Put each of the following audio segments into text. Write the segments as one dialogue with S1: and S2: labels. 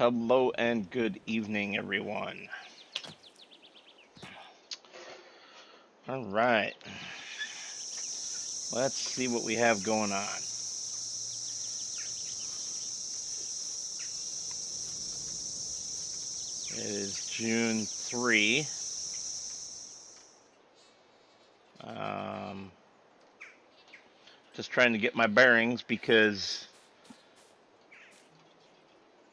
S1: Hello and good evening, everyone. All right, let's see what we have going on. It is June 3. Just trying to get my bearings because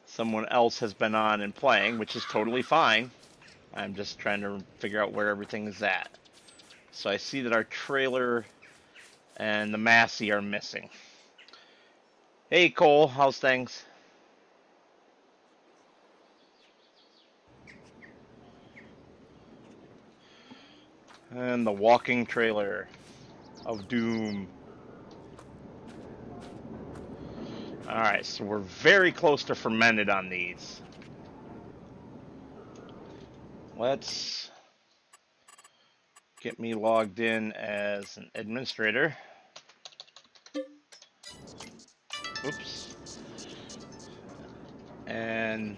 S1: someone else has been on and playing, which is totally fine. I'm just trying to figure out where everything is at. So I see that our trailer and the Massey are missing. Hey Cole, how's things? And the walking trailer of doom. Alright, so we're very close to fermented on these. Let's get me logged in as an administrator. Oops. And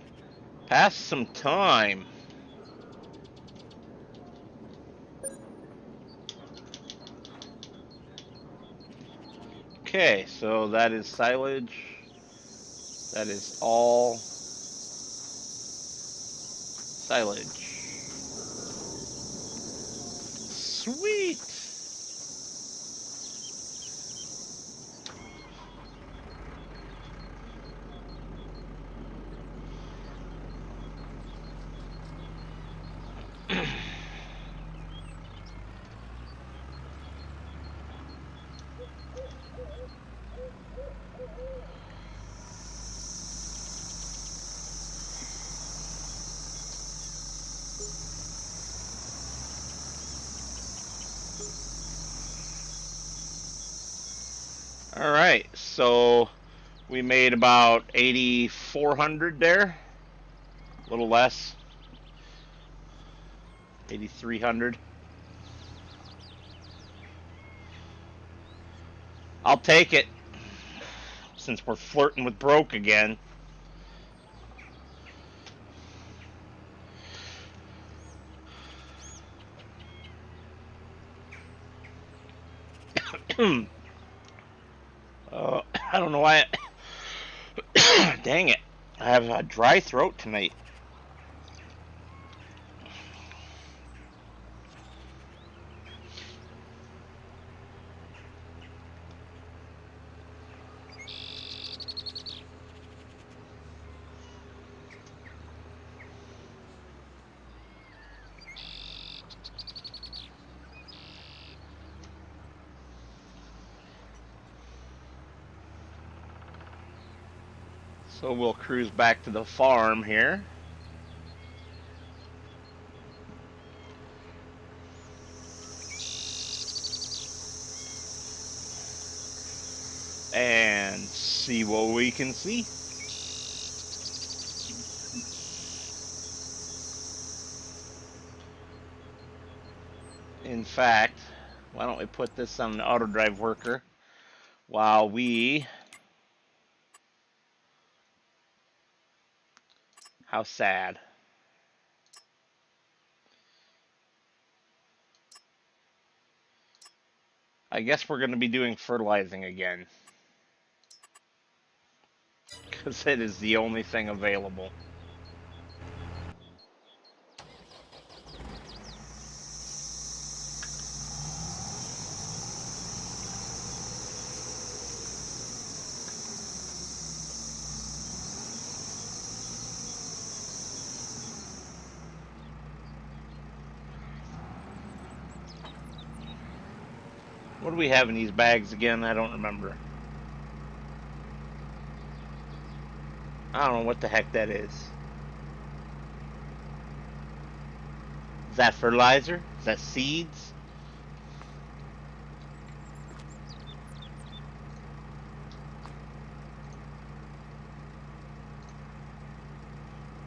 S1: pass some time. Okay, so that is silage. That is all silage. Sweet. All right, so we made about 8,400 there, a little less, 8,300. I'll take it since we're flirting with broke again. I don't know why. Dang it. I have a dry throat tonight. So we'll cruise back to the farm here. And see what we can see. In fact, why don't we put this on an auto drive worker while we... How sad. I guess we're going to be doing fertilizing again, because it is the only thing available. What do we have in these bags again? I don't remember. I don't know what the heck that is. Is that fertilizer? Is that seeds?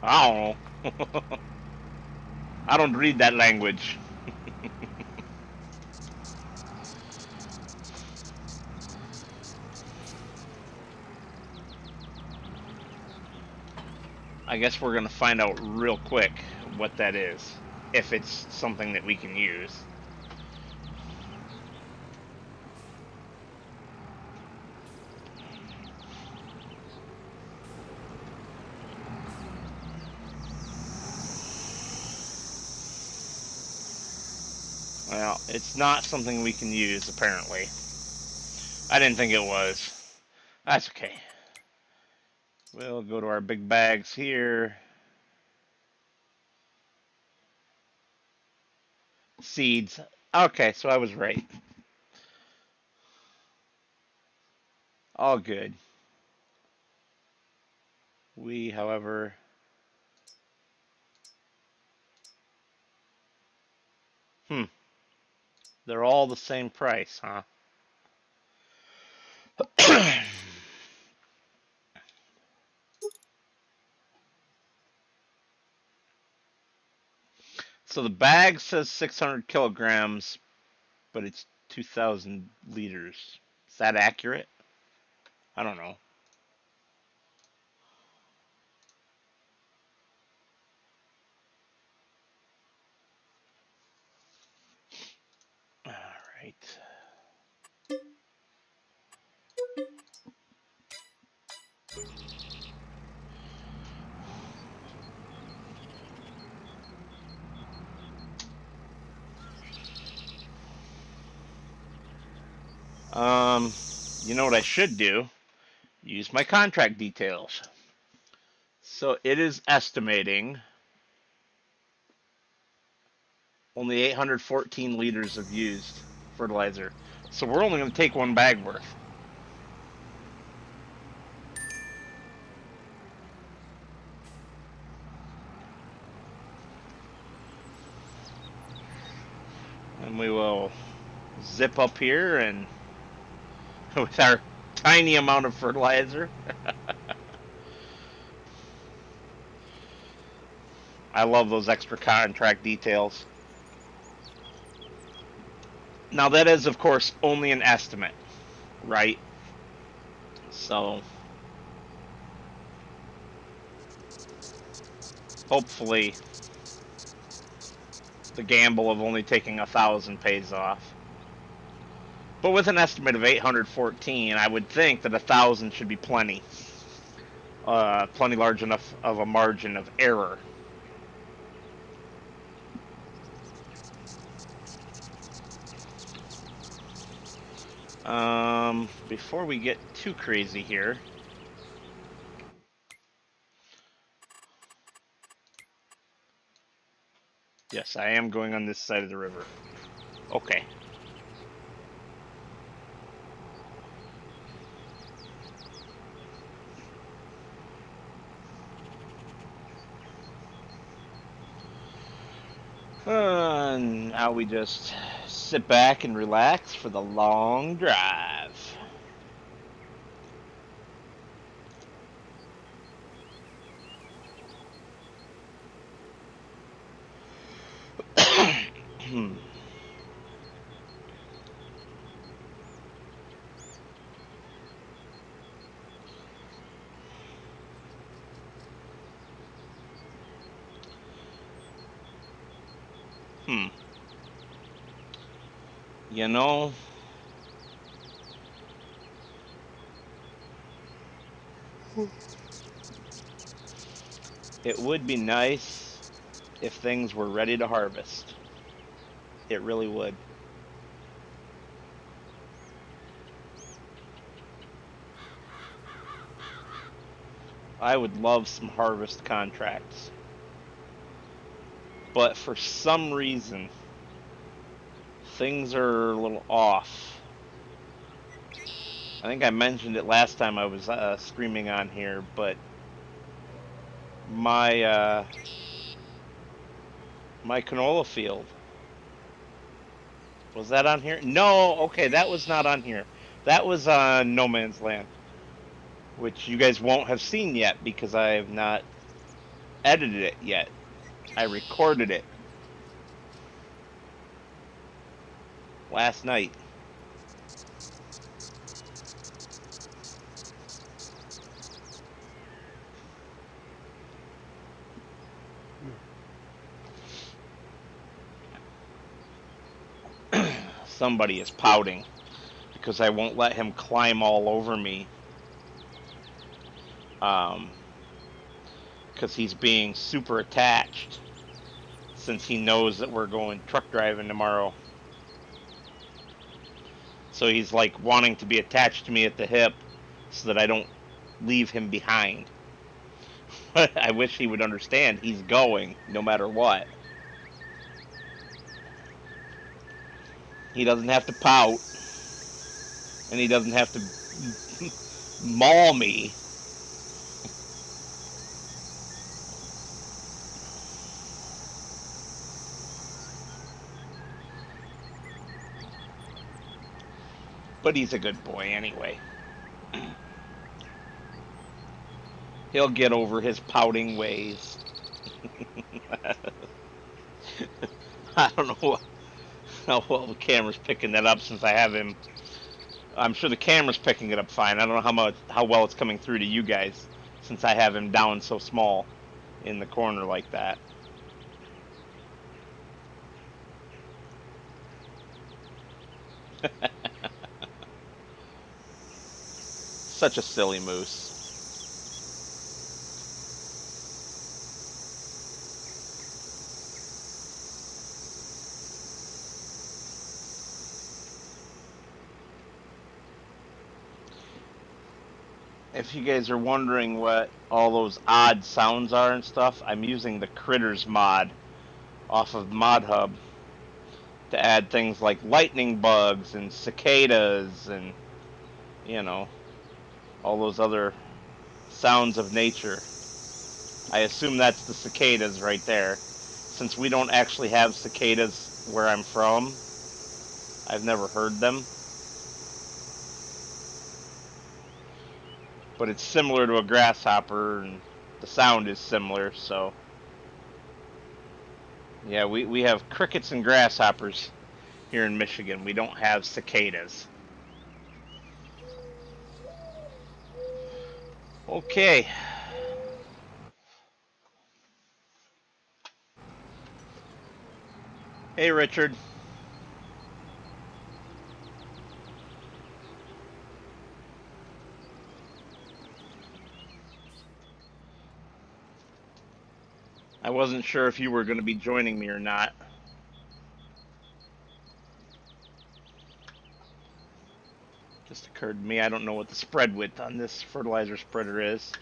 S1: I don't know. I don't read that language. I guess we're gonna find out real quick what that is, if it's something that we can use. Well, it's not something we can use, apparently. I didn't think it was. That's okay. We'll go to our big bags here. Seeds. Okay, so I was right. All good. We, however... They're all the same price, huh? So the bag says 600 kilograms, but it's 2,000 liters. Is that accurate? I don't know. All right. You know what I should do? Use my contract details. So it is estimating only 814 liters of used fertilizer. So we're only going to take one bag worth. And we will zip up here and with our tiny amount of fertilizer. I love those extra contract details. Now that is, of course, only an estimate, right? So hopefully the gamble of only taking 1,000 pays off. But with an estimate of 814, I would think that 1,000 should be plenty. Plenty large enough of a margin of error. Before we get too crazy here, yes, I am going on this side of the river. Okay. Now we just sit back and relax for the long drive. You know, it would be nice if things were ready to harvest. It really would. I would love some harvest contracts. But for some reason, things are a little off. I think I mentioned it last time I was streaming on here, but my my canola field, was that on here? No, okay, that was not on here. That was on No Man's Land, which you guys won't have seen yet because I have not edited it yet. I recorded it last night. Somebody is pouting because I won't let him climb all over me. Because he's being super attached since he knows that we're going truck driving tomorrow. So he's like wanting to be attached to me at the hip so that I don't leave him behind. I wish he would understand he's going no matter what. He doesn't have to pout, and he doesn't have to maul me. But he's a good boy anyway. He'll get over his pouting ways. I don't know how well the camera's picking that up since I have him. I'm sure the camera's picking it up fine. I don't know how well it's coming through to you guys since I have him down so small in the corner like that. Such a silly moose. If you guys are wondering what all those odd sounds are and stuff, I'm using the Critters mod off of Mod Hub to add things like lightning bugs and cicadas and, you know, all those other sounds of nature. I assume that's the cicadas right there. Since we don't actually have cicadas where I'm from, I've never heard them. But it's similar to a grasshopper, and the sound is similar, so... Yeah, we have crickets and grasshoppers here in Michigan. We don't have cicadas. Okay. Hey, Richard. I wasn't sure if you were going to be joining me or not. Just occurred to me, I don't know what the spread width on this fertilizer spreader is.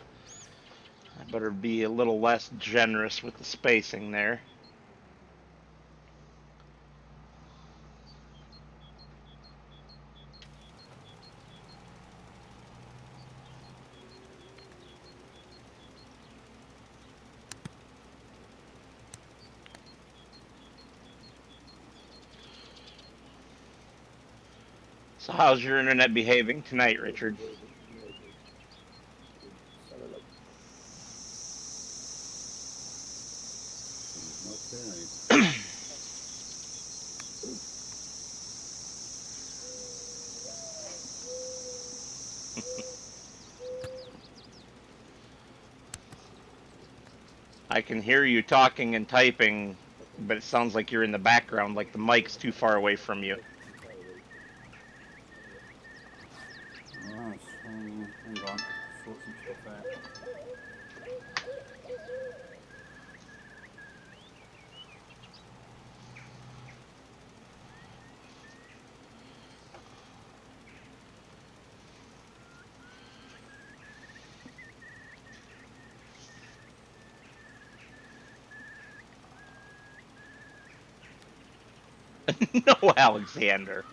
S1: I better be a little less generous with the spacing there. So how's your internet behaving tonight, Richard? I can hear you talking and typing, but it sounds like you're in the background, like the mic's too far away from you.
S2: Alright, hang on, sort some stuff out.
S1: No, Alexander.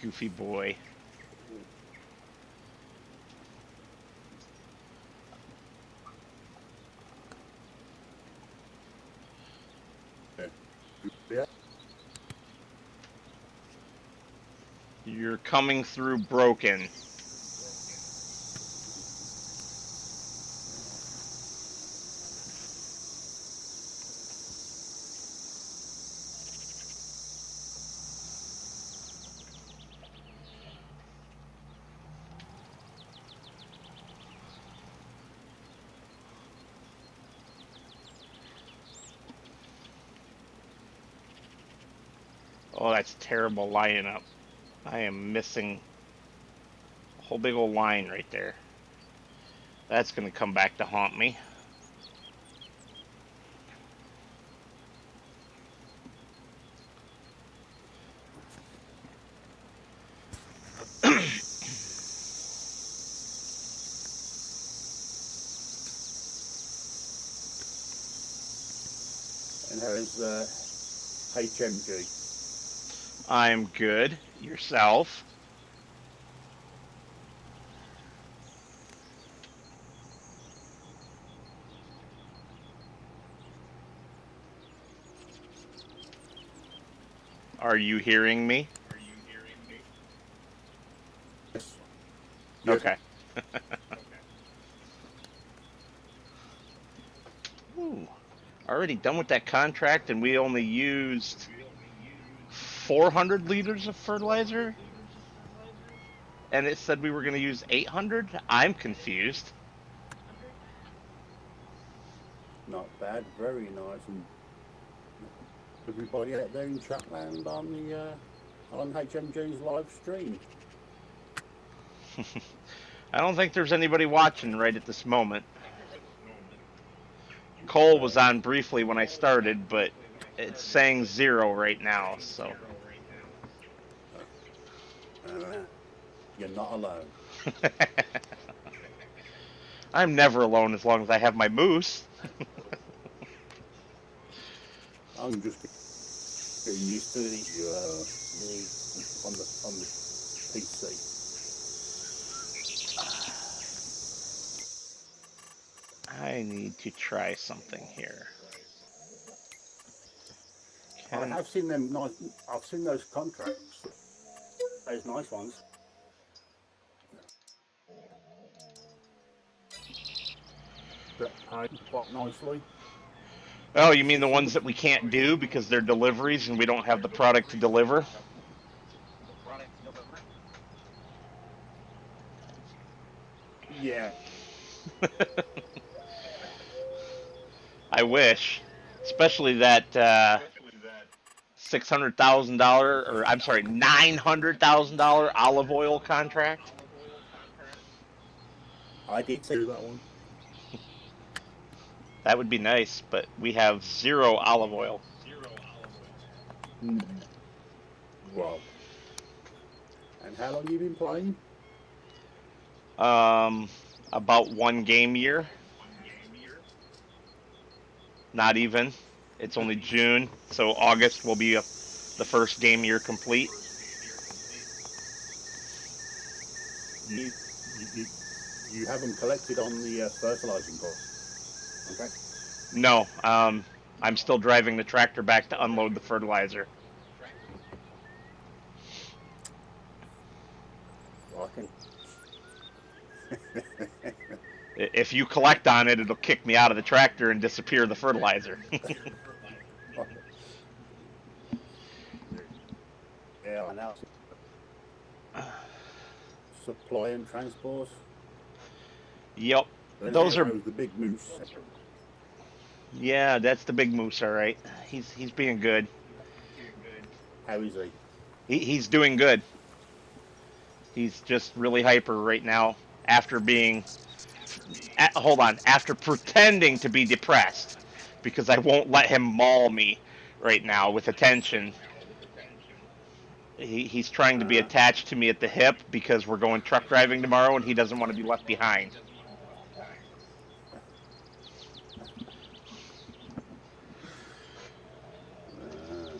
S1: Goofy boy.
S2: Yeah.
S1: You're coming through broken. Oh, that's terrible lining up. I am missing a whole big old line right there. That's going to come back to haunt me.
S2: And how is HMG?
S1: I'm good. Yourself? Are you hearing me?
S2: Yes. Yes.
S1: Okay. Ooh, already done with that contract, and we only used 400 liters of fertilizer, and it said we were going to use 800. I'm confused.
S2: Not bad. Very nice. And everybody out there in Chatland on HMG's live stream.
S1: I don't think there's anybody watching right at this moment. Cole was on briefly when I started, but it's saying 0 right now, so.
S2: You're not alone.
S1: I'm never alone as long as I have my moose.
S2: I'm just getting used to the on the PC.
S1: I need to try something here.
S2: I have seen them nice. I've seen those contracts. Those nice ones. That pay quite nicely.
S1: Oh, you mean the ones that we can't do because they're deliveries and we don't have the product to deliver?
S2: Yeah.
S1: I wish, especially that $600,000, or I'm sorry, $900,000 olive oil contract.
S2: I did see that one.
S1: That would be nice, but we have 0 olive oil.
S2: Well, and how long you been playing?
S1: Um, about 1 game year. Not even. It's only June, so August will be the first game year complete.
S2: You you, you haven't collected on the fertilizing cost. Okay.
S1: No, I'm still driving the tractor back to unload the fertilizer.
S2: Well, I can.
S1: If you collect on it, it'll kick me out of the tractor and disappear the fertilizer.
S2: Yeah, I know. Supply and transport.
S1: Yep,
S2: Then
S1: those
S2: here
S1: are.
S2: goes the big moose.
S1: Yeah, that's the big moose. All right, he's being good.
S2: How is he?
S1: He's doing good. He's just really hyper right now after being. Hold on, after pretending to be depressed because I won't let him maul me right now with attention. He's trying to be
S2: Uh,
S1: attached to me at the hip because we're going truck driving tomorrow and he doesn't want to be left behind.
S2: uh,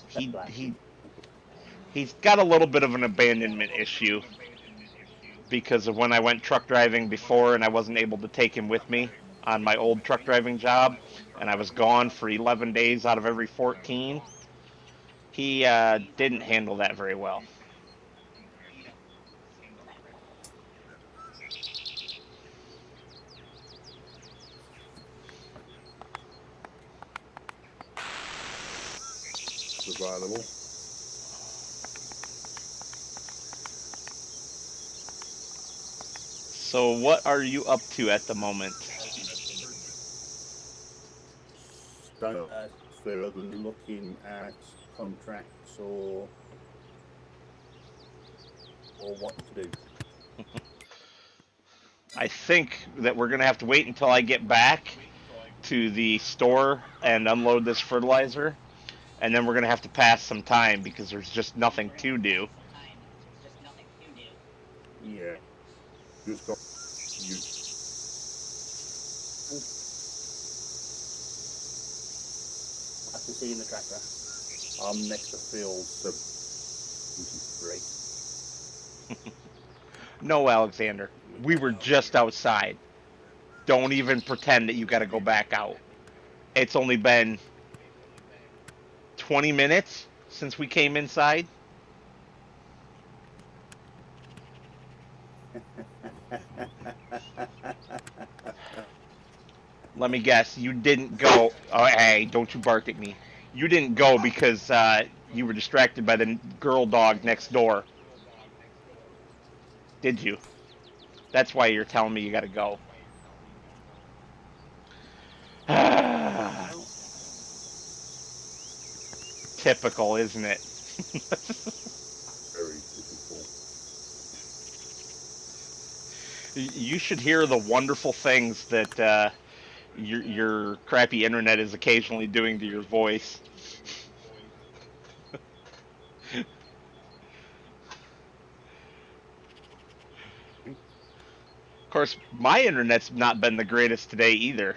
S1: He
S2: Blackie.
S1: he he's got a little bit of an abandonment issue because of when I went truck driving before and I wasn't able to take him with me on my old truck driving job and I was gone for 11 days out of every 14. He didn't handle that very well.
S2: Available.
S1: So what are you up to at the moment?
S2: Don't further than looking at contracts or what to do.
S1: I think that we're going to have to wait until I get back to the store and unload this fertilizer, and then we're going to have to pass some time because there's just nothing to do.
S2: Yeah. Just got you. I can see in the tractor. I'm next to field, so which is great.
S1: No, Alexander, we were just outside. Don't even pretend that you got to go back out. It's only been 20 minutes since we came inside. Let me guess, you didn't go. Oh, hey, don't you bark at me. You didn't go because you were distracted by the girl dog next door. Did you? That's why you're telling me you got to go. Typical, isn't it?
S2: Very typical.
S1: You should hear the wonderful things that your crappy internet is occasionally doing to your voice. Of course, my internet's not been the greatest today either.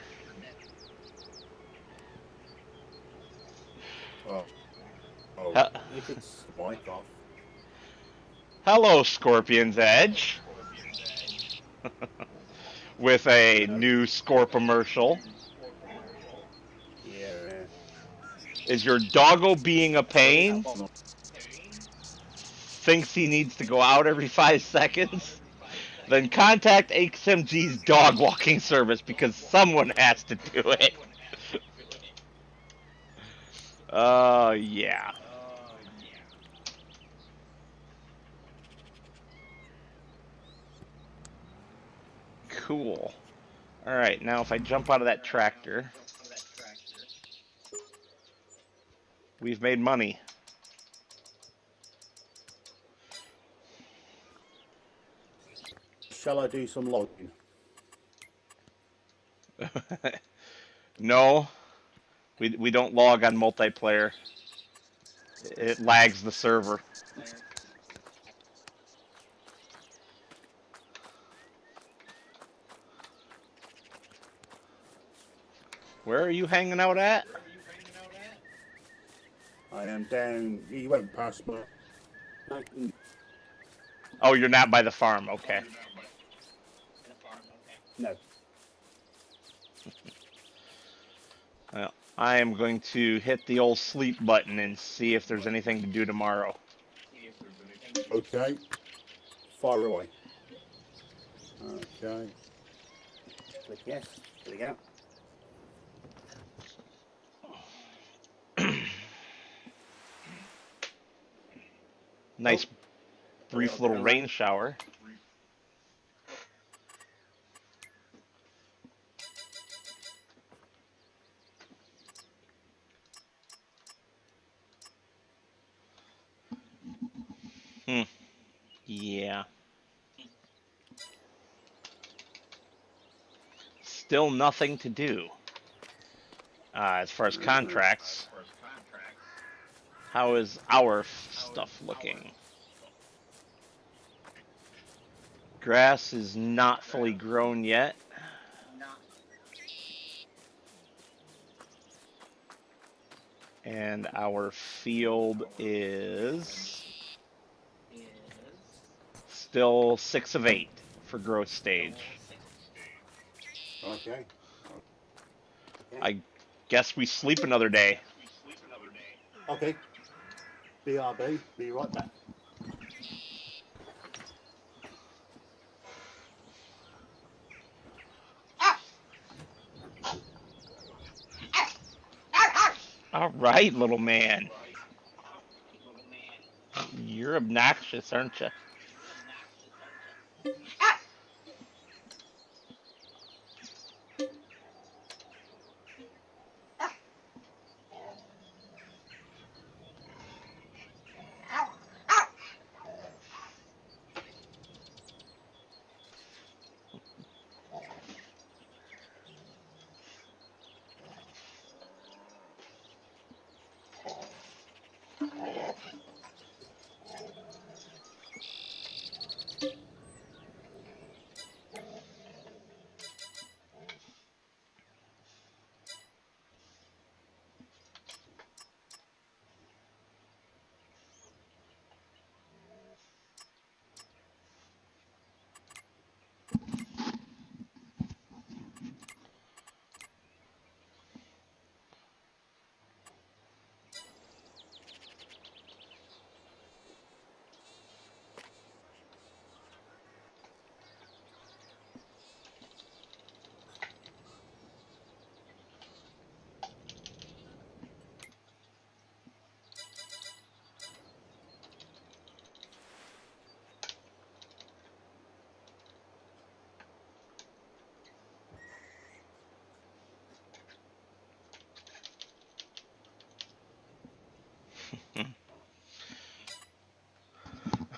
S2: Oh,
S1: He-
S2: if it's the mic off.
S1: Hello, Scorpion's Edge, with a new Scorpomercial.
S2: Yeah.
S1: Is your doggo being a pain? Thinks he needs to go out every 5 seconds? Then contact HMG's dog walking service because someone has to do it. Oh, yeah. Cool. Alright, now if I jump out of that tractor, we've made money.
S2: Shall I do some logging?
S1: No, we don't log on multiplayer. It lags the server. Where are you hanging out at?
S2: I am down. You won't pass my.
S1: Oh, you're not by the farm. Okay.
S2: No.
S1: Well, I am going to hit the old sleep button and see if there's anything to do tomorrow.
S2: Okay. Fire away. Okay. Click yes. There we go.
S1: Nice brief little rain shower. Yeah. Still nothing to do. As far as contracts, how is our stuff looking? Grass is not fully grown yet. And our field is still 6 of 8 for growth stage.
S2: Okay.
S1: I guess we sleep another day.
S2: Okay. BRB. Be right back.
S1: All right, little man. You're obnoxious, aren't you?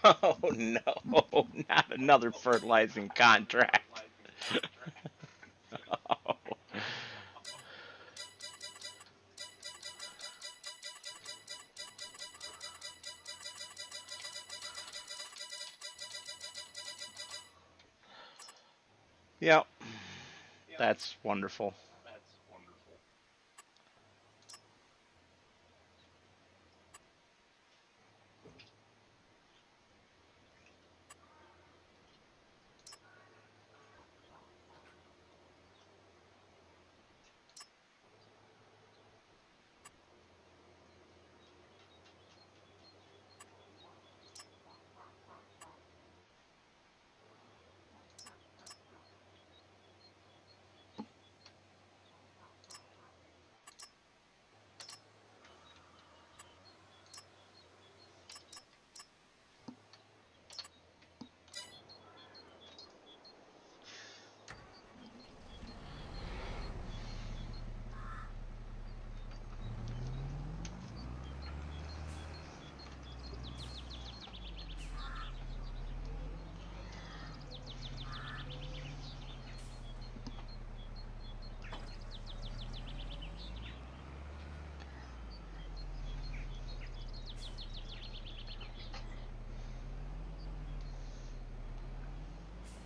S1: Oh no, not another fertilizing contract. Oh. Yep, that's wonderful.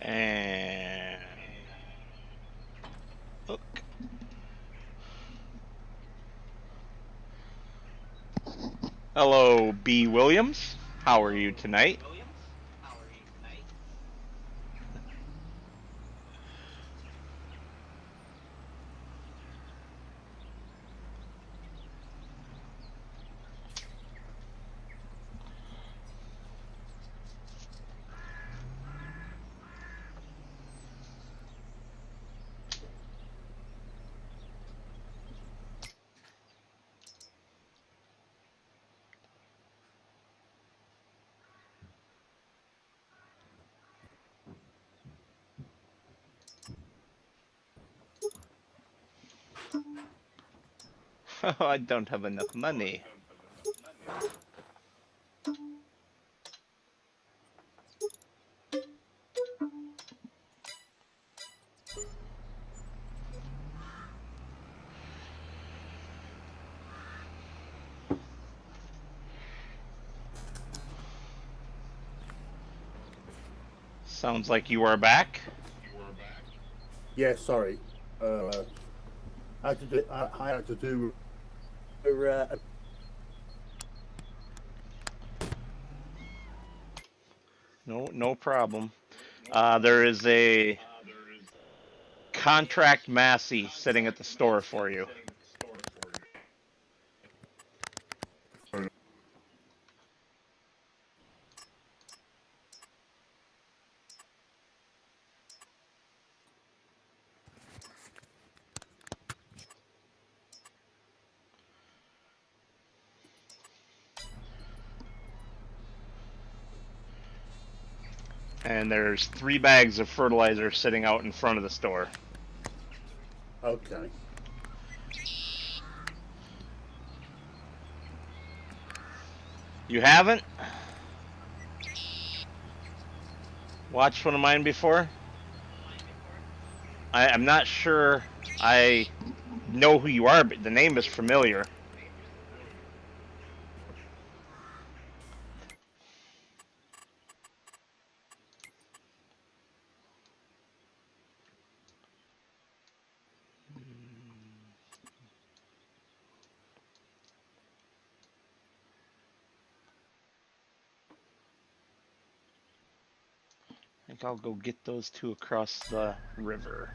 S1: And look. Hello, B. Williams. How are you tonight? I don't have enough money. Sounds like you are back.
S2: Yeah, sorry. I had to do. I had to do.
S1: No problem. There is a contract Massey sitting at the store for you. And there's 3 bags of fertilizer sitting out in front of the store.
S2: Okay.
S1: You haven't watched one of mine before? I'm not sure I know who you are, but the name is familiar. I think I'll go get those 2 across the river.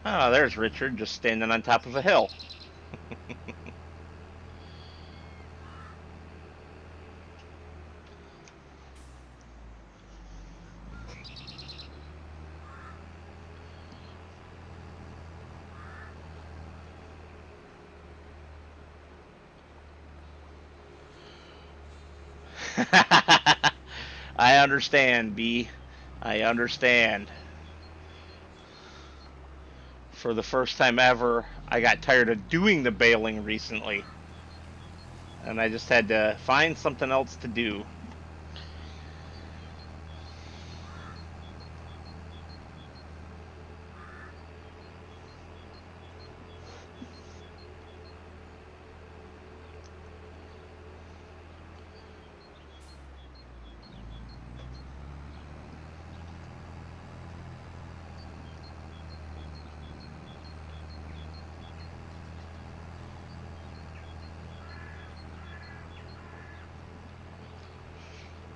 S1: Ah, there's Richard just standing on top of a hill. I understand, B. I understand. For the first time ever, I got tired of doing the baling recently, and I just had to find something else to do.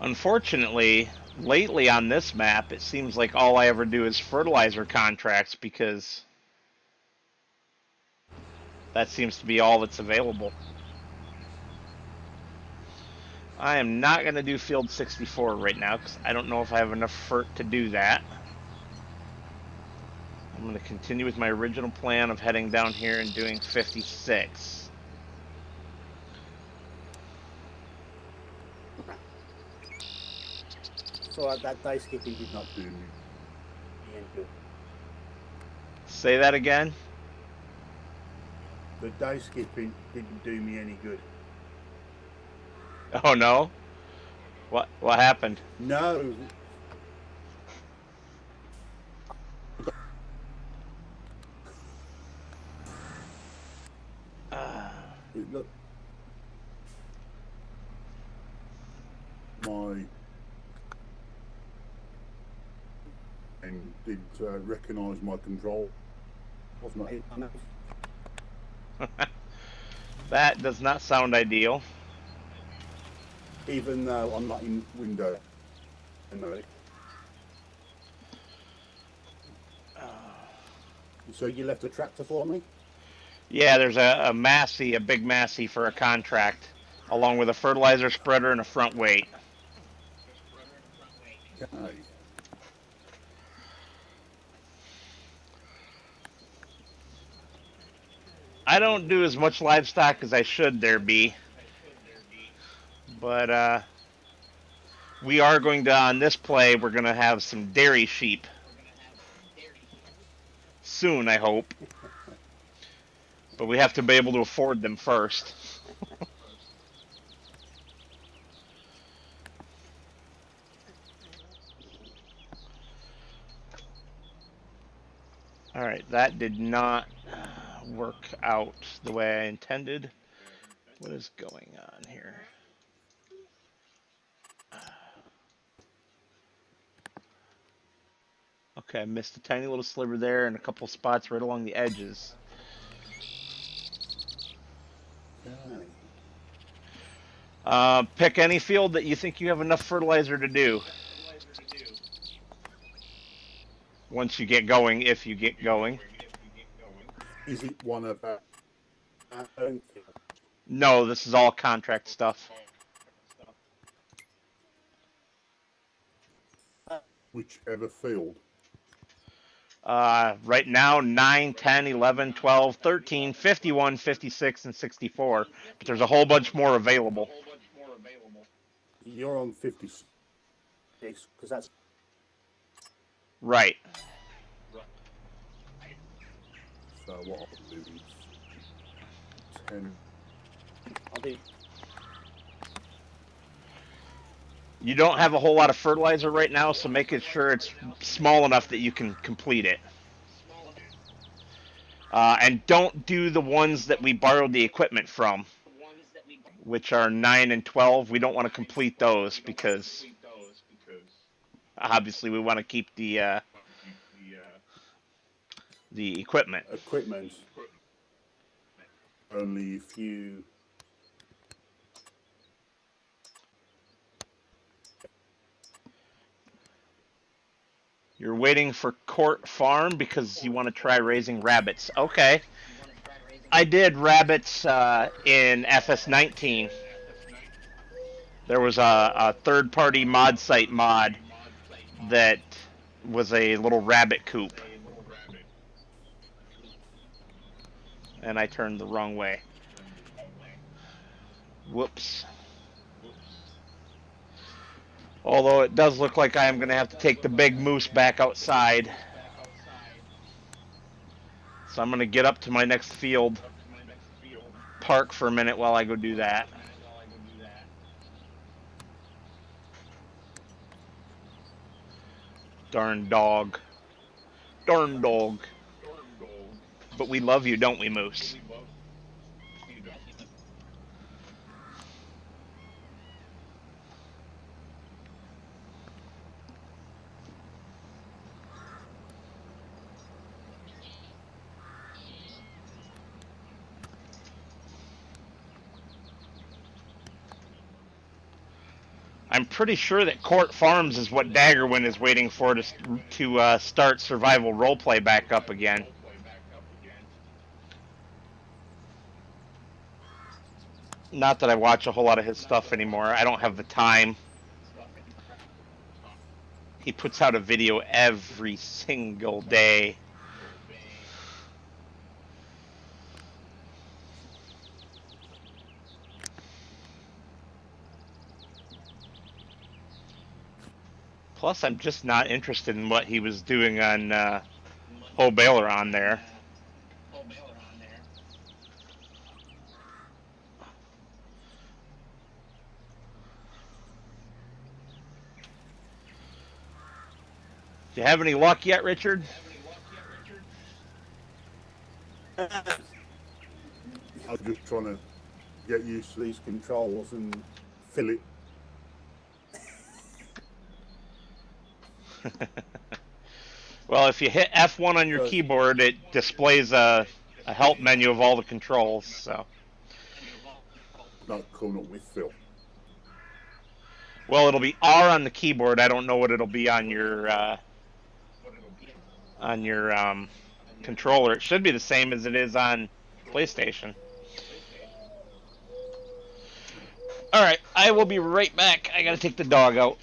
S1: Unfortunately, lately on this map, it seems like all I ever do is fertilizer contracts because that seems to be all that's available. I am not going to do field 64 right now because I don't know if I have enough fert to do that. I'm going to continue with my original plan of heading down here and doing 56.
S2: So that day skipping did not do me any good.
S1: Say that again?
S2: The day skipping didn't do me any good.
S1: Oh no? What happened?
S2: No. Look, my and did recognise my control was not hit enough.
S1: That does not sound ideal.
S2: Even though I'm not in window. So you left a tractor for me?
S1: Yeah, there's a Massey, a big Massey for a contract, along with a fertilizer spreader and a front weight.
S2: Okay.
S1: I don't do as much livestock as I should there, B. But we are going to, on this play, we're going to have some dairy sheep. Soon, I hope. But we have to be able to afford them first. Alright, that did not work out the way I intended. What is going on here? Okay, I missed a tiny little sliver there and a couple spots right along the edges. Pick any field that you think you have enough fertilizer to do. Once you get going, if you get going.
S2: Is it one of our own fields?
S1: No, this is all contract stuff.
S2: Whichever field.
S1: Right now, 9, 10, 11, 12, 13, 51, 56, and 64. But there's a whole bunch more available.
S2: You're on 56, because that's...
S1: Right.
S2: So what I'll do is 10. I'll do...
S1: You don't have a whole lot of fertilizer right now, so make it sure it's small enough that you can complete it. And don't do the ones that we borrowed the equipment from, which are 9 and 12. We don't want to complete those because obviously we want to keep the equipment.
S2: Only if you...
S1: You're waiting for Court Farm because you want to try raising rabbits. Okay. I did rabbits in FS19. There was a third-party mod site mod that was a little rabbit coop. And I turned the wrong way. Whoops. Although it does look like I am going to have to take the big moose back outside. So I'm going to get up to my next field, park for a minute while I go do that. Darn dog. Darn dog. But we love you, don't we, Moose? I'm pretty sure that Court Farms is what Daggerwin is waiting for to start survival roleplay back up again. Not that I watch a whole lot of his stuff anymore. I don't have the time. He puts out a video every single day. Plus, I'm just not interested in what he was doing on Ho Baylor on there. Do you have any luck yet, Richard?
S2: I'm just trying to get used to these controls and fill it.
S1: Well, if you hit F1 on your keyboard, it displays a help menu of all the controls. So.
S2: Not coming up with Phil.
S1: Well, it'll be R on the keyboard. I don't know what it'll be on your controller. It should be the same as it is on PlayStation. All right, I will be right back. I gotta take the dog out.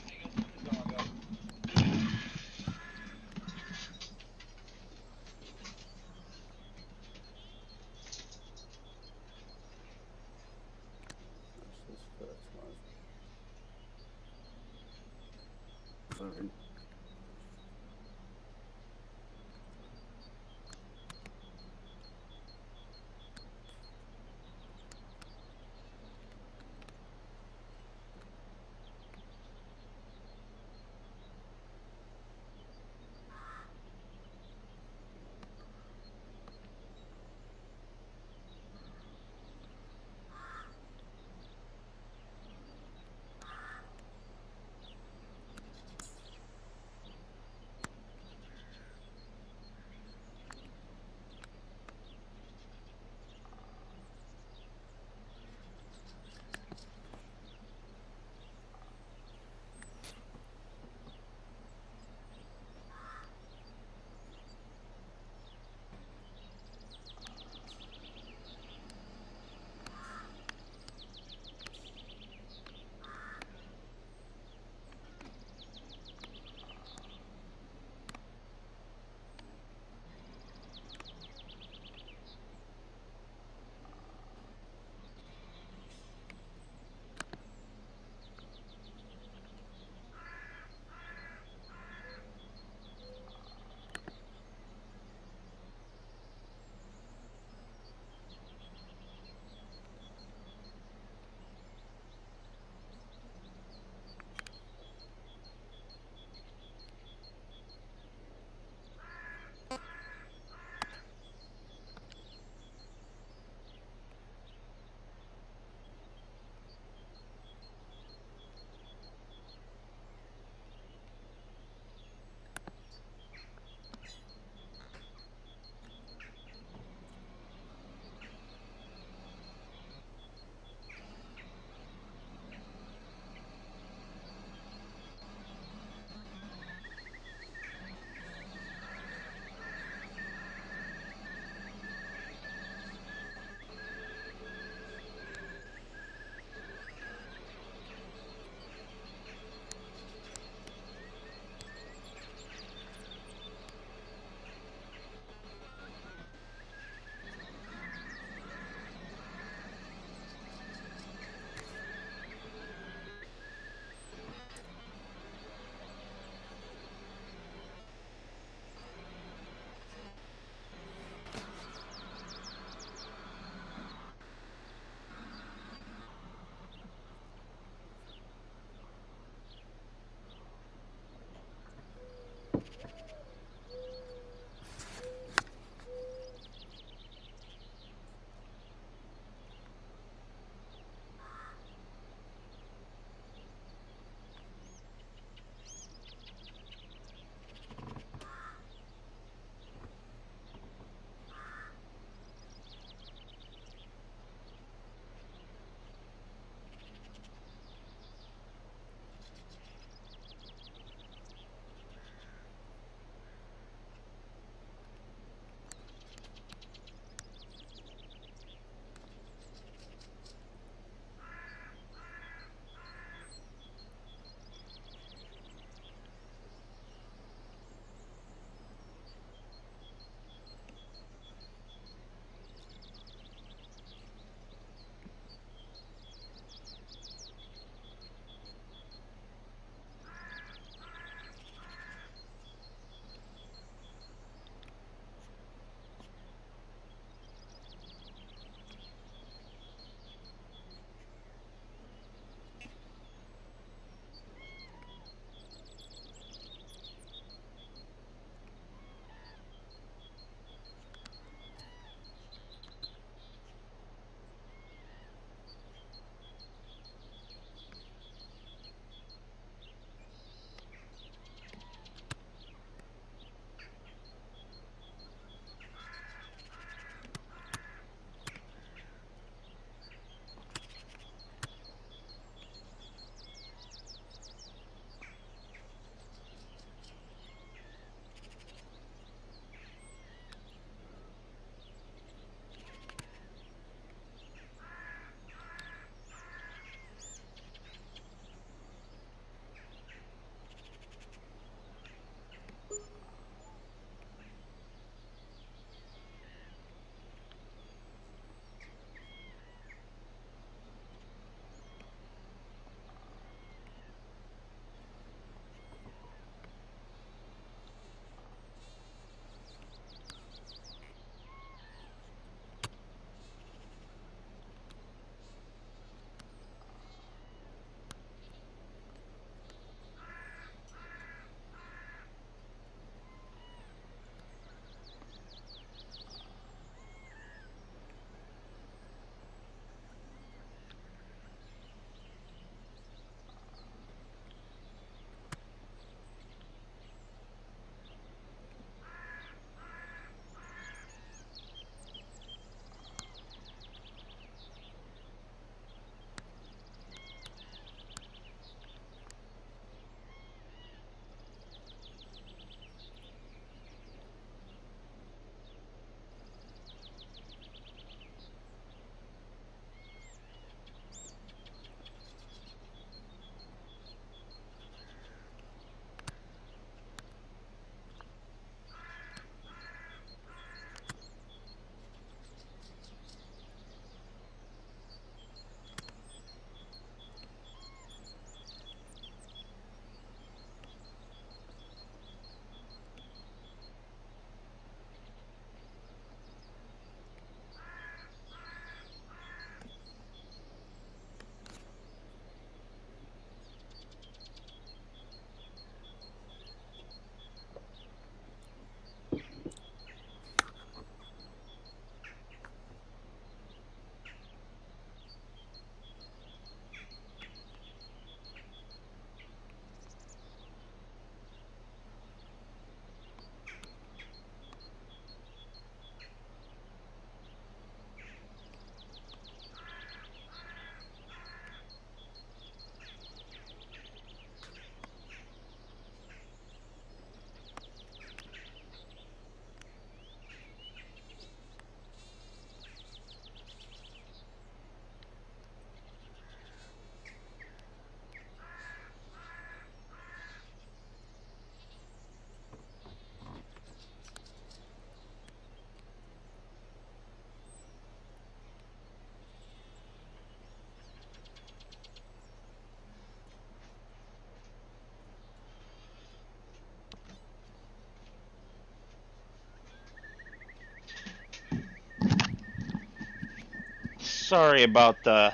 S1: Sorry about the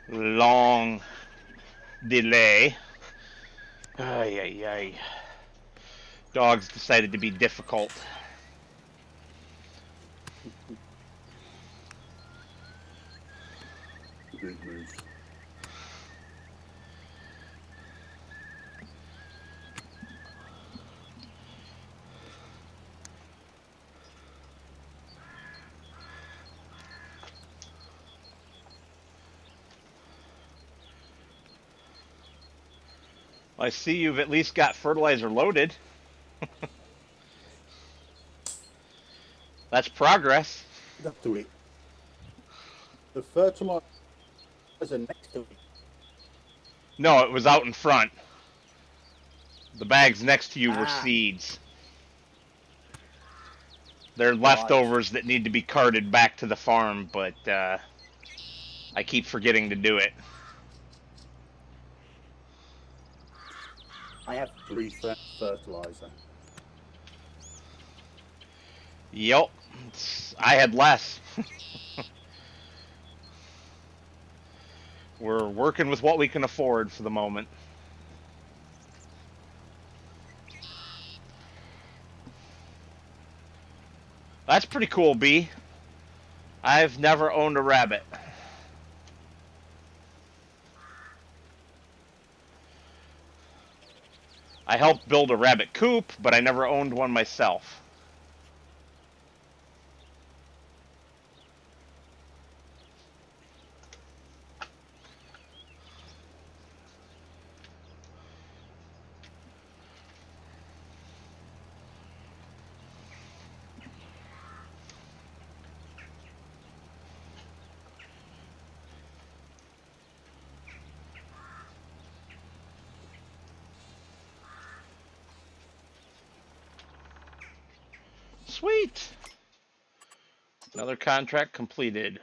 S1: long delay. Ay, ay, ay. Dogs decided to be difficult.
S2: Big moves.
S1: I see you've at least got fertilizer loaded. That's progress.
S2: Up to it. The fertilizer next to it.
S1: No, it was out in front. The bags next to you were
S2: Ah.
S1: seeds. They're
S2: Right.
S1: leftovers that need to be carted back to the farm, but I keep forgetting to do it.
S2: I have 3 fertilizer.
S1: Yep. I had less. We're working with what we can afford for the moment. That's pretty cool, B. I've never owned a rabbit. I helped build a rabbit coop, but I never owned one myself. Sweet! Another contract completed.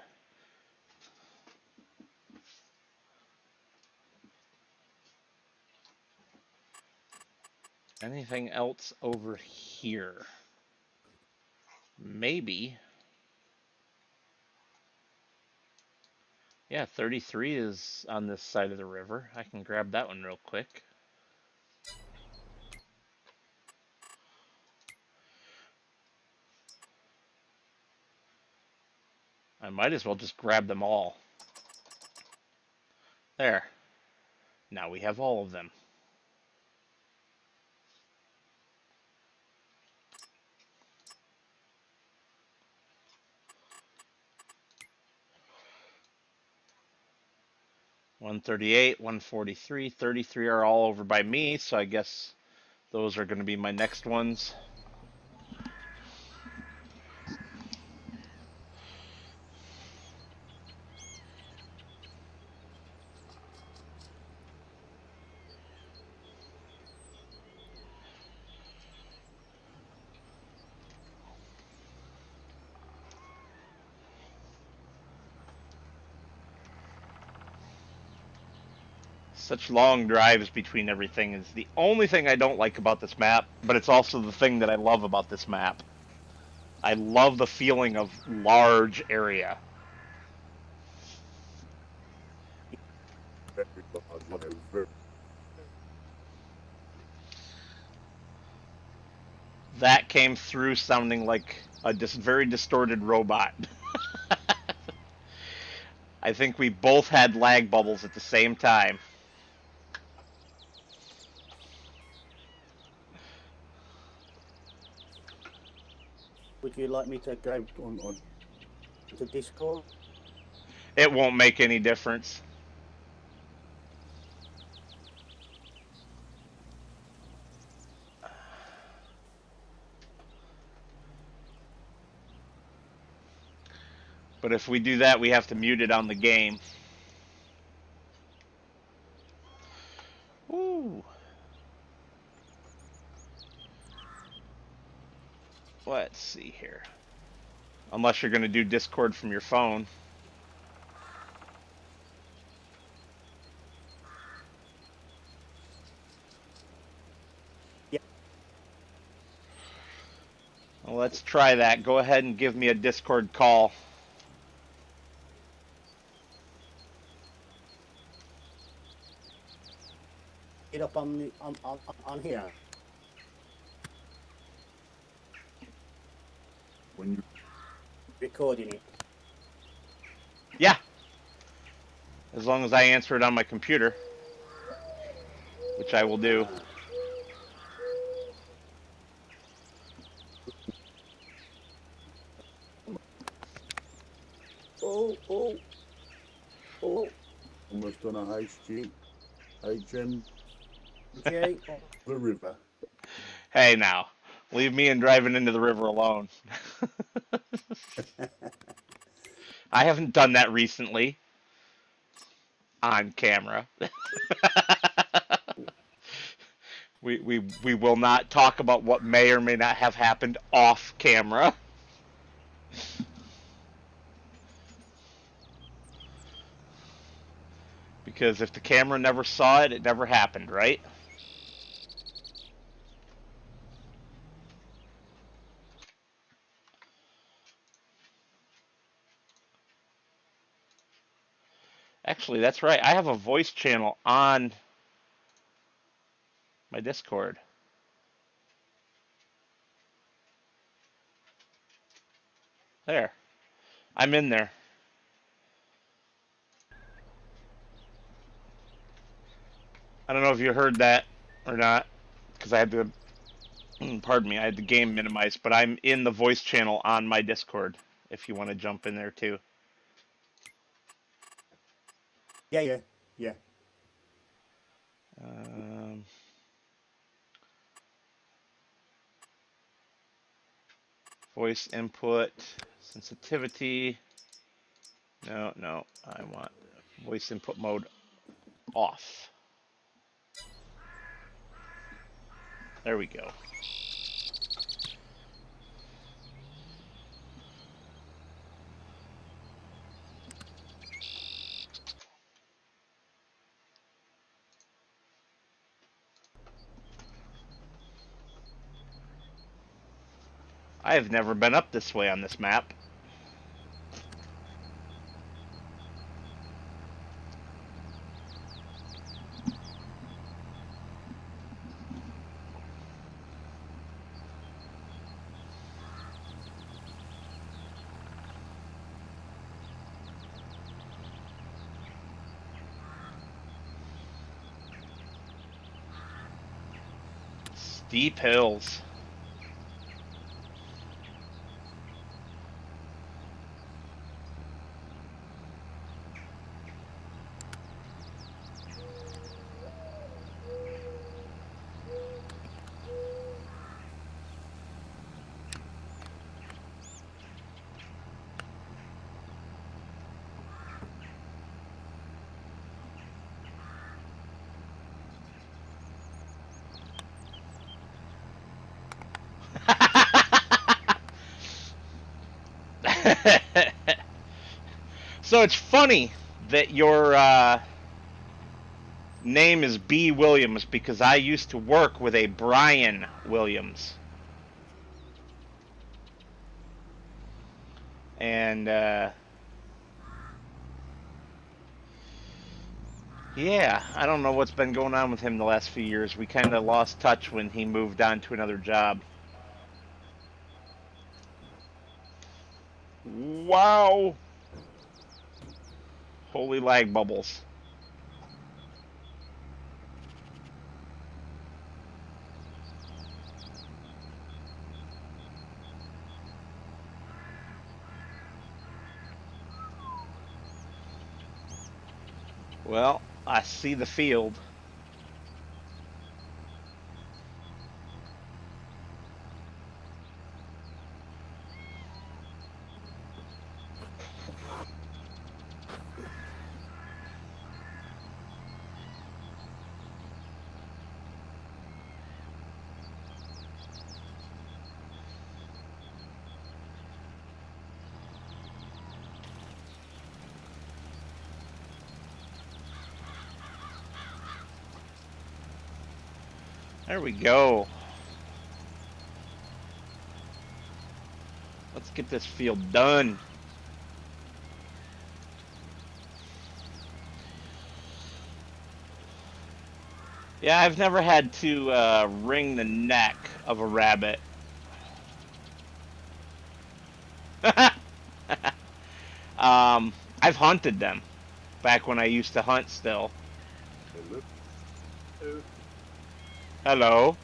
S1: Anything else over here? Maybe. Yeah, 33 is on this side of the river. I can grab that one real quick. I might as well just grab them all. There. Now we have all of them. $138, $143, $33 are all over by me, so I guess those are going to be my next ones. Such long drives between everything is the only thing I don't like about this map, but it's also the thing that I love about this map. I love the feeling of large area.
S2: Very large, very.
S1: That came through sounding like a very distorted robot. I think we both had lag bubbles at the same time.
S2: Would you like me to go on to Discord?
S1: It won't make any difference. But if we do that, we have to mute it on the game. Woo. Let's see here. Unless you're going to do Discord from your phone.
S2: Yeah.
S1: Well, let's try that. Go ahead and give me a Discord call.
S2: on here. When you're recording it.
S1: Yeah. As long as I answer it on my computer, which I will do.
S2: Oh. Almost done a HM, the river.
S1: Hey now, leave me and driving into the river alone. I haven't done that recently on camera. We will not talk about what may or may not have happened off camera. Because if the camera never saw it, it never happened, right? Actually, that's right. I have a voice channel on my Discord. There. I'm in there. I don't know if you heard that or not, because I had to, pardon me, I had the game minimized, but I'm in the voice channel on my Discord, if you want to jump in there too.
S2: Yeah.
S1: Voice input, sensitivity. No, I want voice input mode off. There we go. I have never been up this way on this map. Steep hills. So it's funny that your name is B. Williams because I used to work with a Brian Williams. And yeah, I don't know what's been going on with him the last few years. We kind of lost touch when he moved on to another job. Wow. Holy lag bubbles. Well, I see the field. There we go. Let's get this field done. Yeah, I've never had to wring the neck of a rabbit. I've hunted them back when I used to hunt still.
S2: Hello. Oh,
S1: Hello.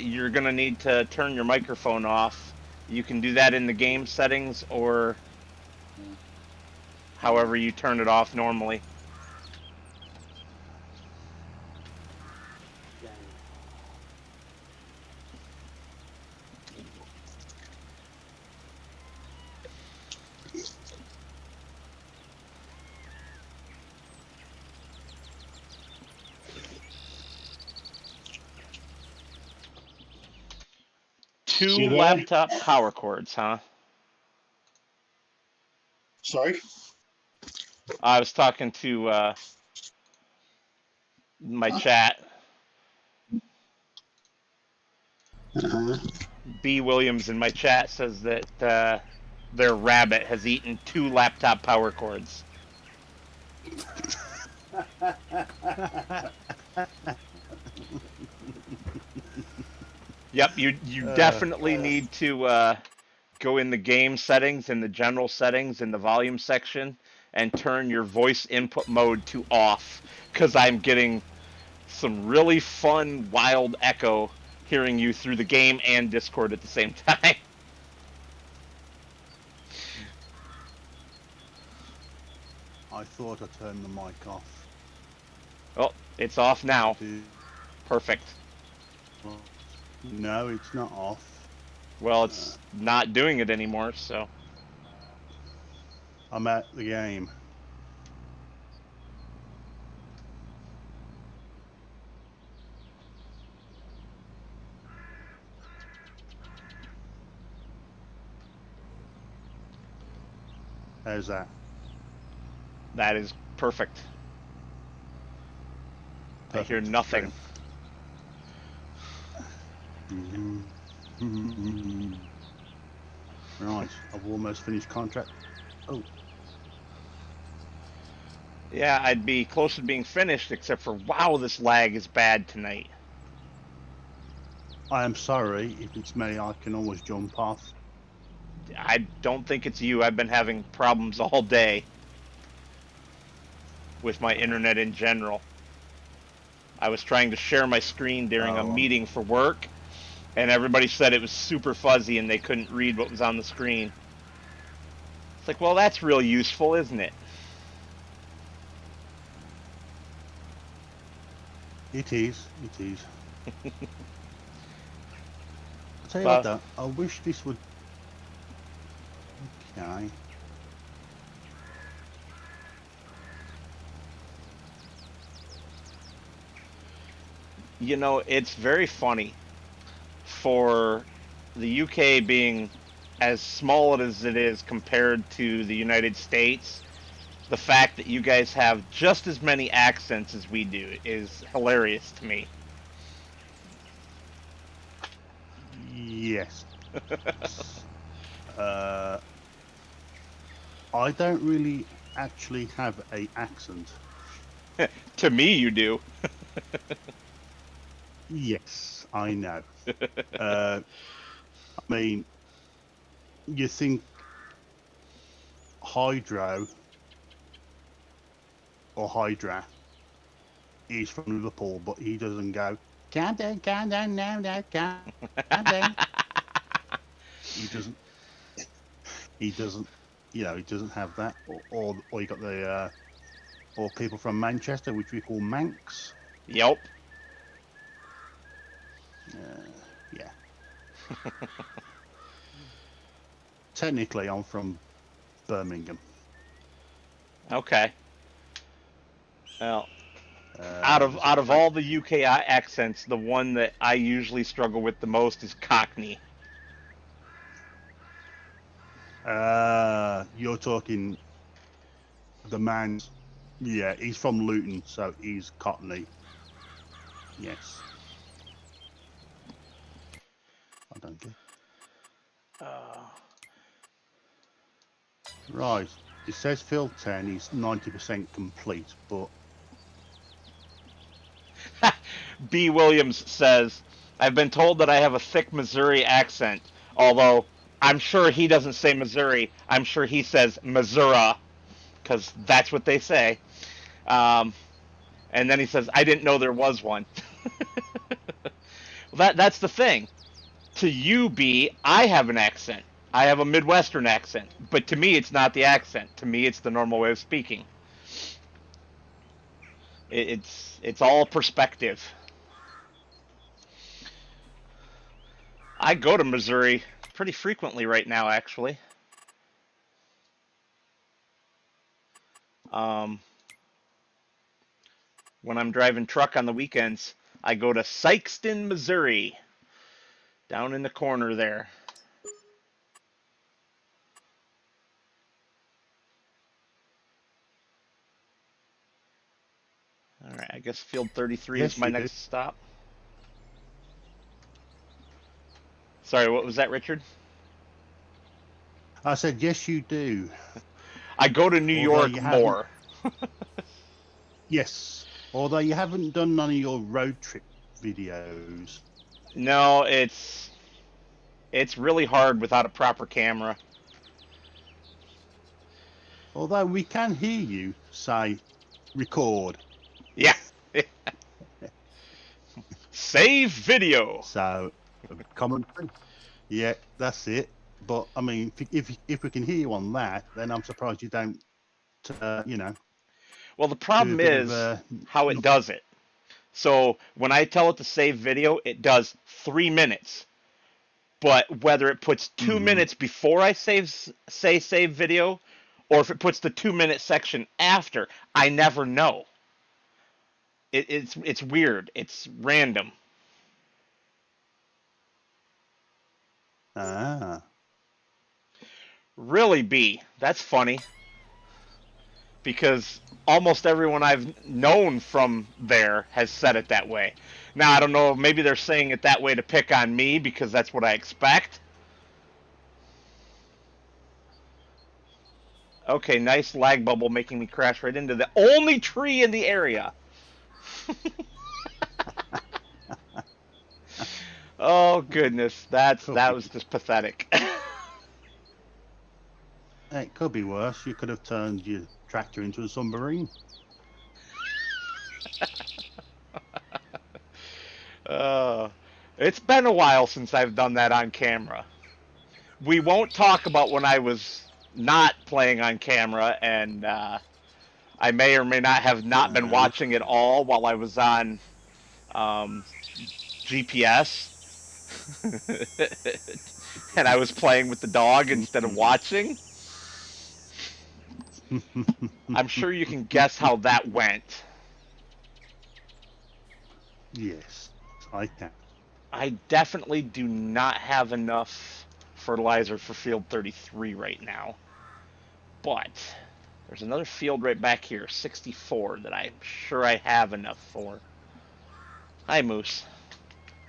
S1: You're gonna need to turn your microphone off. You can do that in the game settings or however you turn it off normally.
S2: dang.
S1: Two
S3: You there?
S1: laptop power cords, huh?
S3: Sorry?
S1: I was talking to my
S3: Huh?
S1: chat.
S3: Uh,
S1: B. Williams in my chat says that their rabbit has eaten two laptop power cords. Yep, you definitely
S3: uh,
S1: need to go in the game settings, in the general settings, in the volume section, and turn your voice input mode to off, because I'm getting some really fun, wild echo hearing you through the game and Discord at the same time.
S3: I thought I turned the mic off.
S1: Oh, it's off now.
S3: It is.
S1: Perfect.
S3: No, it's not off.
S1: Well,
S3: Uh,
S1: it's not doing it anymore, so.
S3: I'm at the game. How's that?
S1: That is perfect. I hear
S3: Perfect.
S1: nothing.
S3: Right, I've almost finished contract. Oh,
S1: Yeah, I'd be close to being finished, except for wow, this lag is bad tonight.
S3: I am sorry. If it's me, I can always jump off.
S1: I don't think it's you. I've been having problems all day with my internet in general. I was trying to share my screen during a
S3: Oh,
S1: meeting for work, and everybody said it was super fuzzy and they couldn't read what was on the screen. It's like, well, that's real useful, isn't it?
S3: it is. It is. I'll tell you what,
S1: Well,
S3: though. I wish this would. Okay.
S1: you know, it's very funny for the UK being as small as it is compared to the United States. The fact that you guys have just as many accents as we do is hilarious to me.
S3: Yes. Uh, I don't really actually have a accent.
S1: To me, you do.
S3: Yes, I know. I mean, you think Hydro or Hydra is from Liverpool, but he doesn't go, calm down, now, calm down. He doesn't, he doesn't, he doesn't have that. Or you got the, or people from Manchester, which we call Manx.
S1: Yep.
S3: Yeah. Technically, I'm from Birmingham.
S1: Okay. Well,
S3: There's a
S1: out of
S3: place.
S1: all the UK accents, the one that I usually struggle with the most is Cockney.
S3: You're talking the man. Yeah, he's from Luton, so he's Cockney. Yes, I don't get.
S1: Uh,
S3: Right. It says field 10 is 90% complete, but
S1: B. Williams says, I've been told that I have a thick Missouri accent, although I'm sure he doesn't say Missouri. I'm sure he says Missouri, because that's what they say. Um, and then he says, I didn't know there was one. Well, that's the thing. To you, B, I have an accent. I have a Midwestern accent. But to me, it's not the accent. To me, it's the normal way of speaking. It's all perspective. I go to Missouri pretty frequently right now, actually. Um, when I'm driving truck on the weekends, I go to Sikeston, Missouri, down in the corner there. All right, I guess Field 33
S3: yes,
S1: is my
S3: you
S1: next
S3: do.
S1: stop. Sorry, what was that, Richard?
S3: I said, yes, you do.
S1: I go to New
S3: Although
S1: York
S3: you haven't,
S1: more.
S3: yes, although you haven't done none of your road trip videos.
S1: No, it's really hard without a proper camera.
S3: Although we can hear you say, record.
S1: Yeah. Save video.
S3: So, commentary. Yeah, that's it. But I mean, if we can hear you on that, then I'm surprised you don't, you know,
S1: Well, the
S3: do a
S1: problem
S3: bit of
S1: is how it does it. So when I tell it to save video, it does 3 minutes. But whether it puts 2 minutes before I say save video, or if it puts the 2 minute section after, I never know. It's weird. It's random.
S3: Ah.
S1: Really, B. That's funny. Because almost everyone I've known from there has said it that way. Now, I don't know, maybe they're saying it that way to pick on me because that's what I expect. Okay, nice lag bubble making me crash right into the only tree in the area. Oh goodness, that was just pathetic.
S3: It could be worse. You could have turned your tractor into a submarine.
S1: It's been a while since I've done that on camera. We won't talk about when I was not playing on camera, and I may or may not have not been watching it all while I was on GPS. And I was playing with the dog instead of watching. I'm sure you can guess how that went.
S3: Yes, I can.
S1: I definitely do not have enough fertilizer for field 33 right now. But there's another field right back here, 64, that I'm sure I have enough for. Hi, Moose.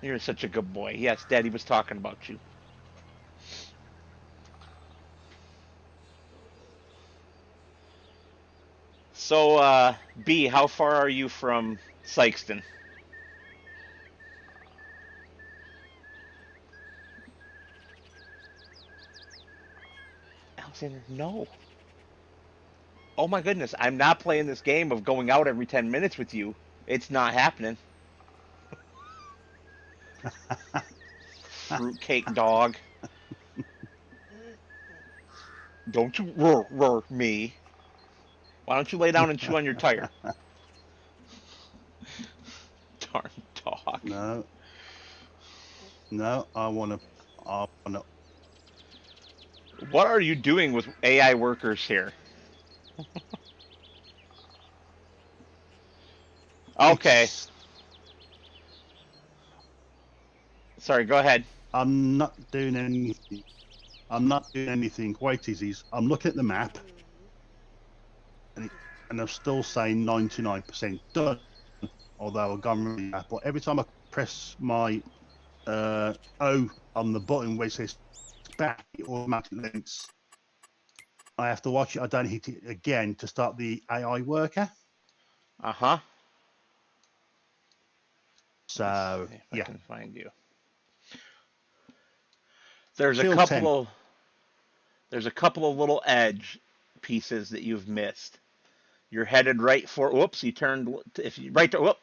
S1: You're such a good boy. Yes, Daddy was talking about you. So, B, how far are you from Sikeston? Alexander, no. Oh my goodness, I'm not playing this game of going out every 10 minutes with you. It's not happening. Fruitcake dog. Don't you roar me. Why don't you lay down and chew on your tire? Darn dog.
S3: No. No, I want to.
S1: What are you doing with AI workers here? Okay. Sorry, go ahead.
S3: I'm not doing anything. I'm not doing anything. Wait, I'm looking at the map, and I'm still saying 99% done. Although I've gone really bad, but every time I press my O on the button where it says back, it automatically links. I have to watch it. I don't hit it again to start the AI worker.
S1: Uh-huh.
S3: So,
S1: See if I
S3: yeah.
S1: can find you. There's a
S3: Field 10.
S1: couple of there's a couple of little edge pieces that you've missed. You're headed right for. Whoops! You turned. If you right to. Whoop.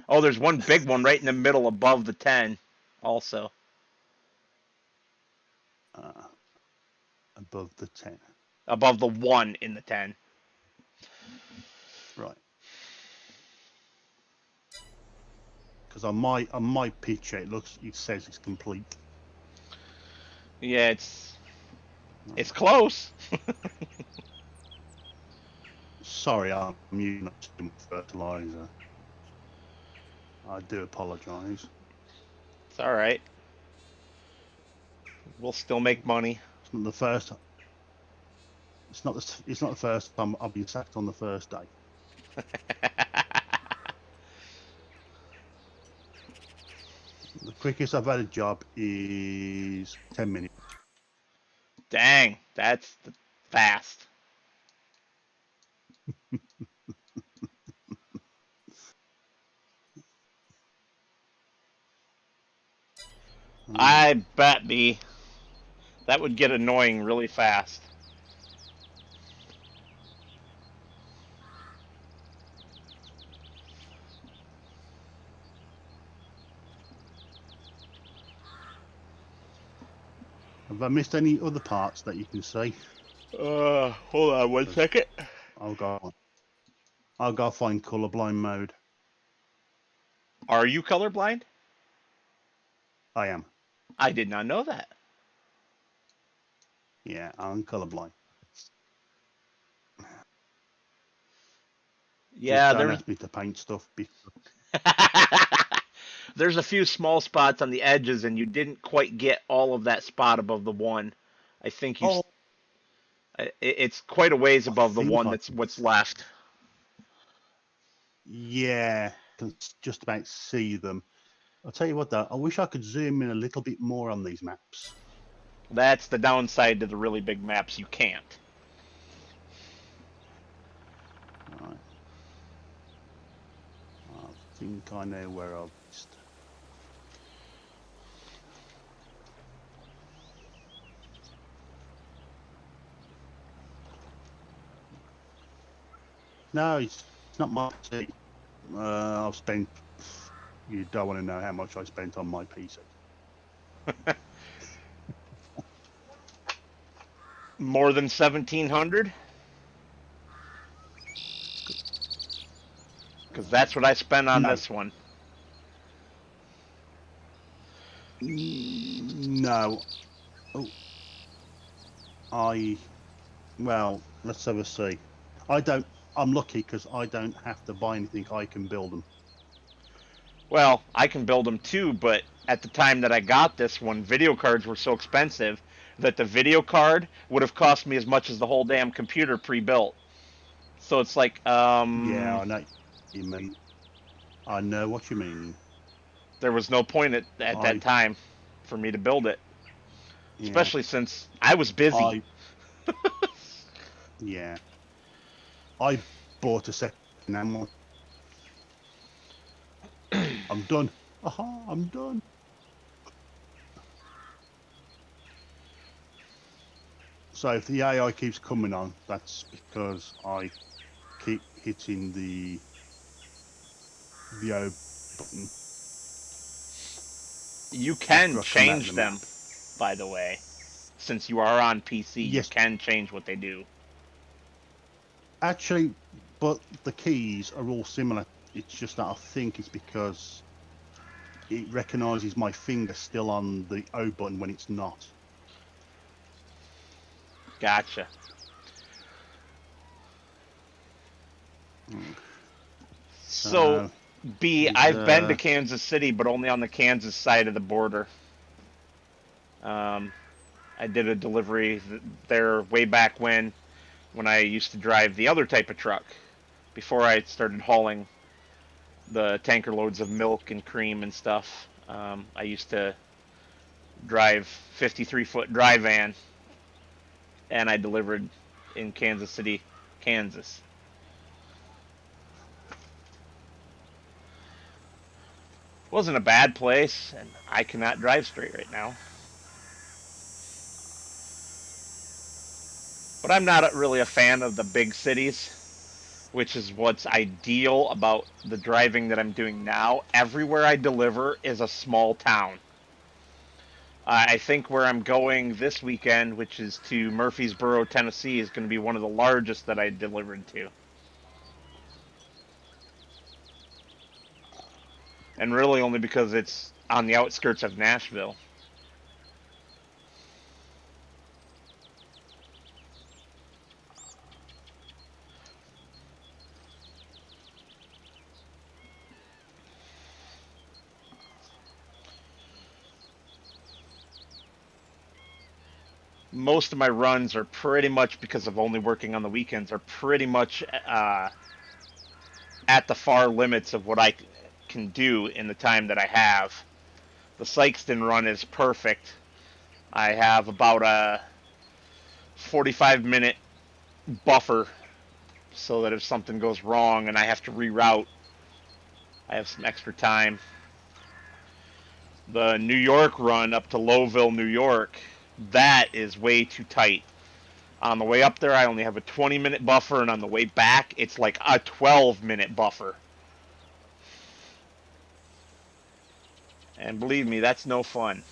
S1: Oh, there's one big one right in the middle above the 10. Also.
S3: Above the 10.
S1: Above the 1 in the 10.
S3: Right. Because on my picture it says it's complete.
S1: Yeah, it's close.
S3: Sorry, I'm using fertilizer. I do apologise.
S1: It's all right. We'll still make money.
S3: It's not the first. It's not the first time I've been sacked on the first day. The quickest I've had a job is 10 minutes.
S1: Dang, that's fast. I bet me that would get annoying really fast.
S3: Have I missed any other parts that you can see?
S1: Hold on one second.
S3: I'll go find colorblind mode.
S1: Are you colorblind?
S3: I am.
S1: I did not know that.
S3: Yeah, I'm colorblind.
S1: Yeah,
S3: Just don't
S1: there's
S3: ask me to paint stuff.
S1: there's a few small spots on the edges, and you didn't quite get all of that spot above the 1. I think it's quite a ways
S3: I
S1: above the
S3: think
S1: 1 that's what's left.
S3: Yeah, can just about see them. I'll tell you what though, I wish I could zoom in a little bit more on these maps.
S1: That's the downside to the really big maps. You can't.
S3: Right. I think I know where I've missed. No, it's not my PC. I've spent. You don't want to know how much I spent on my PC.
S1: More than 1,700? Because that's what I spent on this one.
S3: No. Oh. Well, let's have a see. I'm lucky because I don't have to buy anything. I can build them.
S1: Well, I can build them too, but at the time that I got this one, video cards were so expensive that the video card would have cost me as much as the whole damn computer pre-built. So it's like,
S3: Yeah, I know what you mean. I know what you mean.
S1: there was no point at that time for me to build it. Yeah. Especially since I was busy.
S3: Yeah. I bought a second-hand one. I'm done. Aha, I'm done. So if the AI keeps coming on, that's because I keep hitting the O button.
S1: You can change them, by the way. Since you are on PC, yes. You can change what they do.
S3: Actually, but the keys are all similar. It's just that I think it's because it recognises my finger still on the O button when it's not.
S1: Gotcha. So, B, I've been to Kansas City, but only on the Kansas side of the border. I did a delivery there way back when I used to drive the other type of truck before I started hauling the tanker loads of milk and cream and stuff. I used to drive 53-foot dry van and I delivered in Kansas City, Kansas. Wasn't a bad place, and I cannot drive straight right now. But I'm not really a fan of the big cities, which is what's ideal about the driving that I'm doing now. Everywhere I deliver is a small town. I think where I'm going this weekend, which is to Murfreesboro, Tennessee, is going to be one of the largest that I delivered to. And really only because it's on the outskirts of Nashville. Most of my runs are pretty much, because of only working on the weekends, are pretty much at the far limits of what I can do in the time that I have. The Sykeston run is perfect. I have about a 45-minute buffer so that if something goes wrong and I have to reroute, I have some extra time. The New York run up to Lowville, New York, that is way too tight. On the way up there, I only have a 20-minute buffer, and on the way back, it's like a 12-minute buffer. And believe me, that's no fun.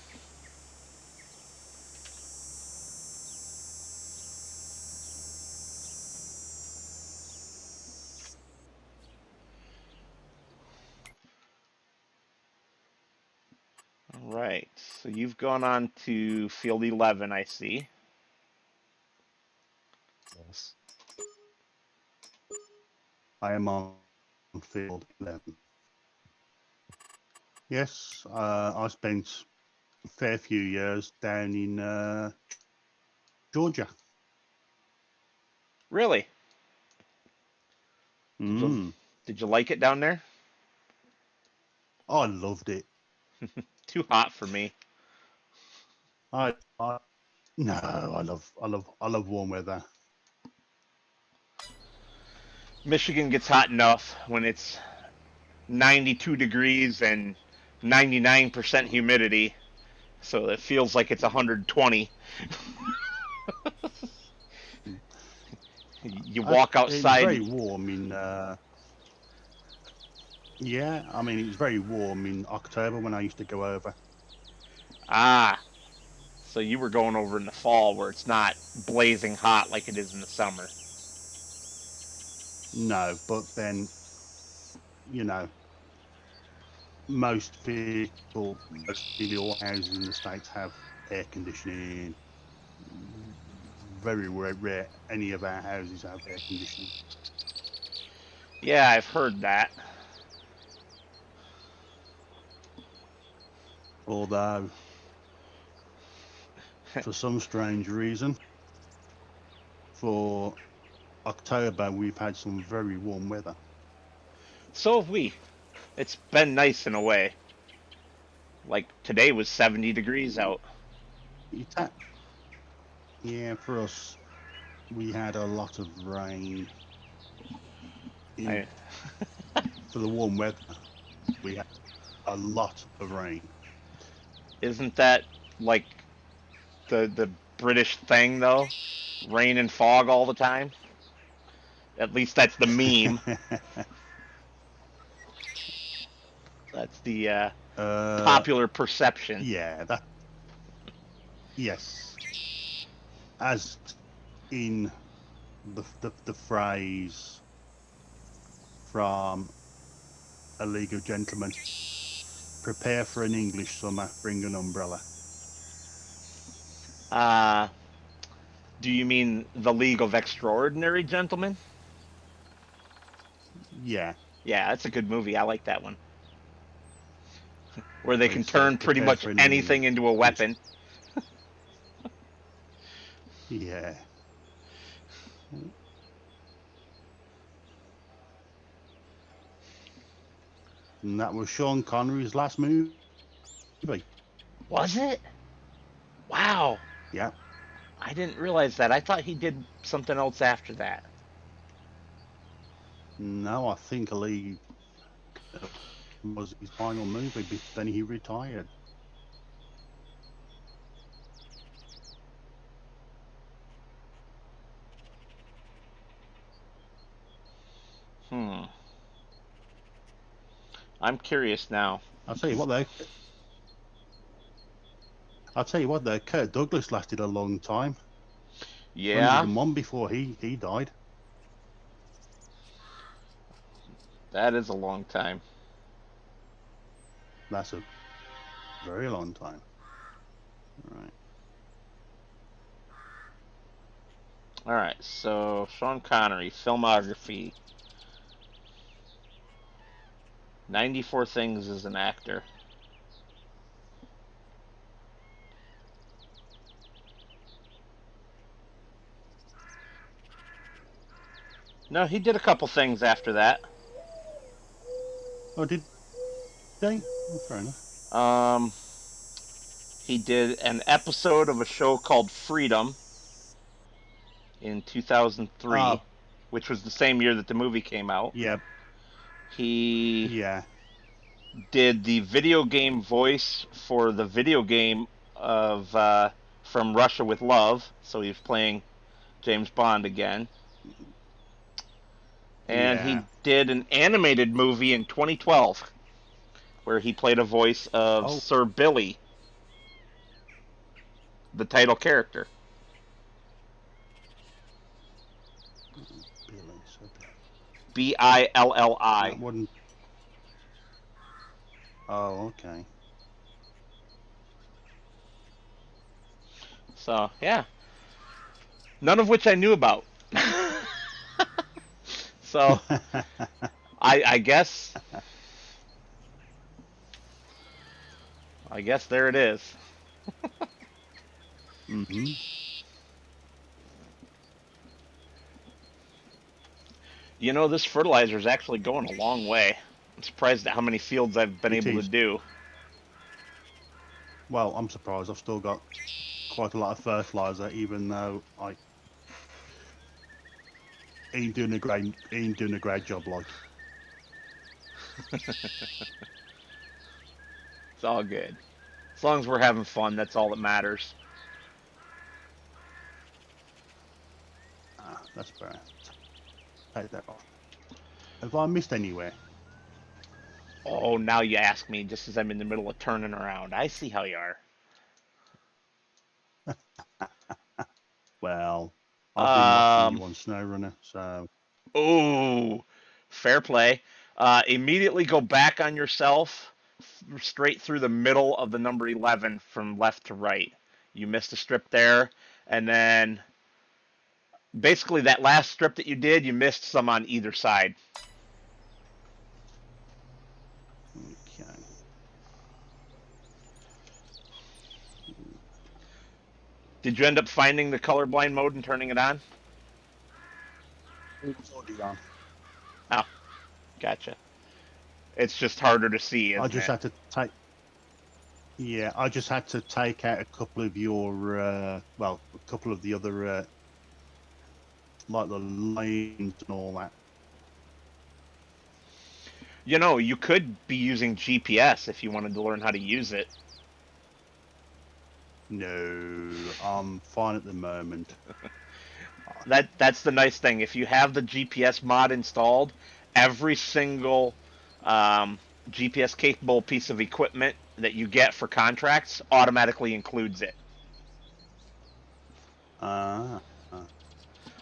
S1: All right, so you've gone on to field 11, I see.
S3: Yes. I am on field 11. Yes, I spent a fair few years down in Georgia.
S1: Really?
S3: Mm.
S1: Did you like it down there?
S3: I loved it.
S1: Too hot for me.
S3: I no, I love warm weather.
S1: Michigan gets hot enough when it's 92 degrees and 99% humidity, so it feels like it's 120. You walk
S3: It was very
S1: outside.
S3: warm in. Yeah, I mean it was very warm in October when I used to go over.
S1: Ah, so you were going over in the fall where it's not blazing hot like it is in the summer.
S3: No, but then you know most people, nearly all houses in the States have air conditioning. Very rare any of our houses have air conditioning.
S1: Yeah, I've heard that.
S3: Although, for some strange reason, for October we've had some very warm weather.
S1: So have we. It's been nice in a way. Like today was 70 degrees out.
S3: It's at, yeah, for us, we had a lot of rain.
S1: I,
S3: For the warm weather, we had a lot of rain.
S1: isn't that like the British thing though? Rain and fog all the time. At least that's the meme. That's the popular perception.
S3: Yeah, that yes, as in the phrase from A League of Gentlemen: "Prepare for an English summer. Bring an umbrella."
S1: Uh, do you mean the League of Extraordinary Gentlemen?
S3: Yeah,
S1: Yeah, that's a good movie. I like that one. Where they
S3: where he
S1: can
S3: says,
S1: turn pretty
S3: "Prepare
S1: much
S3: for an
S1: anything into a
S3: English."
S1: weapon.
S3: Yeah. And that was Sean Connery's last movie.
S1: Was it? Wow.
S3: Yeah.
S1: I didn't realize that. I thought he did something else after that.
S3: No, I think Ali was his final movie. Then he retired.
S1: Hmm. I'm curious now.
S3: I'll tell you what though. I'll tell you what though. Kirk Douglas lasted a long time.
S1: Yeah,
S3: 101 before he died.
S1: that is a long time.
S3: That's a very long time. Right.
S1: All right, so Sean Connery, filmography. 94 things as an actor. No, he did a couple things after that.
S3: Oh, did they? Oh, fair enough.
S1: He did an episode of a show called Freedom in 2003,
S3: Oh,
S1: which was the same year that the movie came out.
S3: yeah,
S1: He
S3: yeah.
S1: did the video game voice for the video game of From Russia with Love, so he's playing James Bond again. And
S3: Yeah.
S1: he did an animated movie in 2012 where he played a voice of
S3: Oh,
S1: Sir Billy, the title character.
S3: Billy. So
S1: Billi.
S3: that wouldn't. Oh, okay.
S1: So, yeah. None of which I knew about. So, I guess there it is.
S3: Mm-hmm.
S1: You know, this fertilizer is actually going a long way. I'm surprised at how many fields I've been
S3: It
S1: able to
S3: is.
S1: do.
S3: Well, I'm surprised. I've still got quite a lot of fertilizer, even though I ain't doing a great job. Like,
S1: It's all good. As long as we're having fun, that's all that matters.
S3: that's fair. Take that off. Have I missed anywhere?
S1: Oh, now you ask me just as I'm in the middle of turning around. I see how you are.
S3: Well, I've been watching you
S1: Um,
S3: on SnowRunner, so
S1: oh, fair play. Immediately go back on yourself, straight through the middle of the number 11 from left to right. You missed a strip there, and then basically that last strip that you did, you missed some on either side.
S3: okay.
S1: Did you end up finding the colorblind mode and turning it on?
S3: It's already on.
S1: Oh, gotcha. It's just harder to see,
S3: I
S1: isn't
S3: just
S1: it?
S3: had to take. Yeah, I just had to take out a couple of your, well, a couple of the other, like the lanes and all that.
S1: You know, you could be using GPS if you wanted to learn how to use it.
S3: No, I'm fine at the moment.
S1: That's the nice thing. If you have the GPS mod installed, every single GPS capable piece of equipment that you get for contracts automatically includes it.
S3: Ah,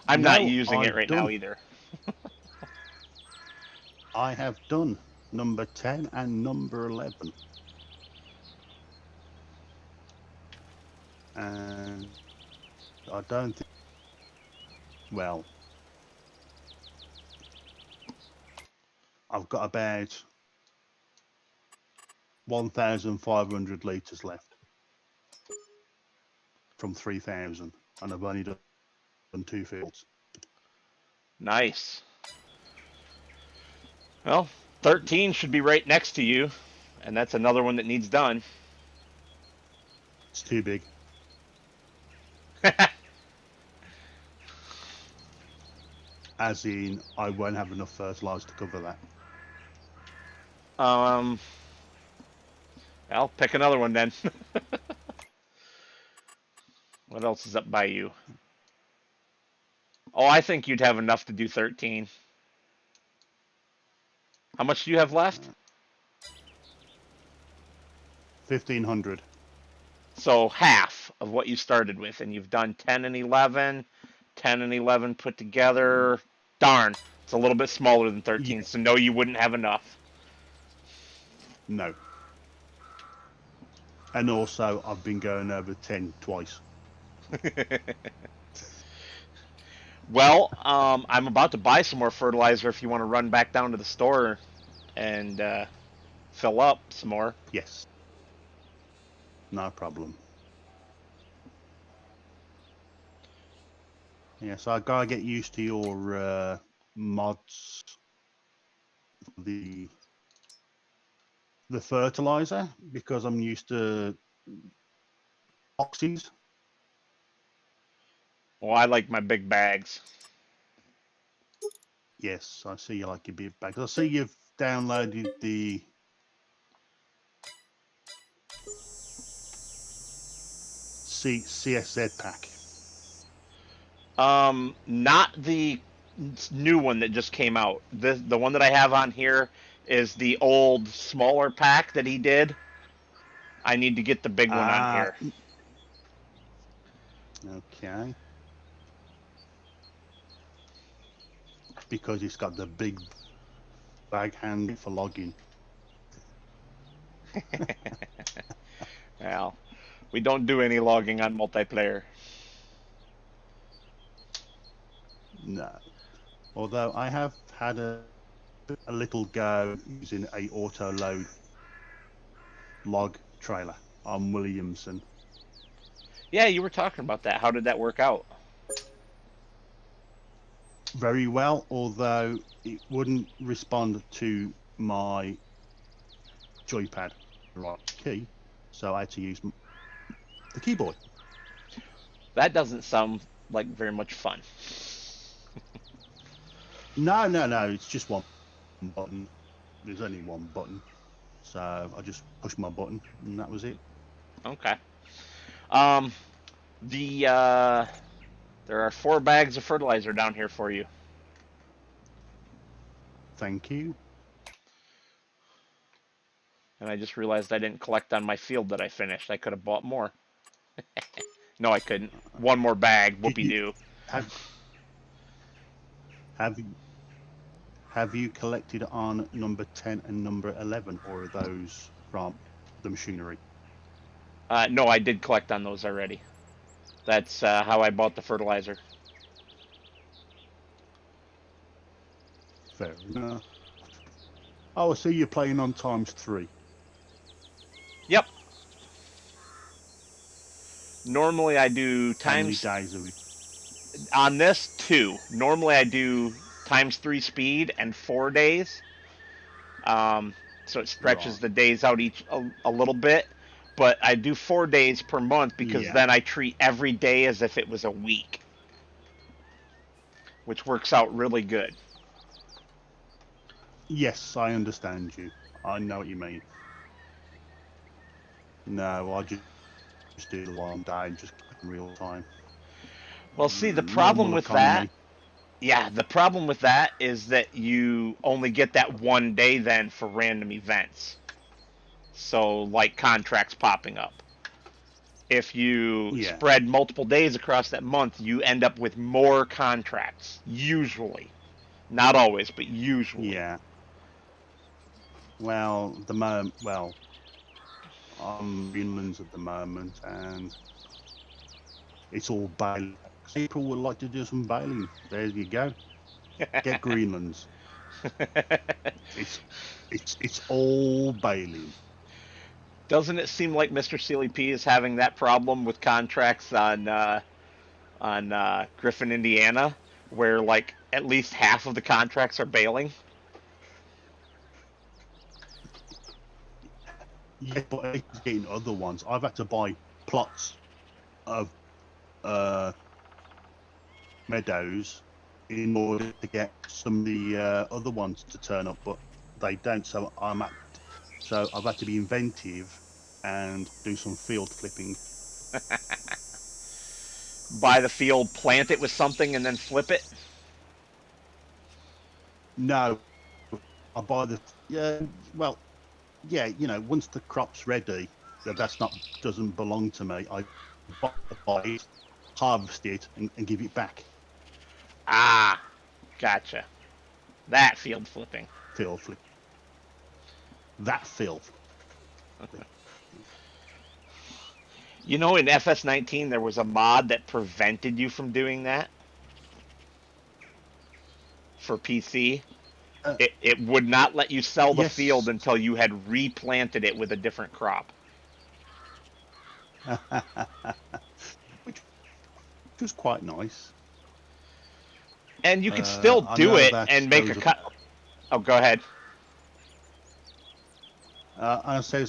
S1: I'm not
S3: no,
S1: using it
S3: I've
S1: right
S3: done.
S1: now either.
S3: I have done number 10 and number 11. And I don't think, well, I've got about 1,500 litres left from 3,000, and I've only done 2 fields.
S1: Nice. Well, 13 should be right next to you, and that's another one that needs done.
S3: It's too big. As in, I won't have enough fertilizer to cover that.
S1: I'll pick another one then. What else is up by you? Oh, I think you'd have enough to do 13. How much do you have left?
S3: 1,500.
S1: So half of what you started with, and you've done 10 and 11. 10 and 11 put together. Darn, it's a little bit smaller than 13,
S3: Yeah.
S1: so no, you wouldn't have enough.
S3: No. And also, I've been going over 10 twice.
S1: Well, I'm about to buy some more fertilizer if you want to run back down to the store and fill up some more.
S3: Yes. No problem. Yeah, so I gotta get used to your mods. The fertilizer, because I'm used to boxes.
S1: Well, I like my big bags.
S3: Yes, I see you like your big bags. I see you've downloaded the CSZ pack.
S1: Not the new one that just came out. The one that I have on here is the old smaller pack that he did. I need to get the big one on here.
S3: Okay. Because it's got the big bag hand for logging.
S1: Well, we don't do any logging on multiplayer.
S3: No. Although I have had a little go using a auto load log trailer on Williamson.
S1: Yeah, you were talking about that. How did that work out?
S3: Very well, although it wouldn't respond to my joypad right key, so I had to use the keyboard.
S1: That doesn't sound like very much fun.
S3: No, it's just one button. There's only one button, so I just pushed my button and that was it.
S1: Okay. There are 4 bags of fertilizer down here for you.
S3: Thank you.
S1: And I just realized I didn't collect on my field that I finished. I could have bought more. No, I couldn't. One more bag, whoopee-doo.
S3: Have you collected on number 10 and number 11, or are those from the machinery?
S1: No, I did collect on those already. That's how I bought the fertilizer.
S3: Fair enough. Oh, I see you're playing on ×3.
S1: Yep. Normally I do times...
S3: How many days a week?
S1: On this, 2. Normally I do ×3 speed and 4 days. So it stretches
S3: Right.
S1: the days out each a little bit. But I do 4 days per month because then I treat every day as if it was a week. Which works out really good.
S3: Yes, I understand you. I know what you mean. No, I just do the one day and just in real time.
S1: Well, see, the problem with that... Yeah, the problem with that is that you only get that 1 day then for random events. So, like contracts popping up. If you spread multiple days across that month, you end up with more contracts. Usually. Not always, but usually.
S3: Yeah. Well, I'm Greenlands at the moment, and it's all bailing. People would like to do some bailing. There you go. Get Greenlands. It's all bailing.
S1: Doesn't it seem like Mr. CLP is having that problem with contracts on Griffin, Indiana, where like at least half of the contracts are bailing?
S3: Yeah, but he's getting other ones. I've had to buy plots of meadows in order to get some of the other ones to turn up, but they don't. So I've had to be inventive and do some field flipping.
S1: Buy the field, plant it with something, and then flip it.
S3: No, I buy the well, yeah, once the crop's ready, that's not doesn't belong to me. I buy it, harvest it, and give it back.
S1: Ah, gotcha. That field flipping.
S3: Field flip. That field.
S1: You know, in FS19, there was a mod that prevented you from doing that for PC. It would not let you sell the field
S3: Yes.
S1: until you had replanted it with a different crop.
S3: Which was quite nice.
S1: And you could still do it and make a cut. Oh, go ahead.
S3: And so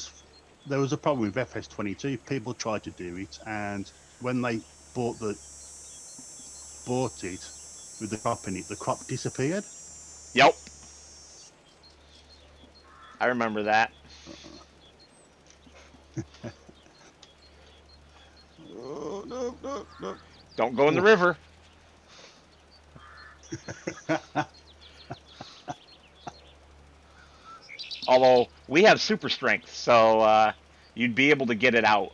S3: there was a problem with FS22. People tried to do it, and when they bought it with the crop in it, the crop disappeared.
S1: Yep. I remember that.
S3: Oh, no.
S1: Don't go in the river. Although we have super strength, so you'd be able to get it out.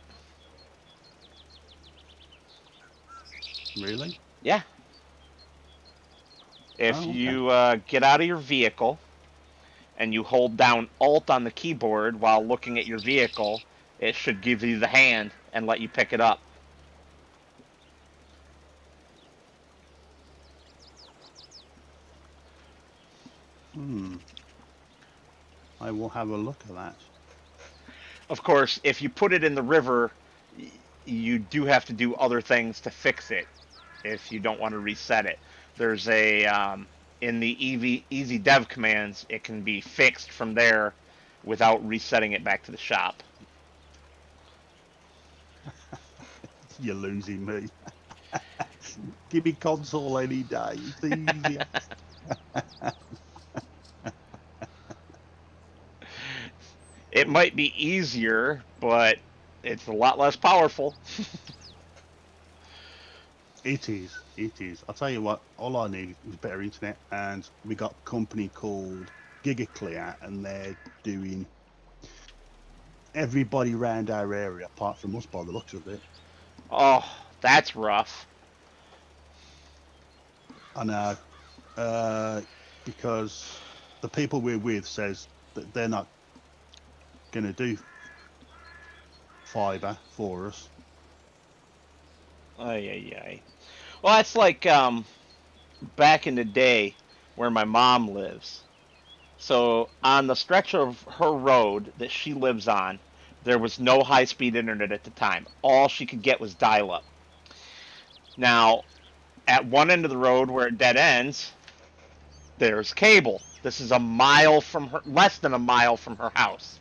S3: Really?
S1: Yeah. If
S3: okay.
S1: you get out of your vehicle and you hold down Alt on the keyboard while looking at your vehicle, it should give you the hand and let you pick it up.
S3: I will have a look at that.
S1: Of course, if you put it in the river, you do have to do other things to fix it if you don't want to reset it. There's a in the easy dev commands, it can be fixed from there without resetting it back to the shop.
S3: You're losing me. Give me console any day. It's easier.
S1: It might be easier, but it's a lot less powerful.
S3: It is. I'll tell you what, all I need is better internet, and we got a company called GigaClear, and they're doing everybody around our area, apart from us by the looks of it.
S1: Oh, that's rough.
S3: I know. Because the people we're with says that they're not going to do fibre for us.
S1: Ay. Well, that's like back in the day where my mom lives. So on the stretch of her road that she lives on, there was no high-speed internet at the time. All she could get was dial-up. Now, at one end of the road where it dead ends, there's cable. This is a mile from her, less than a mile from her house.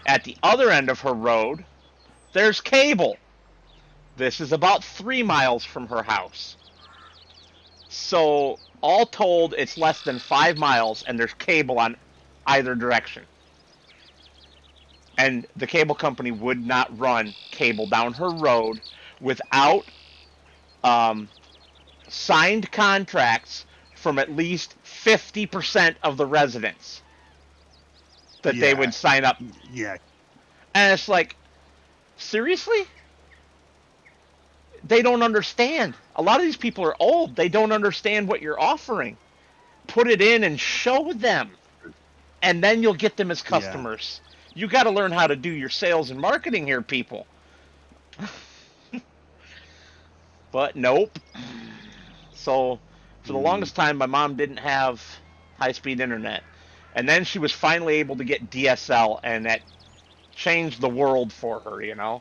S1: At the other end of her road, there's cable. This is about 3 miles from her house. So, all told, it's less than 5 miles, and there's cable on either direction. And the cable company would not run cable down her road without signed contracts from at least 50% of the residents that they would sign up.
S3: Yeah.
S1: And it's like, seriously? They don't understand. A lot of these people are old. They don't understand what you're offering. Put it in and show them. And then you'll get them as customers. Yeah. You got to learn how to do your sales and marketing here, people. But nope. So for the longest time, my mom didn't have high-speed internet. And then she was finally able to get DSL, and that changed the world for her, you know?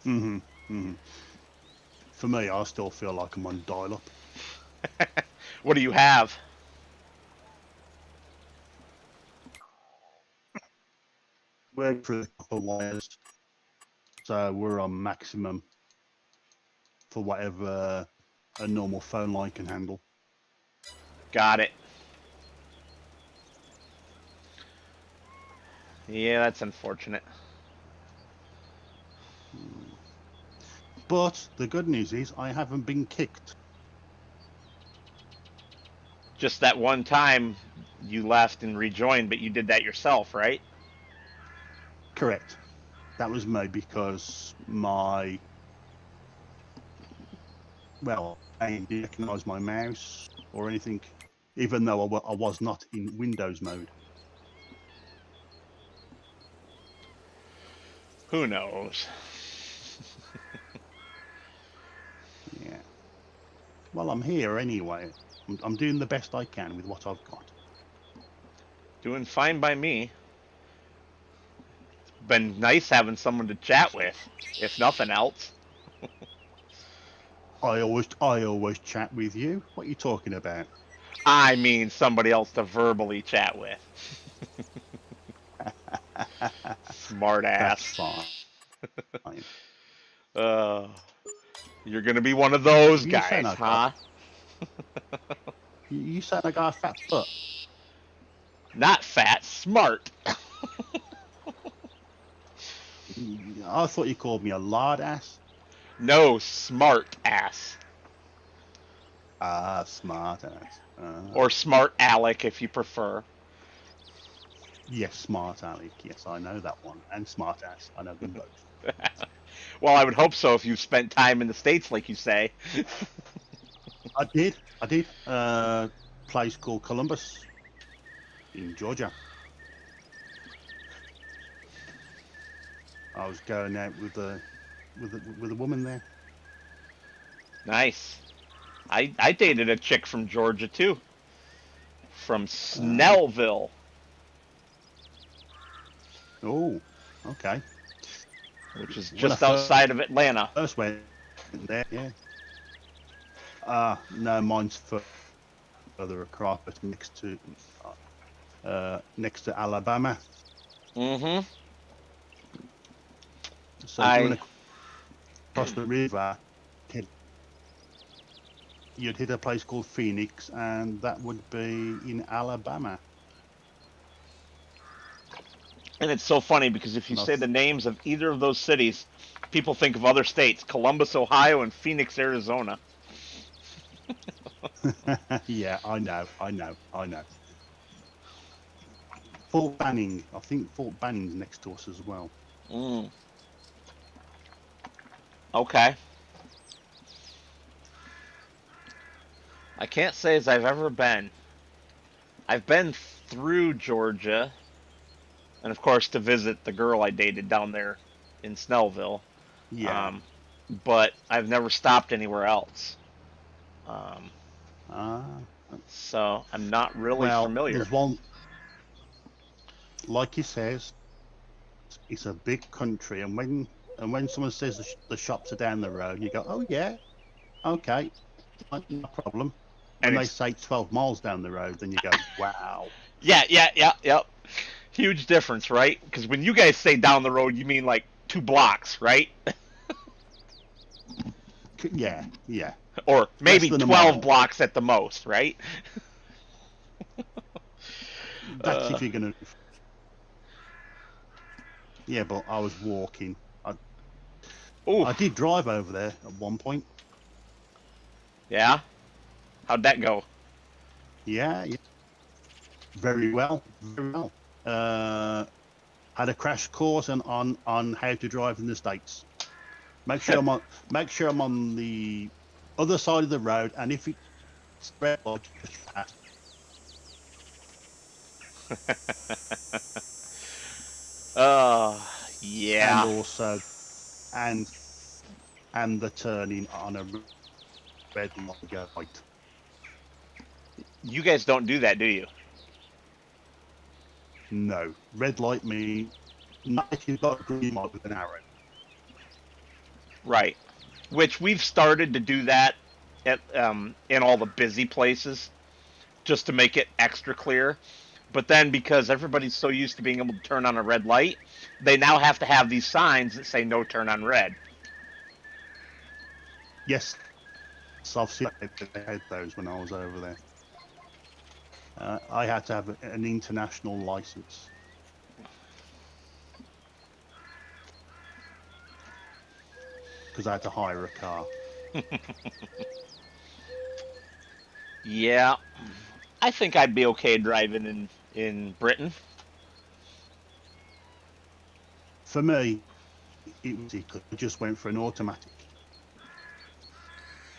S3: For me, I still feel like I'm on dial-up.
S1: What do you have?
S3: We're through the copper wires, so we're on maximum for whatever a normal phone line can handle.
S1: Got it. Yeah, that's unfortunate.
S3: But the good news is I haven't been kicked.
S1: Just that one time you left and rejoined, but you did that yourself, right?
S3: Correct. That was me because my, well, I didn't recognise my mouse or anything, even though I was not in Windows mode.
S1: Who knows?
S3: Yeah. Well, I'm here anyway. I'm doing the best I can with what I've got.
S1: Doing fine by me. Been nice having someone to chat with, if nothing else.
S3: I always chat with you. What are you talking about?
S1: I mean somebody else to verbally chat with. Smart
S3: That's
S1: ass.
S3: fine.
S1: Uh, you're gonna be one of those
S3: You sound
S1: guys,
S3: like
S1: huh?
S3: you sound like I got a fat foot.
S1: Not fat, smart.
S3: I thought you called me a lard ass.
S1: No, smart ass.
S3: Ah, smart ass.
S1: Or smart Alec if you prefer.
S3: Yes, smart Alec. Yes, I know that one. And smart ass. I know them both.
S1: Well, I would hope so if you spent time in the States, like you say.
S3: I did. Place called Columbus in Georgia. I was going out with a woman there.
S1: Nice. I dated a chick from Georgia too. From Snellville.
S3: Oh, okay.
S1: Which is just outside of Atlanta.
S3: First went there, yeah. No, mine's further across, but next to Alabama.
S1: Mm-hmm.
S3: So going across the river, you'd hit a place called Phoenix, and that would be in Alabama.
S1: And it's so funny because if you say the names of either of those cities, people think of other states: Columbus, Ohio, and Phoenix, Arizona.
S3: Yeah, I know. Fort Banning. I think Fort Banning's next to us as well.
S1: Mm. Okay. I can't say as I've ever been. I've been through Georgia, and of course to visit the girl I dated down there in Snellville.
S3: Yeah.
S1: But I've never stopped anywhere else. So I'm not really familiar.
S3: There's one, like he says, it's a big country, and when someone says the shops are down the road, you go, oh yeah, okay, no problem. When they say 12 miles down the road, then you go, wow.
S1: Yeah. Huge difference, right? Because when you guys say down the road, you mean like 2 blocks, right?
S3: Yeah.
S1: Or maybe 12 blocks at the most, right?
S3: That's if you're going to... Yeah, but I was walking. I did drive over there at one point.
S1: Yeah? How'd that go?
S3: Yeah. Very well. Had a crash course on how to drive in the States. Make sure I'm on the other side of the road, and if it's red light, just pass.
S1: Yeah.
S3: And also, and the turning on a red light.
S1: You guys don't do that, do you?
S3: No, red light means not if you've got a green light with an arrow.
S1: Right. Which we've started to do that at in all the busy places, just to make it extra clear. But then because everybody's so used to being able to turn on a red light, they now have to have these signs that say no turn on red.
S3: Yes. I've seen they had those when I was over there. I had to have an international license because I had to hire a car.
S1: Yeah, I think I'd be okay driving in Britain.
S3: For me, it was because I just went for an automatic.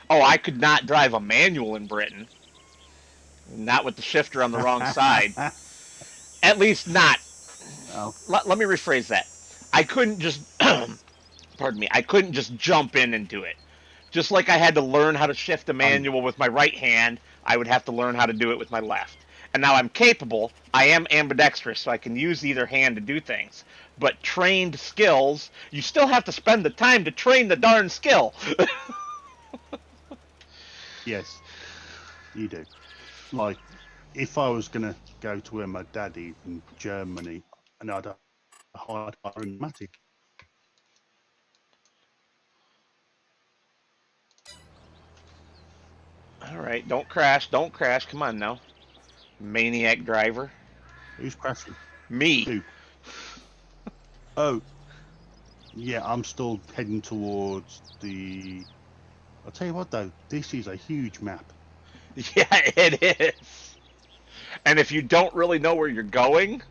S1: Oh, I could not drive a manual in Britain. Not with the shifter on the wrong side. At least not.
S3: Oh,
S1: Let me rephrase that. I couldn't just, pardon me, I couldn't just jump in and do it. Just like I had to learn how to shift a manual with my right hand, I would have to learn how to do it with my left. And now I'm capable. I am ambidextrous, so I can use either hand to do things. But trained skills, you still have to spend the time to train the darn skill.
S3: yes, you do. Like, if I was going to go to where my dad is in Germany and I'd hire an automatic.
S1: All right, don't crash, don't crash. Come on now. Maniac driver.
S3: Who's crashing?
S1: Me.
S3: Who? Oh, yeah, I'm still heading towards the... I'll tell you what, though, this is a huge map.
S1: Yeah, it is. And if you don't really know where you're going,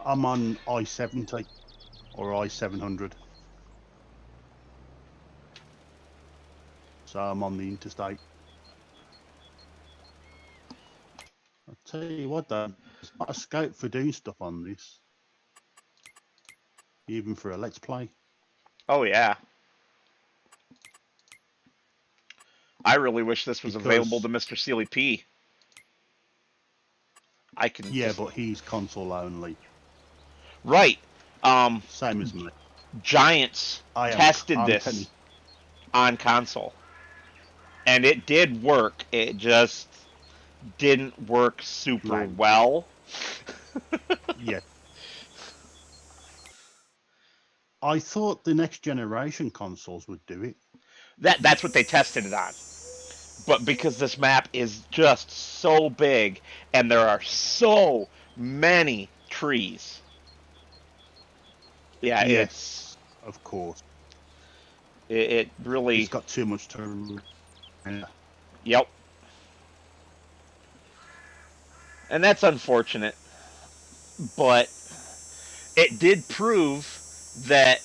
S3: I'm on I-70 or I-700. So I'm on the interstate. I'll tell you what, though, there's not a scope for doing stuff on this. Even for a Let's Play.
S1: oh yeah. I really wish this was available to Mr. Sealy P. I can.
S3: Yeah,
S1: just...
S3: but he's console only.
S1: Right.
S3: Same as me.
S1: Giants tested this on console, and it did work. It just didn't work super well.
S3: Yeah. I thought the next generation consoles would do it.
S1: That's what they tested it on. But because this map is just so big and there are so many trees. Yeah,
S3: yes, of course.
S1: It really...
S3: It's got too much to...
S1: Yep. And that's unfortunate. But it did prove that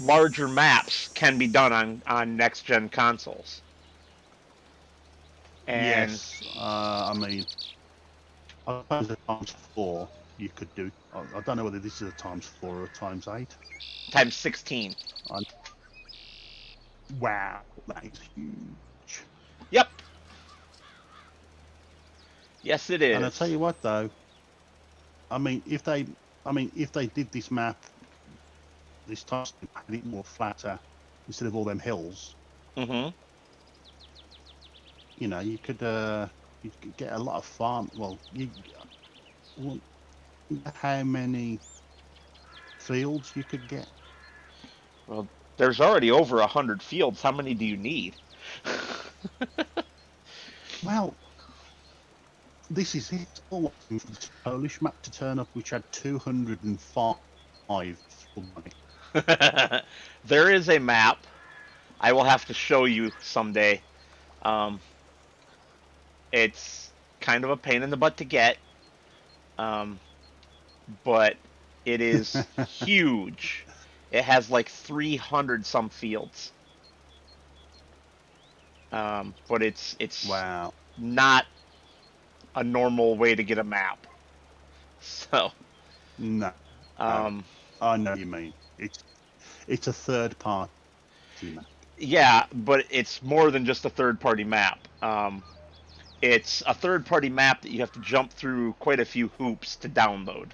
S1: larger maps can be done on next-gen consoles. And
S3: yes, I mean, I suppose at times 4 you could do. I don't know whether this is a times 4 or a times 8.
S1: Times 16.
S3: Wow, that is huge.
S1: Yep. Yes, it is.
S3: And I tell you what, though, I mean, if they did this map this time, made it more flatter instead of all them hills.
S1: Mm-hmm.
S3: You know, you could get a lot of farm. Well, how many fields you could get?
S1: Well, there's already over 100 fields. How many do you need?
S3: Well, this is it. For this Polish map to turn up, which had 205.
S1: There is a map. I will have to show you someday. It's kind of a pain in the butt to get, but it is huge. It has like 300 some fields, but it's
S3: wow,
S1: not a normal way to get a map. So
S3: no, I know what you mean. It's a third party map.
S1: yeah, but it's more than just a third party map. It's a third party map that you have to jump through quite a few hoops to download.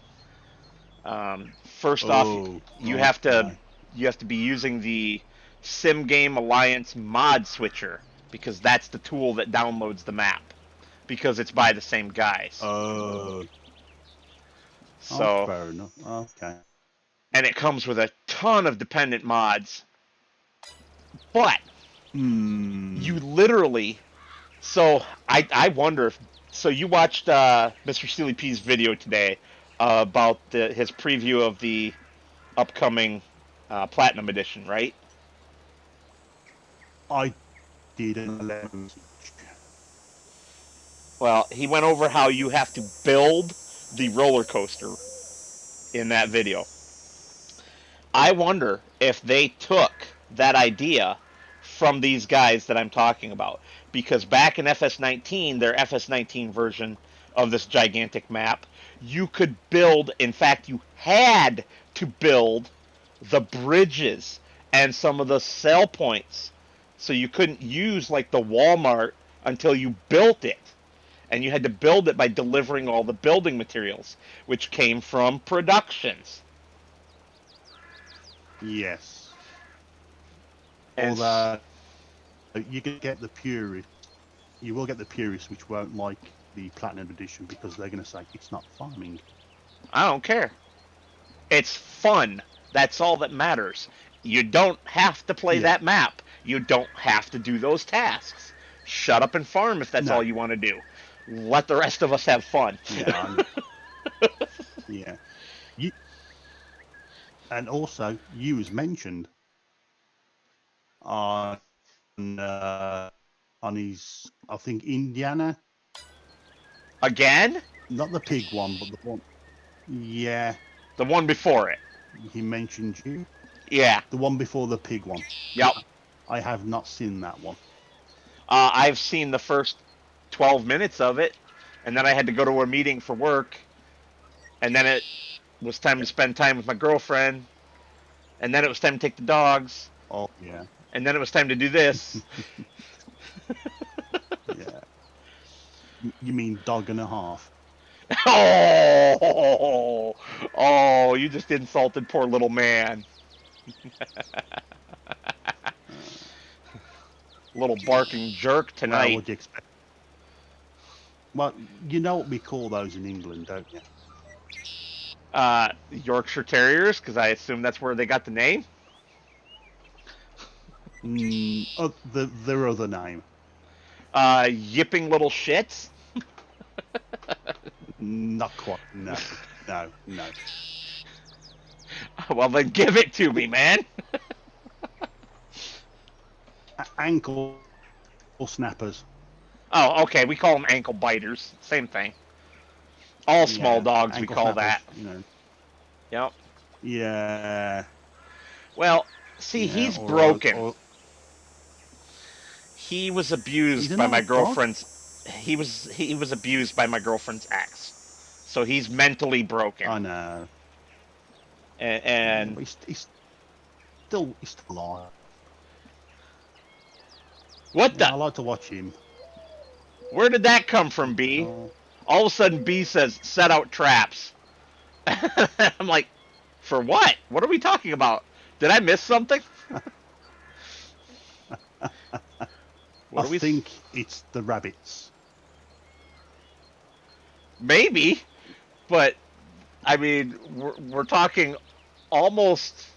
S1: First off, you have to be using the Sim Game Alliance mod switcher, because that's the tool that downloads the map, because it's by the same guys.
S3: So fair enough. Okay.
S1: And it comes with a ton of dependent mods. But You literally. So I wonder if. So you watched Mr. Steely P's video today about his preview of the upcoming Platinum Edition, right?
S3: I did an 11.
S1: Well, he went over how you have to build the roller coaster in that video. I wonder if they took that idea from these guys that I'm talking about. Because back in FS19, their FS19 version of this gigantic map, you could build, in fact, you had to build the bridges and some of the sell points. So you couldn't use like the Walmart until you built it. And you had to build it by delivering all the building materials, which came from productions.
S3: Yes.
S1: And
S3: Although you can get the purist, you will get the purists which won't like the Platinum Edition because they're going to say it's not farming.
S1: I don't care. It's fun. That's all that matters. You don't have to play that map. You don't have to do those tasks. Shut up and farm if that's all you want to do. Let the rest of us have fun.
S3: Yeah. Yeah. You, and also, you was mentioned on his, I think, Indiana.
S1: Again?
S3: Not the pig one, but the one. Yeah.
S1: The one before it.
S3: He mentioned you.
S1: Yeah.
S3: The one before the pig one.
S1: Yep.
S3: I have not seen that one.
S1: I've seen the first 12 minutes of it, and then I had to go to a meeting for work, and then it was time to spend time with my girlfriend, and then it was time to take the dogs.
S3: Oh, yeah.
S1: And then it was time to do this.
S3: Yeah. You mean dog and a half?
S1: Oh, you just insulted poor little man. Little barking jerk
S3: Well,
S1: tonight.
S3: what'd you expect? Well, you know what we call those in England, don't you?
S1: Yorkshire Terriers, because I assume that's where they got the name.
S3: Their other name.
S1: Yipping little shits.
S3: Not quite. No.
S1: Well, then give it to me, man.
S3: Ankle snappers.
S1: Oh, okay. We call them ankle biters. Same thing. All small dogs we call
S3: snappers,
S1: that.
S3: You know.
S1: Yep.
S3: Yeah.
S1: Well, see,
S3: Yeah,
S1: he's broken.
S3: Or,
S1: he was abused
S3: He's
S1: by
S3: an
S1: my
S3: old dog.
S1: girlfriend's. He was abused by my girlfriend's ex. So he's mentally broken.
S3: I know.
S1: And
S3: he's still alive.
S1: what the?
S3: I like to watch him.
S1: Where did that come from, B? All of a sudden, B says, set out traps. I'm like, for what? What are we talking about? Did I miss something?
S3: I think it's the rabbits.
S1: Maybe, but I mean, we're talking almost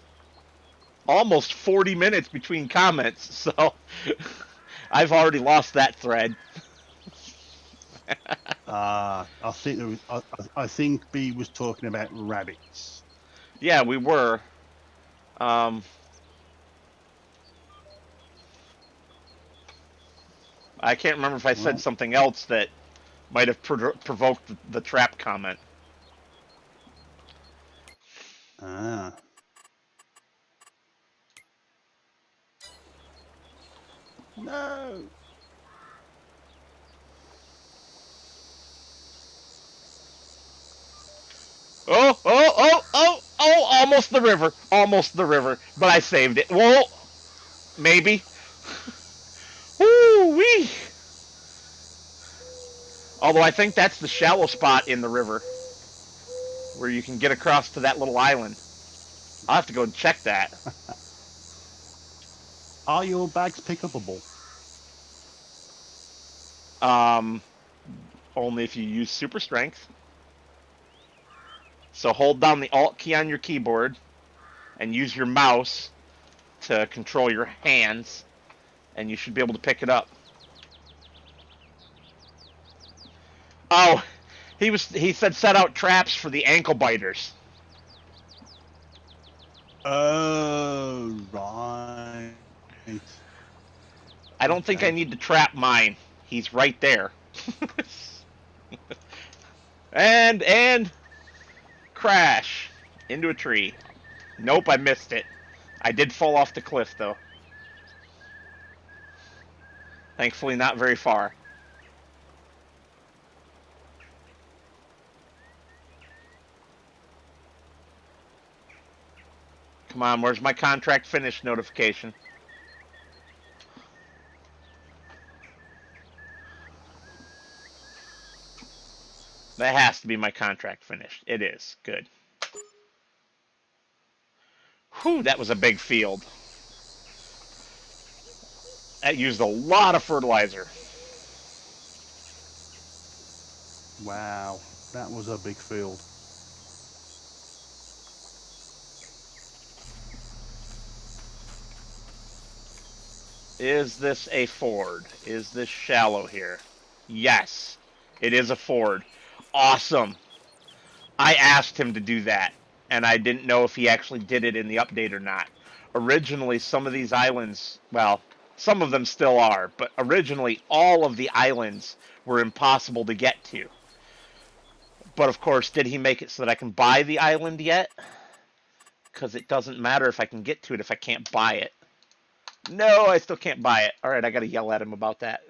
S1: 40 minutes between comments, so I've already lost that thread.
S3: I think B was talking about rabbits.
S1: Yeah, we were. I can't remember if I said something else that might have provoked the trap comment.
S3: Ah. No.
S1: Oh, almost the river, but I saved it. Whoa, maybe. Woo-wee. Although I think that's the shallow spot in the river where you can get across to that little island. I'll have to go and check that.
S3: Are your bags pick-upable?
S1: Only if you use super strength. So hold down the Alt key on your keyboard and use your mouse to control your hands and you should be able to pick it up. Oh, he said set out traps for the ankle biters.
S3: Oh, right.
S1: I don't think I need to trap mine. He's right there. and crash into a tree. Nope, I missed it. I did fall off the cliff though. Thankfully not very far. Come on, where's my contract finish notification? That has to be my contract finished. It is. Good. Whew, that was a big field. That used a lot of fertilizer.
S3: Wow, that was a big field.
S1: Is this a ford? Is this shallow here? Yes, it is a ford. Awesome. I asked him to do that, and I didn't know if he actually did it in the update or not. Originally, some of these islands, well, some of them still are, but originally all of the islands were impossible to get to. But of course, did he make it so that I can buy the island yet? Because it doesn't matter if I can get to it if I can't buy it. No, I still can't buy it. Alright, I gotta yell at him about that.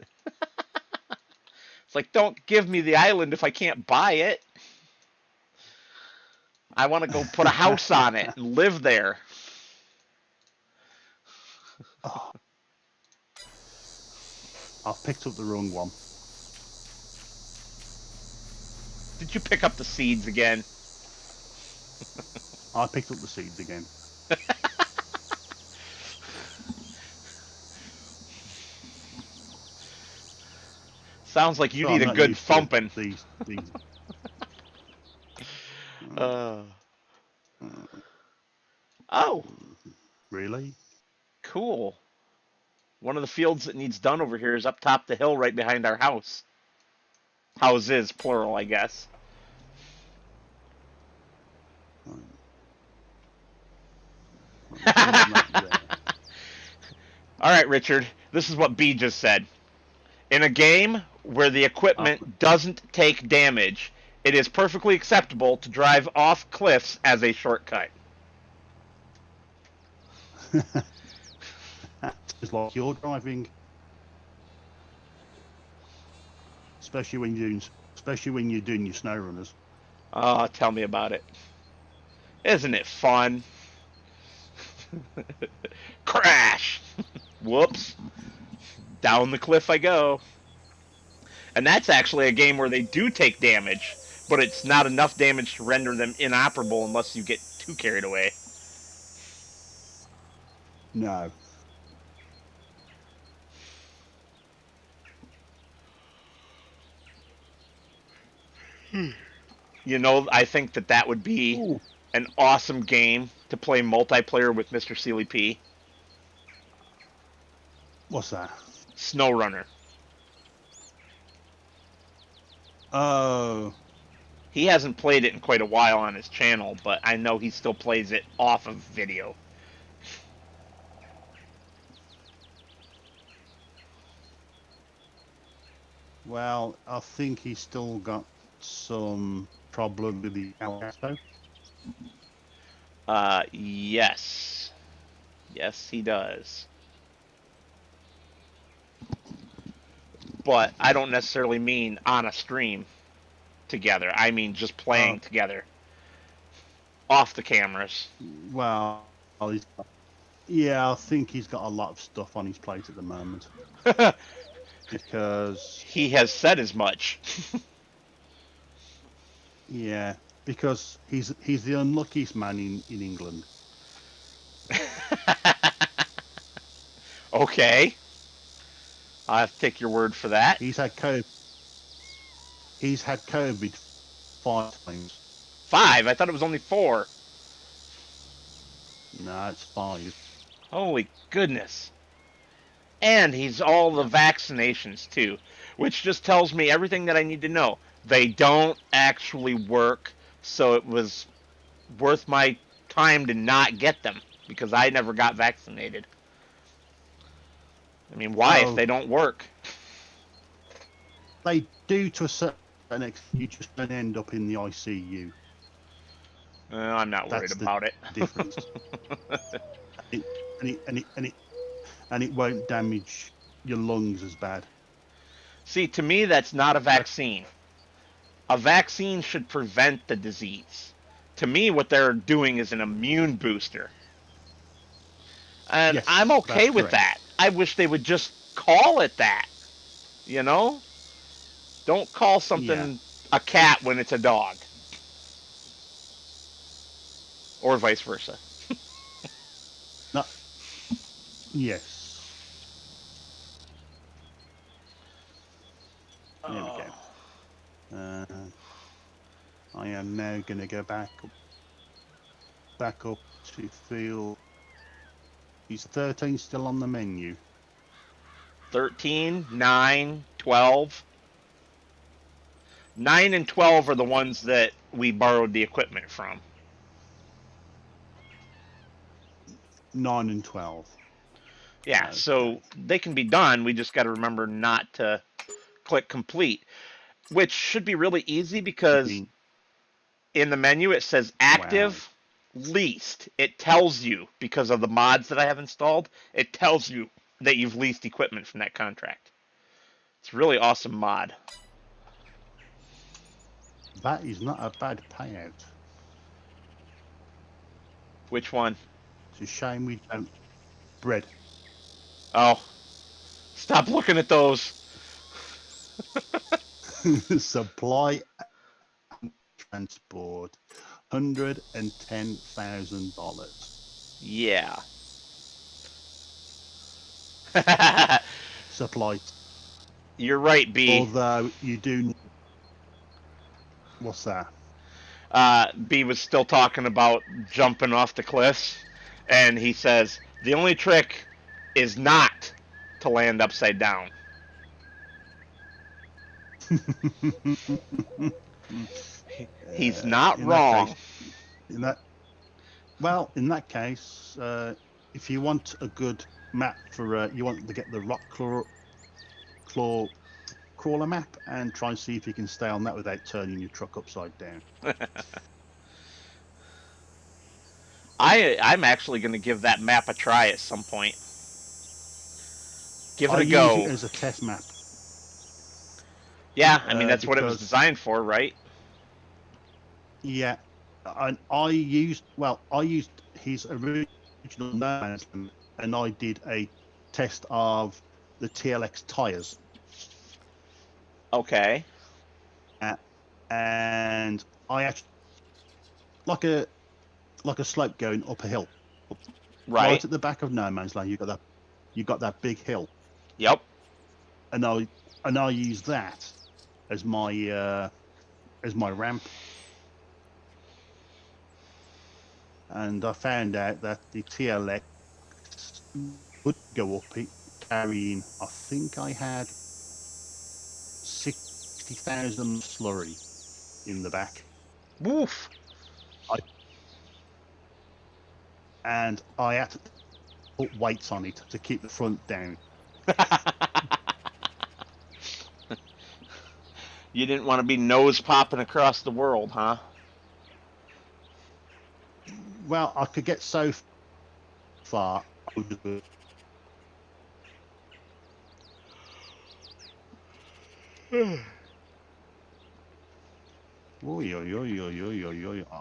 S1: It's like, don't give me the island if I can't buy it. I want to go put a house on it and live there.
S3: Oh. I've picked up the wrong one.
S1: Did you pick up the seeds again?
S3: I picked up the seeds again.
S1: Sounds like you
S3: So
S1: need
S3: I'm
S1: a
S3: not
S1: good
S3: used to
S1: thumping.
S3: These.
S1: Oh,
S3: Really?
S1: cool. One of the fields that needs done over here is up top the hill right behind our house. Houses, plural, I guess. Alright, Richard, this is what B just said. In a game where the equipment doesn't take damage, it is perfectly acceptable to drive off cliffs as a shortcut.
S3: It's like you're driving, especially when you're doing your snow runners.
S1: Oh, tell me about it. Isn't it fun? Crash! Whoops. Down the cliff I go. And that's actually a game where they do take damage, but it's not enough damage to render them inoperable unless you get too carried away.
S3: No.
S1: You know, I think that would be
S3: Ooh.
S1: an awesome game to play multiplayer with Mr. Sealy P.
S3: What's that?
S1: SnowRunner.
S3: Oh.
S1: He hasn't played it in quite a while on his channel, but I know he still plays it off of video.
S3: Well, I think he's still got some problem with the Elgato.
S1: Yes. Yes, he does. But I don't necessarily mean on a stream together. I mean just playing together. Off the cameras.
S3: Well, yeah, I think he's got a lot of stuff on his plate at the moment. Because
S1: he has said as much.
S3: Yeah, because he's the unluckiest man in England.
S1: Okay. I'll have to take your word for that.
S3: He's had COVID 5 times.
S1: 5? I thought it was only 4.
S3: No, it's 5.
S1: Holy goodness. And he's all the vaccinations too, which just tells me everything that I need to know. They don't actually work, so it was worth my time to not get them because I never got vaccinated. I mean, why if
S3: Well,
S1: they don't work?
S3: they do to a certain extent. You just don't end up in the ICU.
S1: I'm not worried
S3: That's the
S1: about it.
S3: difference. it, and it won't damage your lungs as bad.
S1: See, to me, that's not a vaccine. A vaccine should prevent the disease. To me, what they're doing is an immune booster. And I'm
S3: Yes,
S1: okay
S3: that's
S1: with
S3: correct.
S1: that. I wish they would just call it that. You know? Don't call
S3: Yeah.
S1: something a cat when it's a dog. Or vice versa.
S3: No. Yes. There we go. I am now going to go back up to field. Is 13 still on the menu?
S1: 13, 9, 12. 9 and 12 are the ones that we borrowed the equipment from.
S3: 9 and 12.
S1: Yeah,
S3: Okay.
S1: so they can be done. We just got to remember not to click complete, which should be really easy because in the menu it says
S3: Wow.
S1: active leased. It tells you, because of the mods that I have installed, it tells you that you've leased equipment from that contract. It's a really awesome mod.
S3: That is not a bad payout.
S1: Which one?
S3: It's a shame we don't. Bread.
S1: Oh, stop looking at those.
S3: Supply and transport. $110,000.
S1: Yeah.
S3: Supply.
S1: You're right, B.
S3: Although you do. What's that?
S1: B was still talking about jumping off the cliffs, and he says the only trick is not to land upside down. He's not
S3: In that
S1: wrong.
S3: case, in that case, if you want a good map for, you want to get the rock crawler map and try and see if you can stay on that without turning your truck upside down.
S1: I'm actually going to give that map a try at some point. Give it
S3: I
S1: a
S3: use it
S1: go.
S3: as a test map.
S1: Yeah, I mean that's what it was
S3: Because,
S1: designed for, right?
S3: yeah, I used his original No Man's Land, and I did a test of the TLX tires.
S1: Okay.
S3: And I actually like a slope going up a hill. Right
S1: Right.
S3: at the back of No Man's Land, you got that big hill,
S1: Yep.
S3: and I use that as my ramp. And I found out that the TLX would go up it carrying, I think I had 60,000 slurry in the back.
S1: Woof.
S3: And I had to put weights on it to keep the front down.
S1: You didn't want to be nose popping across the world, huh?
S3: Well, I could get so far.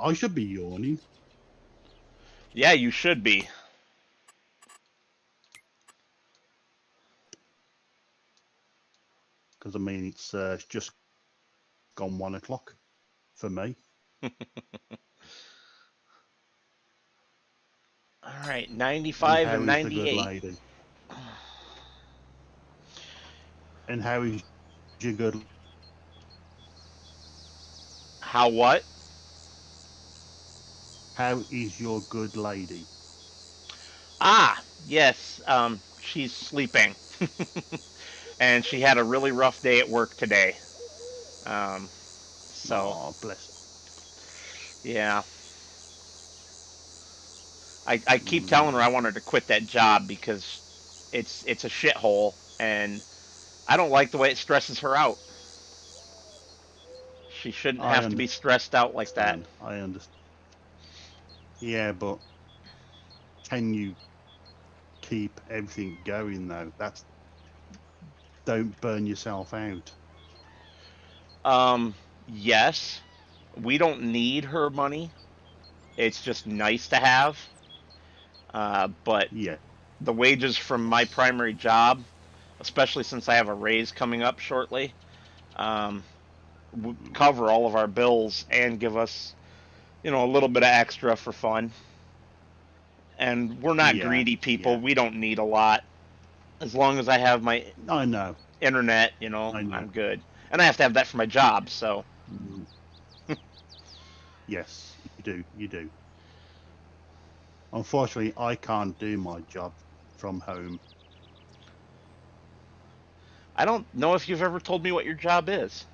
S3: I should be yawning.
S1: Yeah, you should be.
S3: Because I mean, it's just gone 1 o'clock for me.
S1: All right, 95 and
S3: how is the good
S1: 98.
S3: lady? And how is your good?
S1: How what?
S3: How is your good lady?
S1: Ah, yes. She's sleeping. And she had a really rough day at work today. So
S3: Oh, bless
S1: yeah, I
S3: her.
S1: keep telling her I want her to quit that job because it's a shithole, and I don't like the way it stresses her out. She shouldn't
S3: I
S1: have to be stressed out like that.
S3: understand. I understand. Yeah, but can you keep everything going though? That's don't burn yourself out.
S1: Yes, we don't need her money. It's just nice to have. But
S3: Yeah.
S1: the wages from my primary job, especially since I have a raise coming up shortly, um, cover all of our bills and give us, a little bit of extra for fun. And we're not
S3: Yeah.
S1: greedy people.
S3: Yeah.
S1: We don't need a lot. As long as I have my
S3: I know.
S1: internet,
S3: I know.
S1: I'm good. And I have to have that for my job, so.
S3: Mm. Yes, you do. You do. Unfortunately, I can't do my job from home.
S1: I don't know if you've ever told me what your job is.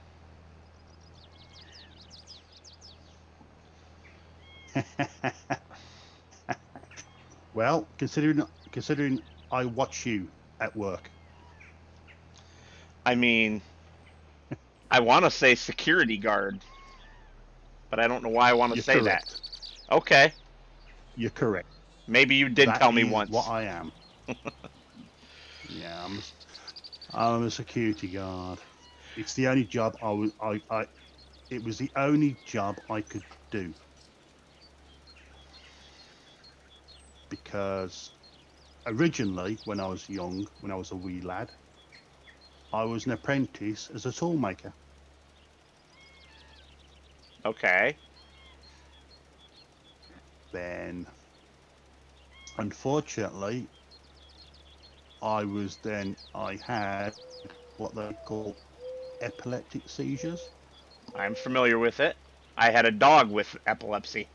S3: Well, considering I watch you at work.
S1: I mean, I want to say security guard, but I don't know why I want to
S3: You're
S1: say that.
S3: correct.
S1: Okay,
S3: You're correct.
S1: maybe you did
S3: That
S1: tell me
S3: is what
S1: once.
S3: I am. Yeah, I'm a security guard. It's the only job it was the only job I could do because originally when I was young, when I was a wee lad, I was an apprentice as a toolmaker.
S1: Okay.
S3: Then unfortunately I had what they call epileptic seizures.
S1: I'm familiar with it. I had a dog with epilepsy.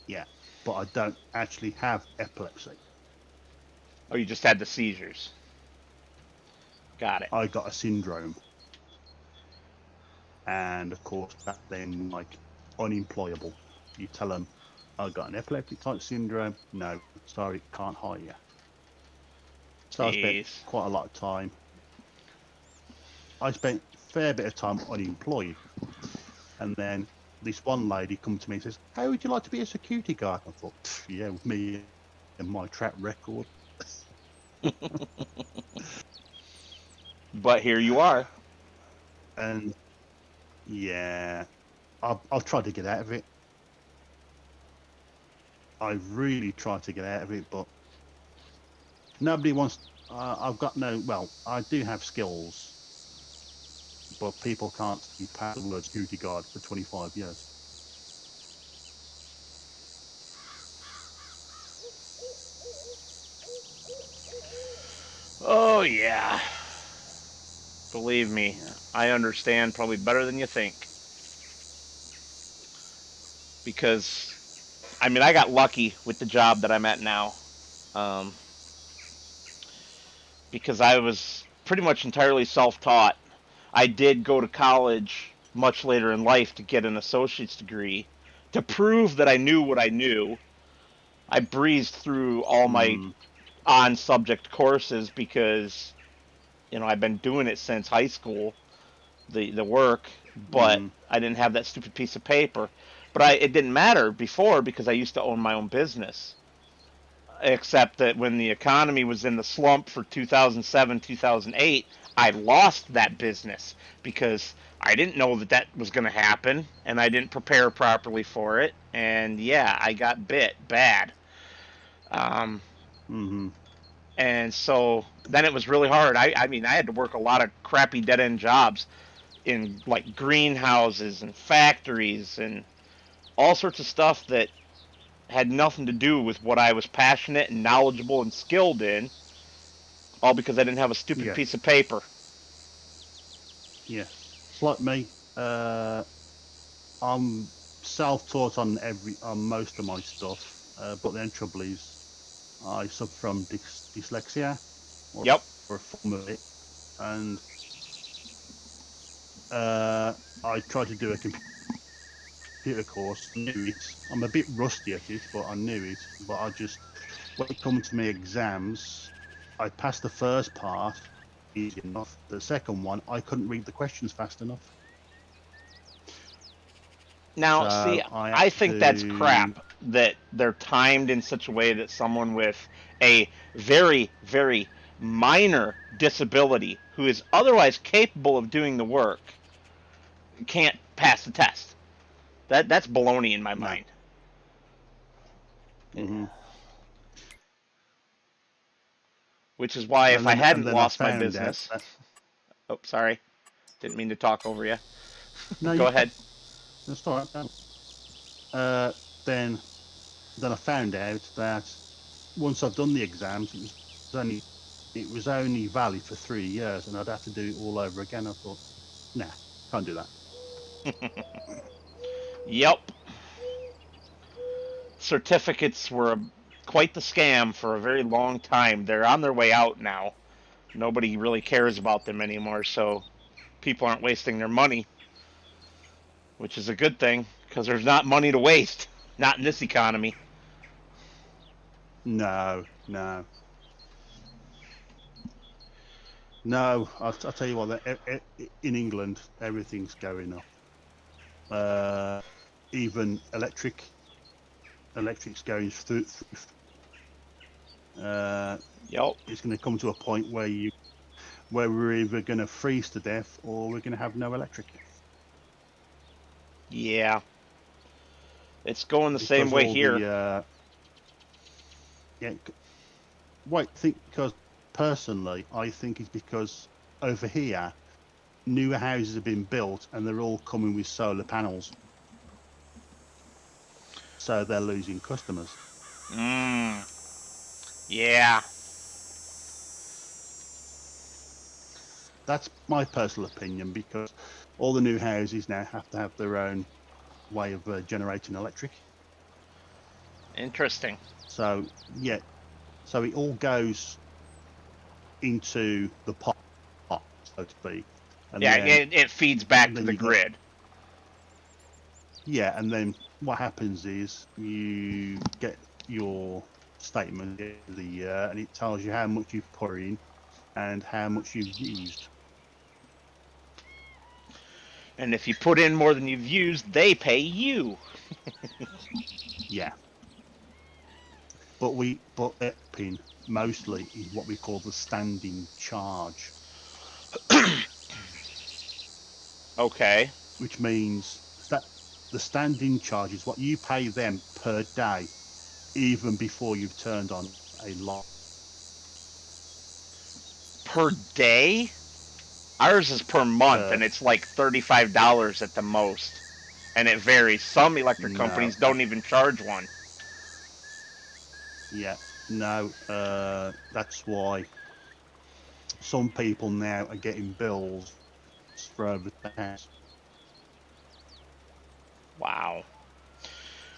S3: Yeah, but I don't actually have epilepsy.
S1: Oh, you just had the seizures. Got it.
S3: I got a syndrome, and of course that then like unemployable. You tell them I got an epileptic type syndrome. No, sorry, can't hire you. So I spent
S1: Jeez.
S3: quite a lot of time. I spent a fair bit of time unemployed, and then this one lady come to me and says, "How would you like to be a security guard?" I thought, yeah, with me and my track record.
S1: But here you are.
S3: And yeah, I've tried to get out of it. I really tried to get out of it, but nobody wants. I've got no. Well, I do have skills, but people can't see past the word security guard for 25 years.
S1: Oh, yeah. Believe me,
S3: Yeah.
S1: I understand probably better than you think. Because, I mean, I got lucky with the job that I'm at now. Um, because I was pretty much entirely self taught. I did go to college much later in life to get an associate's degree to prove that I knew what I knew. I breezed through all my
S3: Mm,
S1: on subject courses because, I've been doing it since high school, the work, but
S3: mm,
S1: I didn't have that stupid piece of paper. But it didn't matter before because I used to own my own business. Except that when the economy was in the slump for 2007, 2008, I lost that business because I didn't know that that was going to happen and I didn't prepare properly for it. And yeah, I got bit bad. Um,
S3: mm-hmm.
S1: and so then it was really hard. I mean, I had to work a lot of crappy dead end jobs in like greenhouses and factories and all sorts of stuff that had nothing to do with what I was passionate and knowledgeable and skilled in, all because I didn't have a stupid piece of
S3: Yes,
S1: paper.
S3: yes. It's like me. I'm self-taught on most of my stuff, but then trouble is, I suffer from dyslexia, or,
S1: Yep.
S3: or a form of it, and I tried to do a computer course. I knew it. I'm a bit rusty at it, but I knew it. But I just, when it comes to my exams, I passed the first part easy enough. The second one, I couldn't read the questions fast enough.
S1: Now, see,
S3: So I had
S1: I think that's
S3: to.
S1: crap that they're timed in such a way that someone with a very, very minor disability who is otherwise capable of doing the work can't pass the test. That's baloney in my
S3: No.
S1: mind.
S3: Mm-hmm.
S1: Which is why if I
S3: And
S1: hadn't
S3: then I
S1: lost my
S3: found out
S1: business,
S3: that
S1: oh, sorry, didn't mean to talk over you.
S3: no,
S1: Go
S3: you
S1: ahead.
S3: that's all right. Then I found out that once I've done the exams, it was only valid for 3 years, and I'd have to do it all over again. I thought, nah, can't do that.
S1: Yep. Certificates were quite the scam for a very long time. They're on their way out now. Nobody really cares about them anymore, so people aren't wasting their money, which is a good thing because there's not money to waste. Not in this economy.
S3: No, no, no. I'll tell you what. In England, everything's going up. Even electric's going through.
S1: Yep.
S3: It's going to come to a point where we're either going to freeze to death or we're going to have no electric.
S1: Yeah. It's going the same
S3: Because
S1: way
S3: all
S1: here.
S3: the yeah. Because personally, I think it's because over here, newer houses have been built and they're all coming with solar panels, so they're losing customers.
S1: Yeah.
S3: That's my personal opinion, because all the new houses now have to have their own way of generating electric.
S1: Interesting.
S3: So yeah, so it all goes into the pot, so to speak, and
S1: Yeah,
S3: then
S1: it feeds back to the
S3: you got,
S1: grid.
S3: yeah, and then what happens is you get your statement of the year, and it tells you how much you've put in and how much you've used.
S1: And if you put in more than you've used, they pay you.
S3: Yeah, but pin mostly is what we call the standing charge,
S1: Okay.
S3: which means that the standing charge is what you pay them per day, even before you've turned on a light.
S1: Per day? Ours is per month,
S3: Per
S1: and it's like $35 at the most. And it varies. Some electric
S3: no,
S1: companies don't even charge one.
S3: yeah, no. That's why some people now are getting bills for over £1,000.
S1: Wow.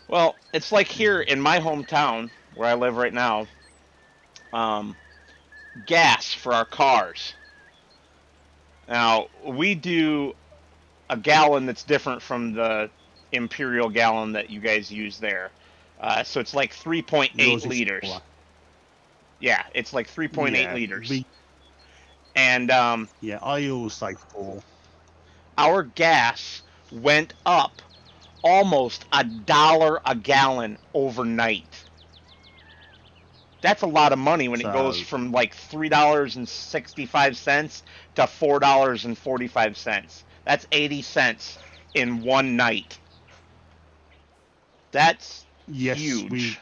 S1: Well, it's like here in my hometown, where I live right now, um, gas for our cars. Now, we do a gallon that's different from the imperial gallon that you guys use there. So it's like 3.8
S3: Yours is
S1: liters.
S3: smaller.
S1: Yeah, it's like 3.8
S3: Yeah,
S1: liters. And
S3: yeah. I always say 4.
S1: our gas went up almost $1 a gallon overnight. That's a lot of money when it goes
S3: So
S1: from like $3.65 to $4.45. That's 80 cents in one night. That's
S3: yes,
S1: huge.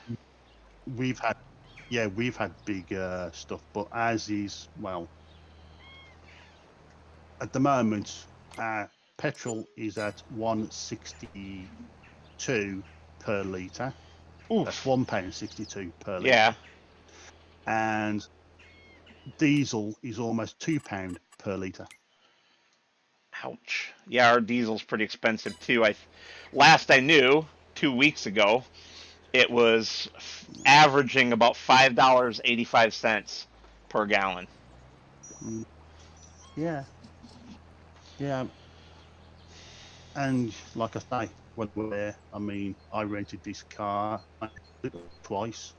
S3: we've had we've had big stuff, but ours is, well, at the moment, petrol is at 1.62 per litre. That's
S1: Oof.
S3: £1.62 per
S1: Yeah.
S3: litre, and diesel is almost £2 per litre.
S1: Ouch. Yeah, our diesel's pretty expensive too. Last I knew, 2 weeks ago, it was averaging about $5.85 per gallon.
S3: Mm, yeah, yeah. And like I say, when we were there, I mean, I rented this car twice,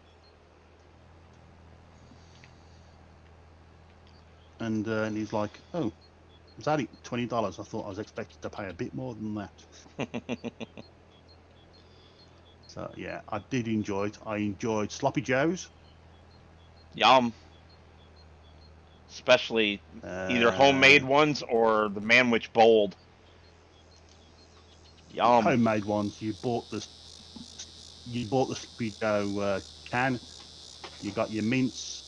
S3: and he's like, "Oh, it's only $20. I thought I was expected to pay a bit more than that." So yeah, I did enjoy it. I enjoyed Sloppy Joes.
S1: Yum. Especially either
S3: Uh,
S1: homemade ones or the Manwich Bold. Yum.
S3: Homemade ones. You bought the Sloppy Joe can. You got your mince,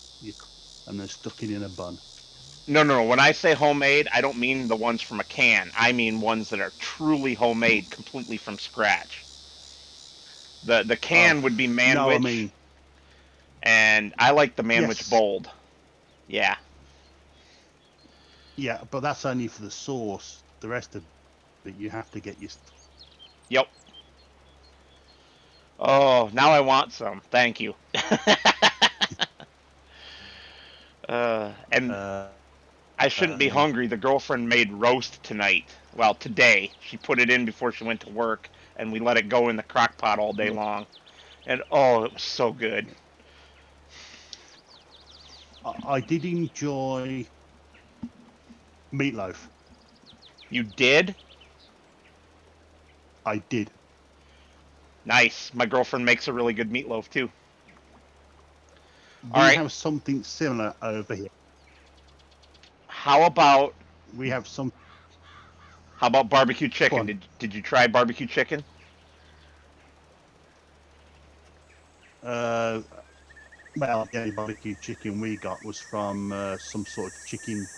S3: and then stuck it in a bun.
S1: No, no, no. When I say homemade, I don't mean the ones from a can. I mean ones that are truly homemade, completely from scratch. The
S3: Oh
S1: can would be
S3: no, I
S1: Manwich,
S3: mean
S1: and I like the Manwich
S3: yes,
S1: Bold. Yeah.
S3: yeah, but that's only for the sauce. The rest of it, you have to get your.
S1: Yep. Oh, now I want some. Thank you. And
S3: Uh,
S1: I shouldn't be
S3: yeah.
S1: hungry. The girlfriend made roast tonight. Well, today. She put it in before she went to work, and we let it go in the crock pot all day
S3: Yeah,
S1: long. And oh, it was so good.
S3: yeah. I did enjoy meatloaf.
S1: You did?
S3: I did.
S1: Nice. My girlfriend makes a really good meatloaf too. All
S3: We
S1: right.
S3: have something similar over here.
S1: How about
S3: We have some.
S1: barbecue
S3: Go
S1: chicken?
S3: on.
S1: Did you try barbecue chicken?
S3: Uh, well, the only barbecue chicken we got was from some sort of chicken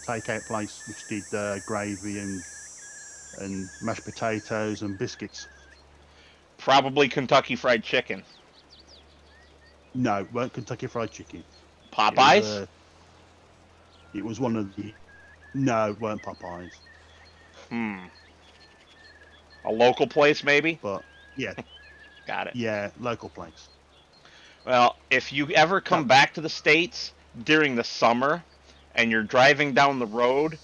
S3: takeout place, which did gravy and mashed potatoes and biscuits.
S1: Probably Kentucky Fried Chicken.
S3: No, it weren't Kentucky Fried Chicken. It was
S1: Popeyes?
S3: it was one of the. No, it weren't Popeyes.
S1: Hmm. A local place maybe?
S3: But yeah,
S1: Got it.
S3: yeah, local place.
S1: Well, if you ever come
S3: That
S1: back to the States during the summer and you're driving down the road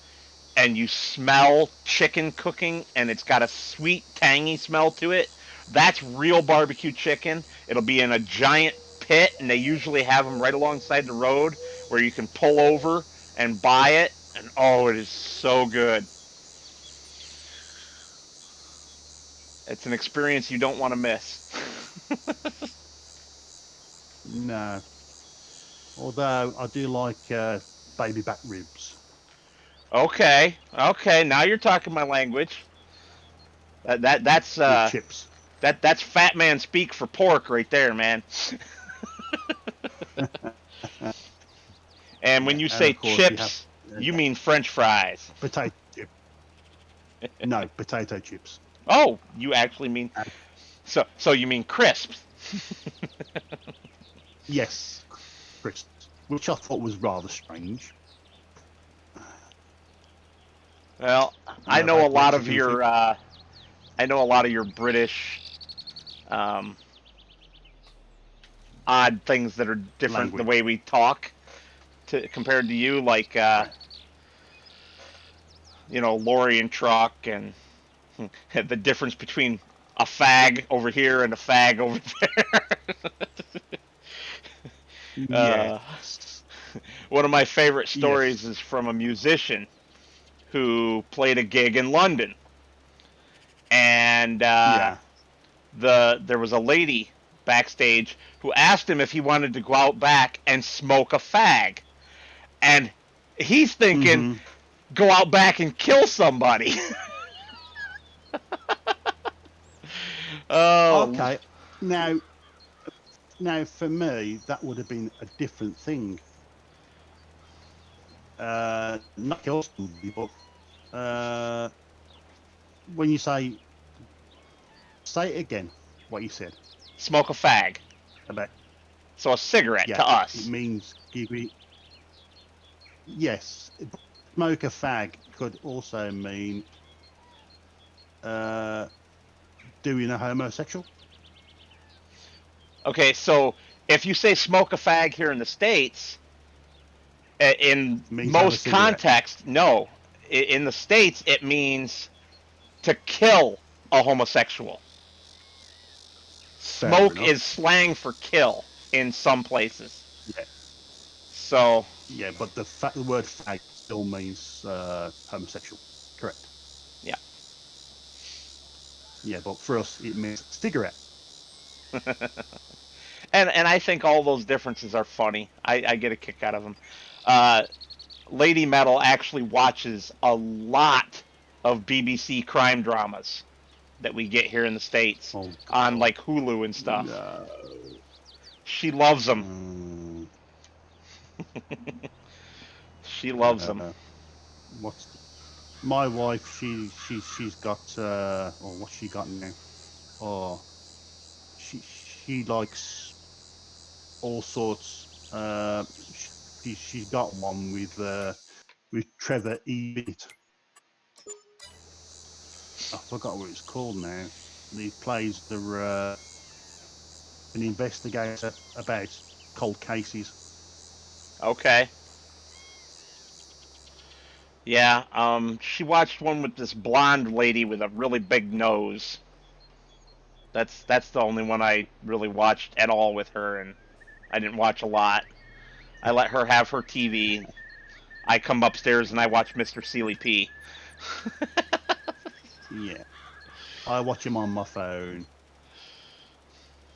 S1: and you smell chicken cooking and it's got a sweet, tangy smell to it, that's real barbecue chicken. It'll be in a giant pit, and they usually have them right alongside the road where you can pull over and buy it. And oh, it is so good. It's an experience you don't want to miss.
S3: no. Although I do like baby back ribs
S1: Okay, okay, now you're talking my language. That's
S3: with chips.
S1: that's fat man speak for pork right there, man. And when
S3: Yeah,
S1: you
S3: and
S1: say
S3: of course you have
S1: chips, you mean French fries.
S3: potato chip. No, potato chips.
S1: Oh, you actually mean
S3: And
S1: so you mean crisps.
S3: yes, crisps, which I thought was rather strange.
S1: Well,
S3: And
S1: I
S3: I've
S1: know a
S3: had
S1: lot of
S3: Mexican food
S1: your I know a lot of your British um, odd things that are different the
S3: language.
S1: way we talk to compared to you, like
S3: Right.
S1: lorry and truck, and the difference between a fag over here and a fag over there.
S3: Yes.
S1: One of my favorite stories
S3: Yes.
S1: is from a musician who played a gig in London, and
S3: Yeah.
S1: there was a lady backstage who asked him if he wanted to go out back and smoke a fag, and he's thinking,
S3: Mm-hmm.
S1: go out back and kill somebody. Oh,
S3: Okay. Now, now for me, that would have been a different thing. Not kill somebody, but uh, when you say it again, what you said
S1: smoke a fag.
S3: about
S1: So a cigarette
S3: yeah,
S1: to
S3: it
S1: us.
S3: means give me yes. Smoke a fag could also mean uh, doing a homosexual.
S1: Okay, so if you say smoke a fag here in the States, In
S3: Means have a
S1: most
S3: cigarette.
S1: context, no. In the States, it means to kill a homosexual.
S3: Fair
S1: Smoke
S3: enough.
S1: is slang for kill in some places.
S3: Yeah.
S1: So,
S3: Yeah, but the word fag still means homosexual. Correct.
S1: yeah.
S3: Yeah, but for us, it means cigarette.
S1: And I think all those differences are funny. I get a kick out of them. Uh, Lady Metal actually watches a lot of BBC crime dramas that we get here in the States
S3: Oh,
S1: on
S3: God.
S1: like Hulu and stuff.
S3: No.
S1: She loves them.
S3: Mm,
S1: She loves them.
S3: what's my wife? She's got or what's she got now? Oh, she likes all sorts. She's got one with Trevor Ebit. I forgot what it's called now. He plays an investigator about cold cases.
S1: Okay. Yeah, she watched one with this blonde lady with a really big nose. That's the only one I really watched at all with her, and I didn't watch a lot. I let her have her TV. I come upstairs and I watch Mr. Sealy P.
S3: Yeah, I watch him on my phone.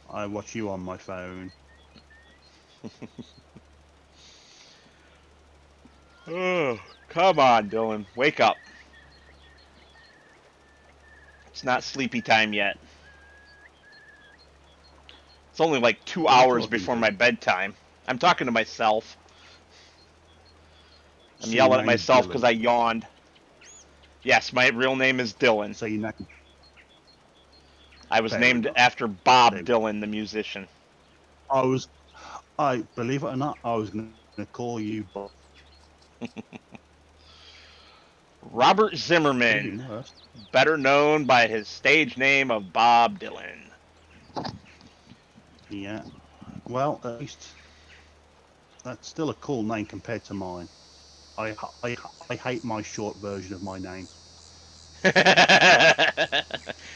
S3: I watch you on my phone.
S1: Oh, come on, Dylan. Wake up. It's not sleepy time yet. It's only like 2
S3: Who are you
S1: hours
S3: talking
S1: before
S3: to?
S1: my bedtime. I'm talking to myself. I'm
S3: So your
S1: yelling at
S3: name's
S1: myself because
S3: Dylan.
S1: I yawned. Yes, my real name is Dylan.
S3: So your name.
S1: I was
S3: Fair
S1: named
S3: enough.
S1: after Bob
S3: Then
S1: Dylan, the musician.
S3: I believe it or not, I was going to call you Bob.
S1: Robert
S3: Could have
S1: Zimmerman,
S3: been worse.
S1: better known by his stage name of Bob Dylan.
S3: Yeah. Well, at least that's still a cool name compared to mine. I hate my short version of my name.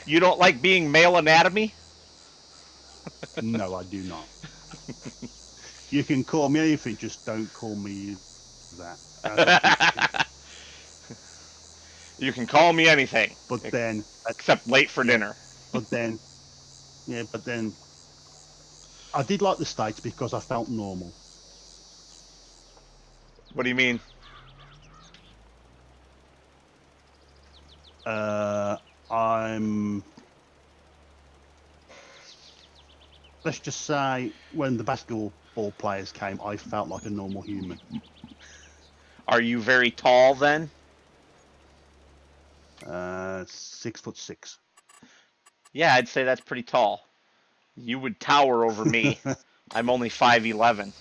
S1: You don't like being male anatomy?
S3: No, I do not. You can call me anything, just don't call me that. How's that for you?
S1: You can call me anything
S3: But then,
S1: except late for
S3: yeah,
S1: dinner.
S3: but then, yeah, but then, I did like the States because I felt normal.
S1: What do you mean?
S3: I'm. Let's just say when the basketball players came, I felt like a normal human.
S1: Are you very tall then?
S3: 6'6".
S1: Yeah, I'd say that's pretty tall. You would tower over me. I'm only 5'11".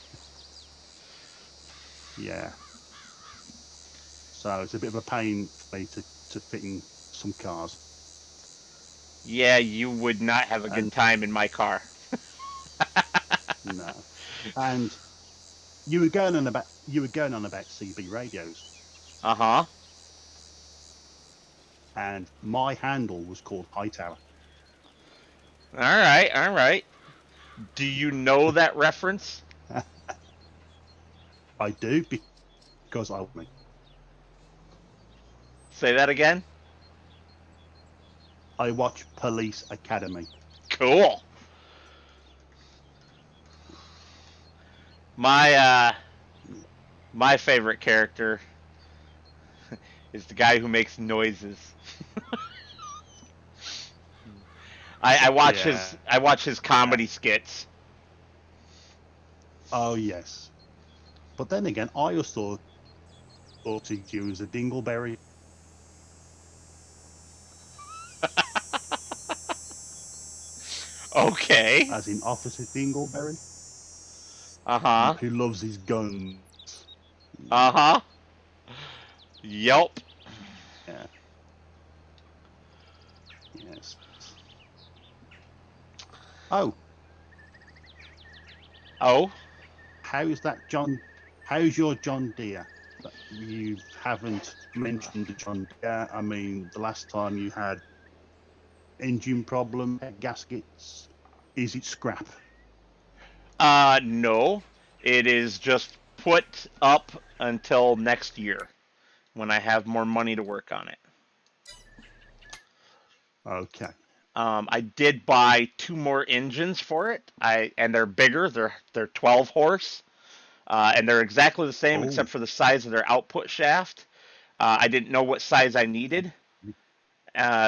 S3: Yeah. So it's a bit of a pain for me to fit in some cars.
S1: Yeah, you would not have a good
S3: And
S1: time in my car.
S3: no. And you were going on about CB radios,
S1: Uh-huh.
S3: and my handle was called Hightower.
S1: All right, all right. Do you know that reference?
S3: I do because I me.
S1: Say that again.
S3: I watch Police Academy.
S1: Cool. My my favorite character is the guy who makes noises.
S3: Yeah.
S1: I watch his comedy skits.
S3: Oh yes. But then again, I also thought of you as a dingleberry,
S1: Okay.
S3: as in Officer Dingleberry,
S1: Uh-huh.
S3: who loves his guns.
S1: Uh-huh. Yelp.
S3: Yeah. Yes. Oh,
S1: Oh.
S3: how is that John How's your John Deere? You haven't mentioned the John Deere. I mean, the last time you had engine problem, gaskets. Is it scrap?
S1: No, it is just put up until next year when I have more money to work on it.
S3: Okay.
S1: I did buy 2 more engines for it. And they're bigger. They're 12 horse, and they're exactly the same
S3: Oh,
S1: except for the size of their output shaft. I didn't know what size I needed,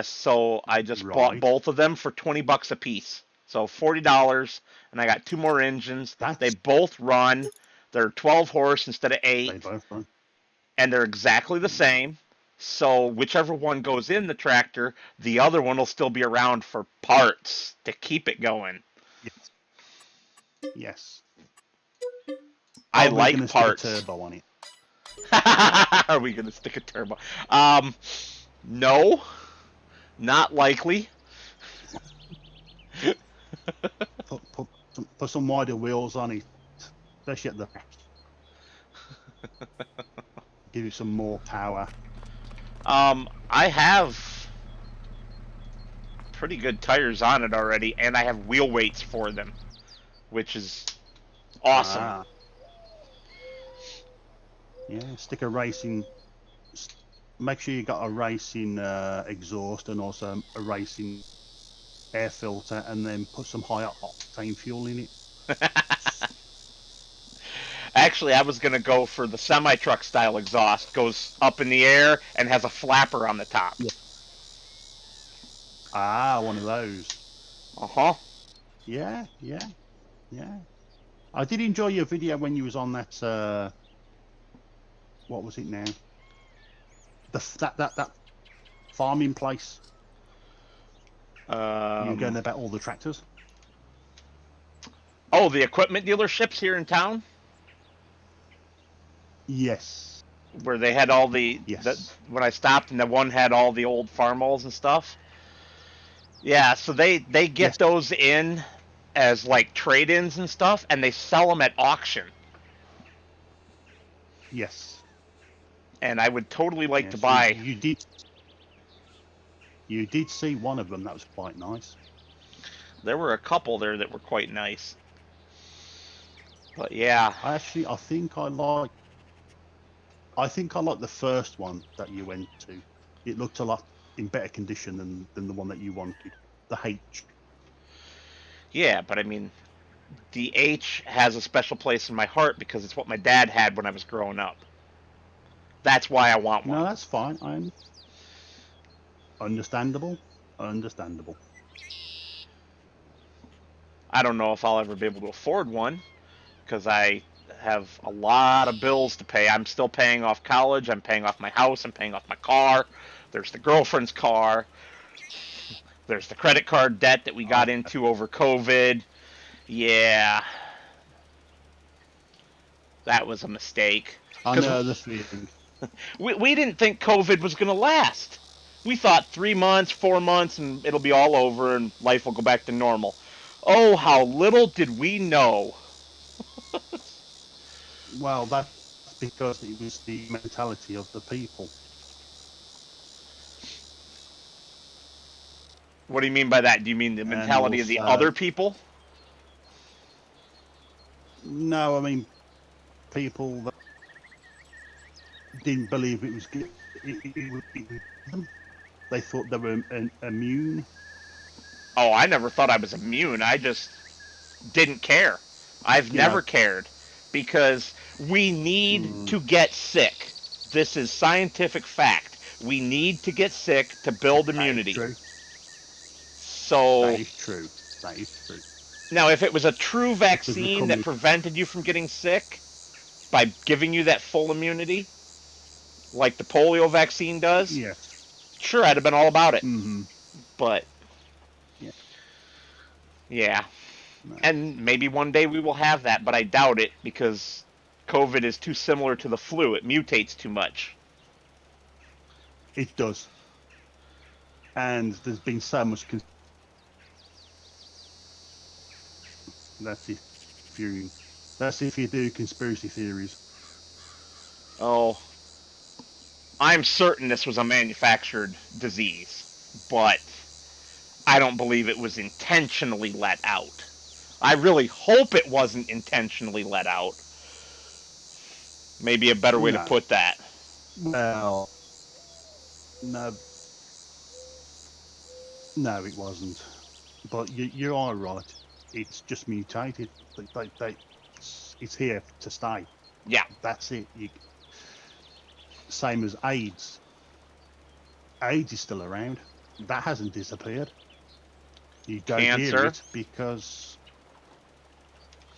S1: so I just bought
S3: right.
S1: both of them for $20 a piece. So $40, and I got 2 more engines. They
S3: That's
S1: both run. They're 12 horse instead of 8,
S3: they both run.
S1: and they're exactly the same. So whichever one goes in the tractor, the other one will still be around for parts to keep it going.
S3: Yes. Yes.
S1: I
S3: Are we
S1: like
S3: going to stick a
S1: parts.
S3: turbo on it?
S1: Are we gonna stick a turbo? No, not likely.
S3: Put some wider wheels on it, especially at the back. Give it some more power.
S1: I have pretty good tires on it already, and I have wheel weights for them, which is awesome.
S3: Ah. Yeah, stick a racing. Make sure you got a racing exhaust and also a racing air filter, and then put some higher octane fuel in it.
S1: Actually, I was gonna go for the semi-truck style exhaust. Goes up in the air and has a flapper on the top.
S3: Yeah. Ah, one of those.
S1: Uh-huh.
S3: Yeah. I did enjoy your video when you was on that. What was it now? That farming place. You were going about all the tractors.
S1: Oh, the equipment dealerships here in town?
S3: Yes.
S1: Where they had all the,
S3: Yes.
S1: when I stopped and the one had all the old farmals and stuff. Yeah, so they get
S3: Yes.
S1: those in as like trade-ins and stuff, and they sell them at auction.
S3: Yes.
S1: And I would totally like to
S3: Yes.
S1: buy.
S3: You did. You did see one of them. That was quite nice.
S1: There were a couple there that were quite nice. But yeah.
S3: I think I like the first one that you went to. It looked a lot in better condition than the one that you wanted. The H.
S1: Yeah, but I mean, the H has a special place in my heart because it's what my dad had when I was growing up. That's why I want one.
S3: No, that's fine. I'm understandable. Understandable.
S1: I don't know if I'll ever be able to afford one because I have a lot of bills to pay. I'm still paying off college. I'm paying off my house. I'm paying off my car. There's the girlfriend's car. There's the credit card debt that we got into over COVID. Yeah. That was a mistake.
S3: I know the feeling.
S1: We didn't think COVID was going to last. We thought 3 months, 4 months, and it'll be all over and life will go back to normal. Oh, how little did we know.
S3: Well, that's because it was the mentality of the people.
S1: What do you mean by that? Do you mean the mentality of the other people?
S3: No, I mean people that didn't believe it was good. It would be them. They thought they were immune.
S1: Oh, I never thought I was immune. I just didn't care. I've never cared because we need to get sick. This is scientific fact. We need to get sick to build immunity.
S3: That is true.
S1: So
S3: that is true. That is true.
S1: Now, if it was a true vaccine that prevented you from getting sick by giving you that full immunity, like the polio vaccine does, sure, I'd have been all about it.
S3: Mm-hmm.
S1: But yeah. No. And maybe one day we will have that, but I doubt it because COVID is too similar to the flu. It mutates too much.
S3: It does. And there's been so much... That's if you do conspiracy theories.
S1: Oh, I'm certain this was a manufactured disease, but I don't believe it was intentionally let out. I really hope it wasn't intentionally let out. Maybe a better way to
S3: No.
S1: put that.
S3: Well, no, no, it wasn't. But you are right. It's just mutated. It's here to stay.
S1: Yeah,
S3: That's it. Same as AIDS. AIDS is still around. That hasn't disappeared. You don't hear
S1: cancer.
S3: it because,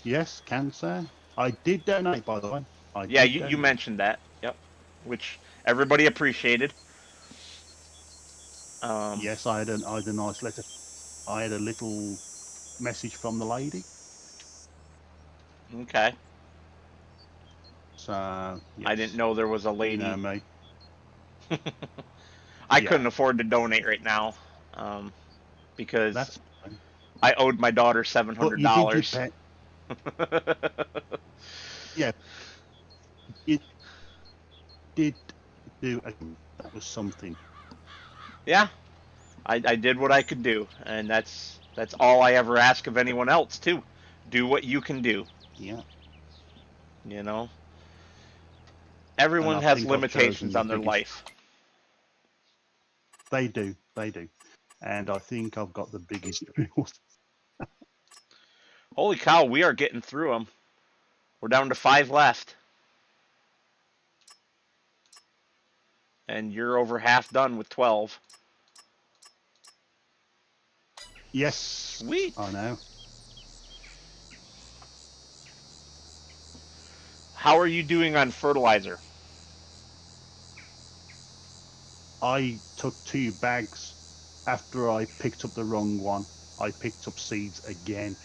S3: yes, cancer. I did donate, by the way. I
S1: Yeah,
S3: did
S1: you
S3: donate.
S1: mentioned that. Yep, which everybody appreciated. Um,
S3: Yes, I had a nice letter. I had a little message from the lady.
S1: okay.
S3: So,
S1: I didn't
S3: yes,
S1: know there was a
S3: you know
S1: lady.
S3: me.
S1: I
S3: Yeah,
S1: couldn't afford to donate right now um, because
S3: that's fine.
S1: I owed my daughter seven
S3: But
S1: hundred
S3: you did your
S1: dollars.
S3: pet. Yeah, you did do a, that was something.
S1: Yeah, I did what I could do, and that's all I ever ask of anyone else too. Do what you can do.
S3: Yeah,
S1: You know,
S3: and
S1: everyone
S3: I
S1: has
S3: think I've chosen
S1: limitations
S3: the
S1: on their
S3: biggest.
S1: life.
S3: They do, and I think I've got the biggest reward.
S1: Holy cow, we are getting through them. We're down to 5 left, and you're over half done with 12.
S3: Yes,
S1: Sweet.
S3: I know.
S1: How are you doing on fertilizer?
S3: I took 2 bags after I picked up the wrong one. I picked up seeds again.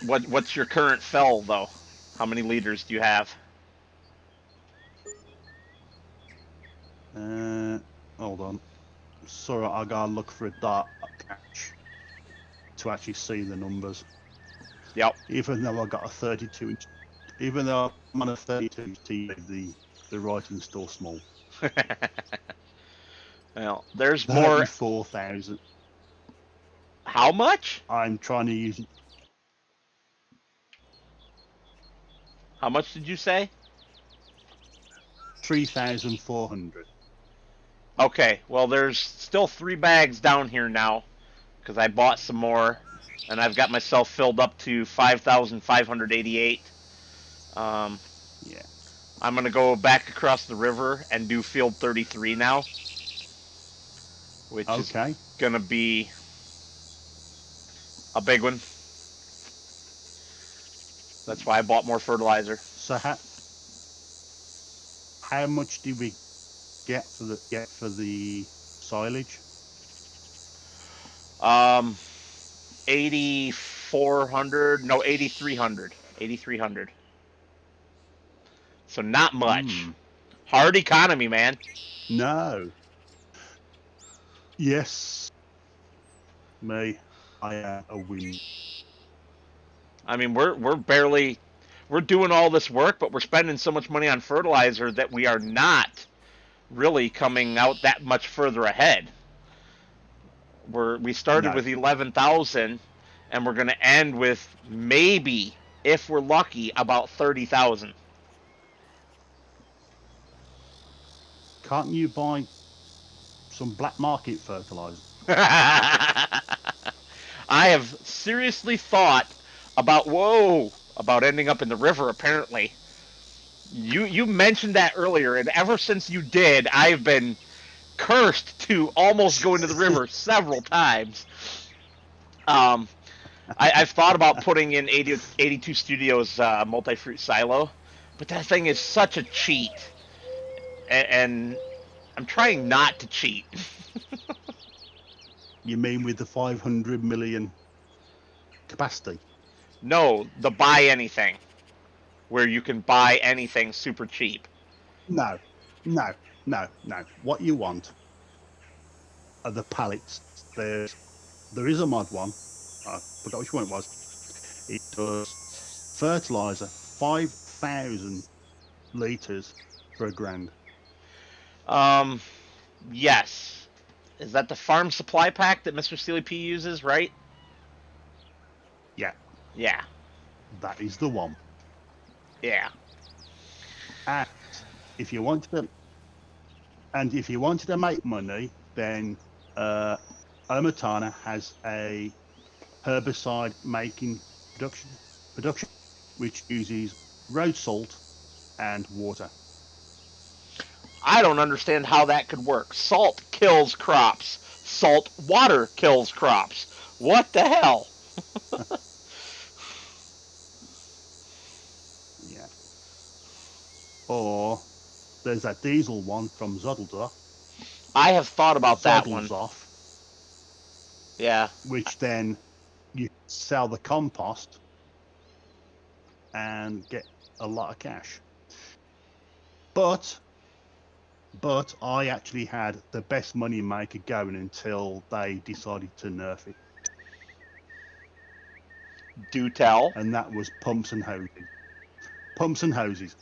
S1: What's your current fell though? How many liters do you have?
S3: Uh, hold on. Sorry, I gotta look for a dark patch to actually see the numbers.
S1: Yep.
S3: Even though I got a 32-inch, even though I'm on a 32-inch TV, the writing's still small.
S1: Well, there's more.
S3: 34,000.
S1: How much?
S3: I'm trying to use
S1: How much did you say?
S3: 3,400.
S1: Okay, well, there's still 3 bags down here now because I bought some more, and I've got myself filled up to 5,588. Um,
S3: Yeah.
S1: I'm gonna go back across the river and do field 33 now, which is
S3: Okay.
S1: gonna be a big one. That's why I bought more fertilizer.
S3: So how much did we get for the silage?
S1: Um, 8,400, no, 8,300, 8,300. So not much.
S3: Hmm.
S1: Hard economy, man.
S3: No. Yes. Me. I am a win.
S1: I mean, we're barely we're doing all this work, but we're spending so much money on fertilizer that we are not really coming out that much further ahead. We started
S3: No.
S1: with 11,000, and we're going to end with maybe, if we're lucky, about 30,000.
S3: Can't you buy some black market fertilizer?
S1: I have seriously thought about ending up in the river. Apparently, you mentioned that earlier, and ever since you did, I've been cursed to almost go into the river several times. Um, I've thought about putting in 82 Studios multi-fruit silo, but that thing is such a cheat, and I'm trying not to cheat.
S3: You mean with the 500 million capacity?
S1: No, the buy anything, where you can buy anything super cheap.
S3: No. No. No. No. What you want are the pallets. There's there is a mod one. I forgot which one it was. It does fertilizer 5,000 liters for $1,000.
S1: Yes. Is that the farm supply pack that Mr. Steely P uses, right?
S3: Yeah,
S1: Yeah.
S3: that is the one.
S1: Yeah.
S3: And if you wanted to, make money, then Omatana has a herbicide making production, which uses road salt and water.
S1: I don't understand how that could work. Salt kills crops. Salt water kills crops. What the hell?
S3: Yeah. Or there's that diesel one from Zodeldorf,
S1: I have thought about that one.
S3: Zodelzoff,
S1: Yeah.
S3: which then you sell the compost and get a lot of cash. But I actually had the best money maker going until they decided to nerf it,
S1: Do tell.
S3: and that was pumps and hoses. Pumps and hoses.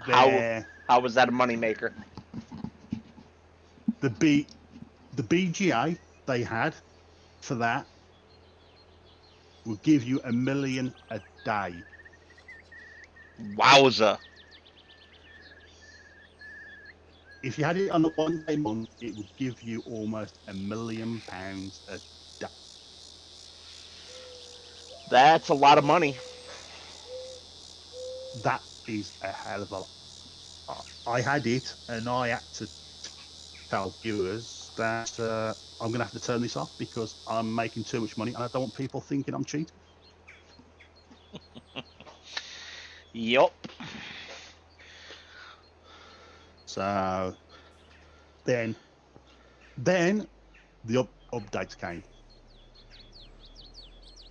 S1: How was that a moneymaker?
S3: The BGA they had for that will give you $1 million a day.
S1: Wowza.
S3: If you had it on a 1 day month, it would give you almost £1 million a day.
S1: That's a lot of money.
S3: That is a hell of a lot. I had it, and I had to tell viewers that I'm going to have to turn this off because I'm making too much money, and I don't want people thinking I'm cheating.
S1: Yup.
S3: So then the updates came,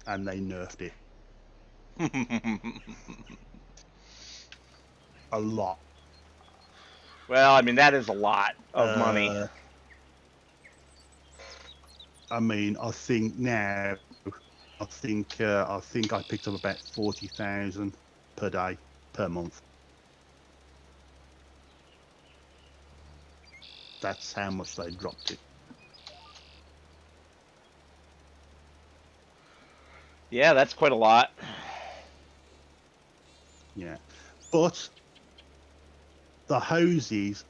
S3: and they nerfed it a lot.
S1: Well, I mean, that is a lot of money.
S3: I mean, I think now, I think I picked up about 40,000 per day, per month. That's how much they dropped it.
S1: Yeah, that's quite a lot.
S3: Yeah, but the hoses,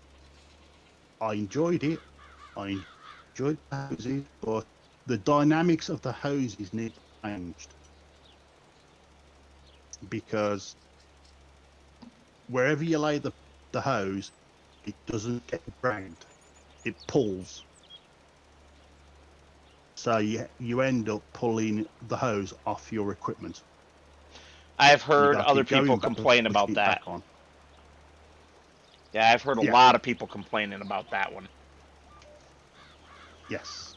S3: I enjoyed it. I enjoyed the hoses, but the dynamics of the hoses need changed, because wherever you lay the hose, it doesn't get dragged. It pulls. So you end up pulling the hose off your equipment.
S1: I've heard other people complain about that. Yeah, I've heard a lot of people complaining about that one.
S3: Yes.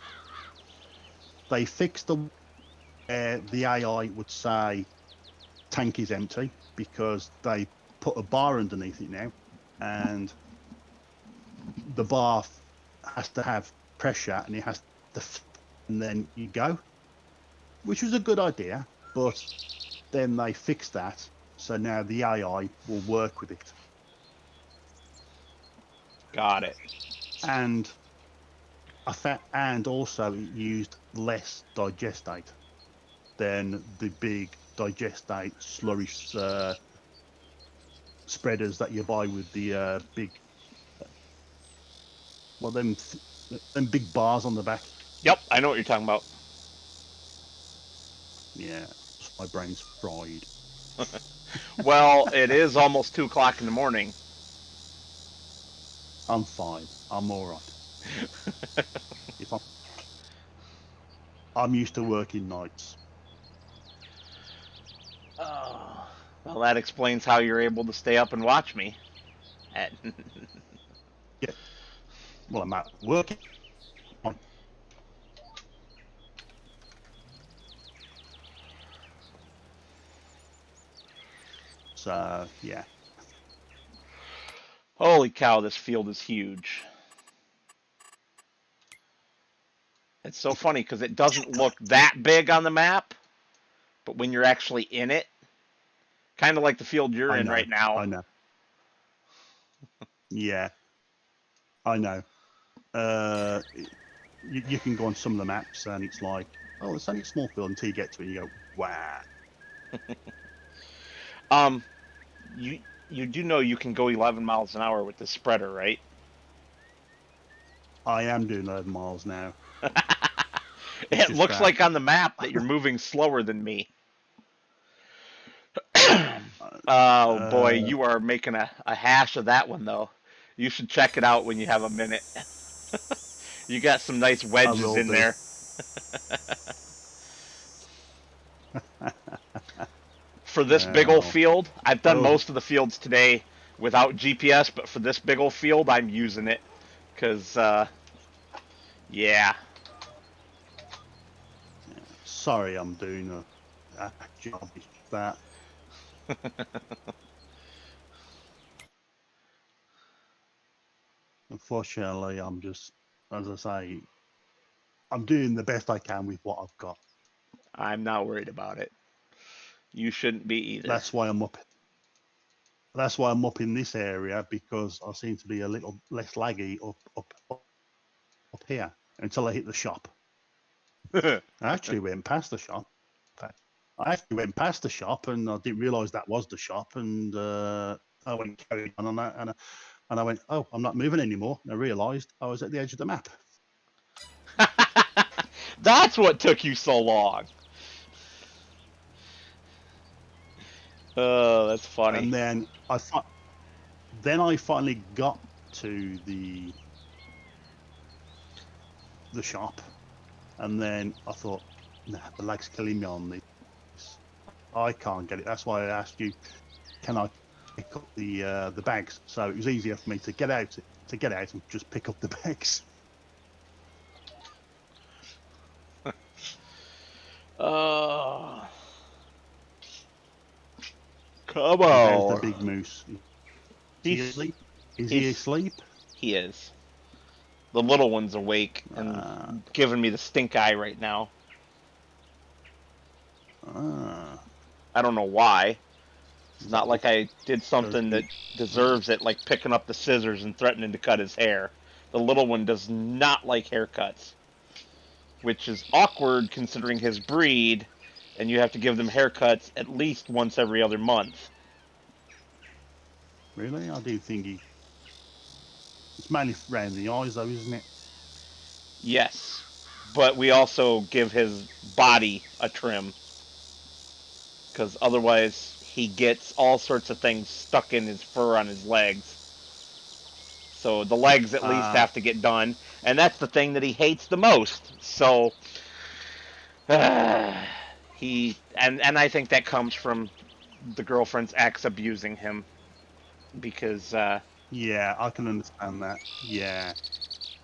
S3: They fixed the AI would say tank is empty, because they put a bar underneath it now, and the bar has to have pressure, and it has to, and then you go, which was a good idea, but then they fixed that, so now the AI will work with it.
S1: Got it.
S3: And also it used less digestate than the big digestate slurry spreaders that you buy with the big, well, them big bars on the back.
S1: Yep, I know what you're talking about.
S3: Yeah, my brain's fried.
S1: Well, it is almost 2 o'clock in the morning.
S3: I'm fine. I'm all right. I'm used to working nights.
S1: Oh, well, that explains how you're able to stay up and watch me.
S3: Yeah. Well, I'm out working. So, yeah.
S1: Holy cow, this field is huge. It's so funny because it doesn't look that big on the map, but when you're actually in it, kind of like the field you're
S3: I
S1: in
S3: know.
S1: right now.
S3: I know. Yeah, I know. You can go on some of the maps and it's like, oh, it's only a small field until you get to it. And you go, wow.
S1: You you do know you can go 11 miles an hour with the spreader, right?
S3: I am doing 11 miles now. It's
S1: It
S3: just
S1: looks
S3: that.
S1: like on the map that you're moving slower than me. Oh boy,
S3: Uh,
S1: you are making a hash of that one though. You should check it out when you have a minute. You got some nice
S3: I
S1: wedges
S3: will
S1: in
S3: do.
S1: there. For this big old
S3: Well,
S1: field, I've done
S3: oh,
S1: most of the fields today without GPS, but for this big old field, I'm using it. Because, yeah.
S3: sorry, I'm doing a job. It's just that. Unfortunately, I'm just, as I say, I'm doing the best I can with what I've got.
S1: I'm not worried about it. You shouldn't be either.
S3: That's why I'm up. That's why I'm up in this area because I seem to be a little less laggy up here until I hit the shop. I actually went past the shop. I actually went past the shop and I didn't realise that was the shop. And I went carried on that, and I went, oh, I'm not moving anymore. And I realised I was at the edge of the map.
S1: That's what took you so long. Oh, that's funny.
S3: And then I finally got to the shop, and then I thought, nah, the lag's killing me on this. I can't get it. That's why I asked you, can I pick up the bags? So it was easier for me to get out and just pick up the bags.
S1: Oh, come
S3: And how's the
S1: on.
S3: big moose? Is he
S1: He's,
S3: asleep? Is he asleep?
S1: he is. The little one's awake and
S3: Uh,
S1: giving me the stink eye right now. I don't know why. It's not like I did something that deserves it, like picking up the scissors and threatening to cut his hair. The little one does not like haircuts, which is awkward considering his breed, and you have to give them haircuts at least once every other month.
S3: Really? I do think it's mainly around the eyes, though, isn't it?
S1: Yes, but we also give his body a trim, because otherwise he gets all sorts of things stuck in his fur on his legs. So the legs at least have to get done, and that's the thing that he hates the most. So and I think that comes from the girlfriend's ex abusing him because
S3: Yeah, I can understand that. Yeah,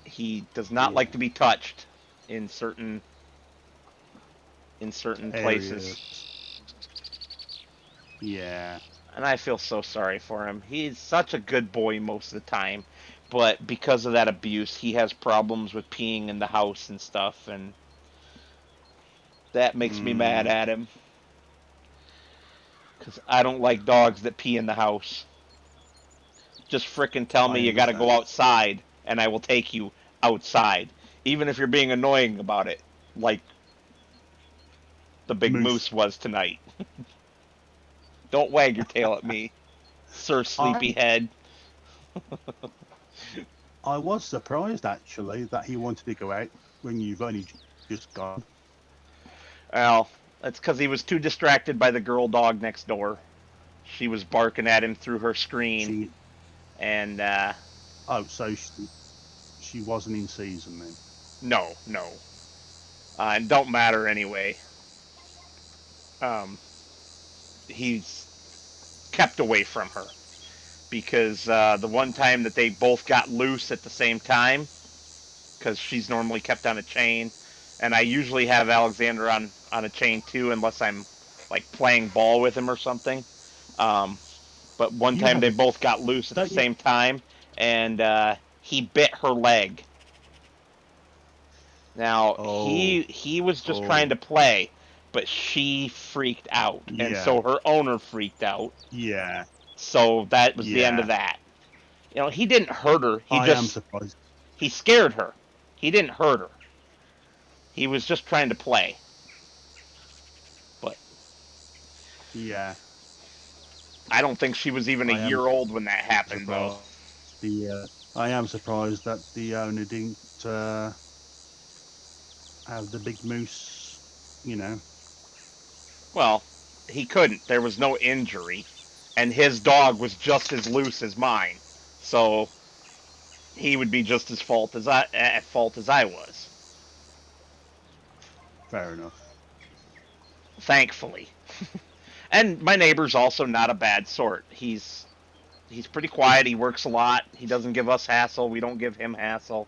S1: he does not like to be touched in certain places.
S3: areas. Yeah.
S1: And I feel so sorry for him. He's such a good boy most of the time, but because of that abuse, he has problems with peeing in the house and stuff, and that makes me mad at him. Because I don't like dogs that pee in the house. Just frickin' tell me
S3: I
S1: you gotta go
S3: understand.
S1: outside, and I will take you outside. Even if you're being annoying about it, like the big moose was tonight. Don't wag your tail at me, Sir Sleepyhead.
S3: I was surprised, actually, that he wanted to go out when you've only just gone.
S1: Well, that's because he was too distracted by the girl dog next door. She was barking at him through her screen, and
S3: Oh, so she wasn't in season then?
S1: no, and don't matter anyway. He's kept away from her because the one time that they both got loose at the same time, because she's normally kept on a chain, and I usually have Alexander on a chain too, unless I'm like playing ball with him or something. But one time they both got loose at the same time, and he bit her leg. Now,
S3: Oh.
S1: he was just
S3: Oh.
S1: trying to play, but she freaked out, and
S3: Yeah.
S1: so her owner freaked out.
S3: Yeah.
S1: So that was the end
S3: Yeah.
S1: of that. You know, he didn't hurt her.
S3: I am surprised.
S1: He scared her. He didn't hurt her. He was just trying to play. But
S3: Yeah.
S1: I don't think she was even a
S3: I am
S1: year old when that happened, though.
S3: surprised. I am surprised that the owner didn't have the big moose, you know.
S1: Well, he couldn't. There was no injury, and his dog was just as loose as mine. So he would be just as at fault as I was.
S3: Fair enough.
S1: Thankfully. And my neighbor's also not a bad sort. He's pretty quiet. He works a lot. He doesn't give us hassle. We don't give him hassle.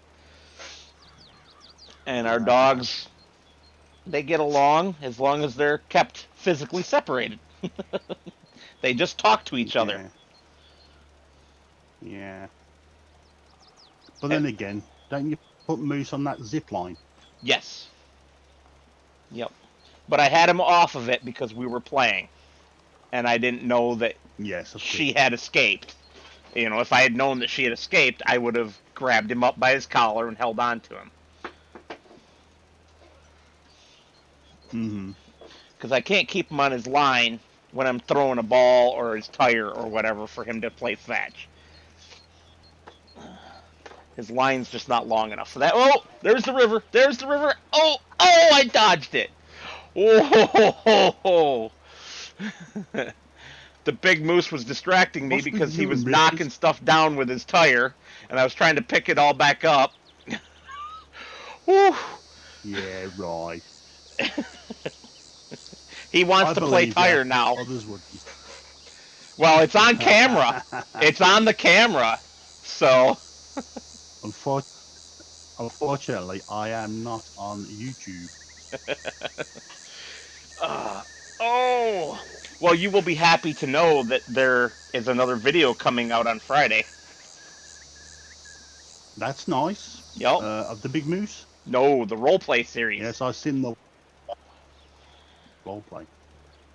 S1: And our dogs, they get along as long as they're kept physically separated. They just talk to each other.
S3: Yeah. But then again, don't you put moose on that zip line?
S1: Yes. Yep. But I had him off of it because we were playing. And I didn't know that she had escaped. You know, if I had known that she had escaped, I would have grabbed him up by his collar and held on to him.
S3: Mm-hmm.
S1: Because I can't keep him on his line when I'm throwing a ball or his tire or whatever for him to play fetch. His line's just not long enough for that. Oh, there's the river. There's the river. Oh, I dodged it. Whoa. The big moose was distracting me because he was knocking stuff down with his tire, and I was trying to pick it all back up. Whew.
S3: Yeah, right.
S1: He wants to play tire now.
S3: Others wouldn't.
S1: Well, it's on camera. It's on the camera. So.
S3: Unfortunately, I am not on YouTube.
S1: Oh. Well, you will be happy to know that there is another video coming out on Friday.
S3: That's nice.
S1: Yep.
S3: Of the big moose?
S1: No, the roleplay series.
S3: Yes, I've seen the roleplay.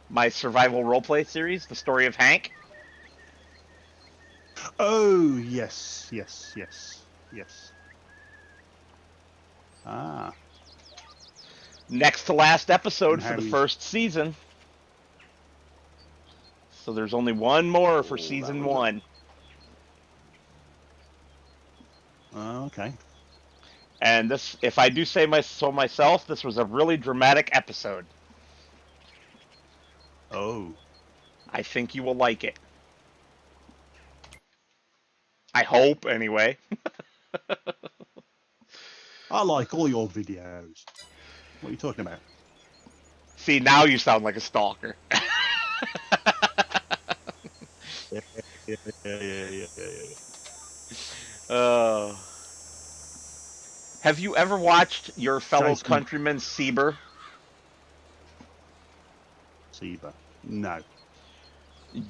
S1: My survival roleplay series, The Story of Hank.
S3: Oh, yes. Ah.
S1: Next to last episode for the first season. So there's only one more for season 1.
S3: Okay.
S1: And this, if I do say so myself, this was a really dramatic episode.
S3: Oh.
S1: I think you will like it. I hope, anyway.
S3: I like all your videos. What are you talking about?
S1: See, now you sound like a stalker.
S3: Yeah.
S1: Have you ever watched your fellow countryman Sieber?
S3: Sieber? No.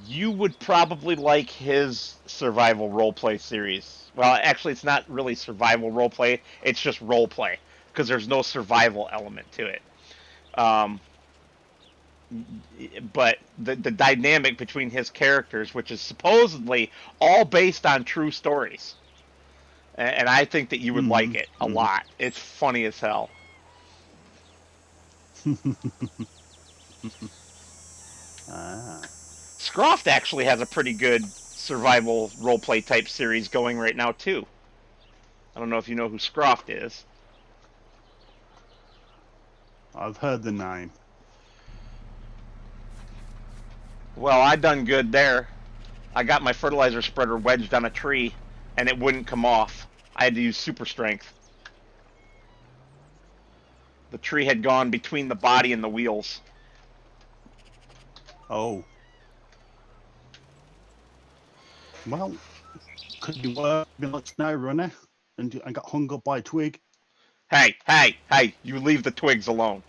S1: You would probably like his survival roleplay series. Well, actually, it's not really survival roleplay. It's just roleplay because there's no survival element to it. But the dynamic between his characters, which is supposedly all based on true stories, and I think that you would like it a lot. It's funny as hell. Scroft actually has a pretty good survival roleplay type series going right now too. I don't know if you know who Scroft is.
S3: I've heard the name.
S1: Well, I done good there. I got my fertilizer spreader wedged on a tree, and it wouldn't come off. I had to use super strength. The tree had gone between the body and the wheels.
S3: Oh. Well, could you be like Snow Runner and got hung up by a twig?
S1: Hey, you leave the twigs alone.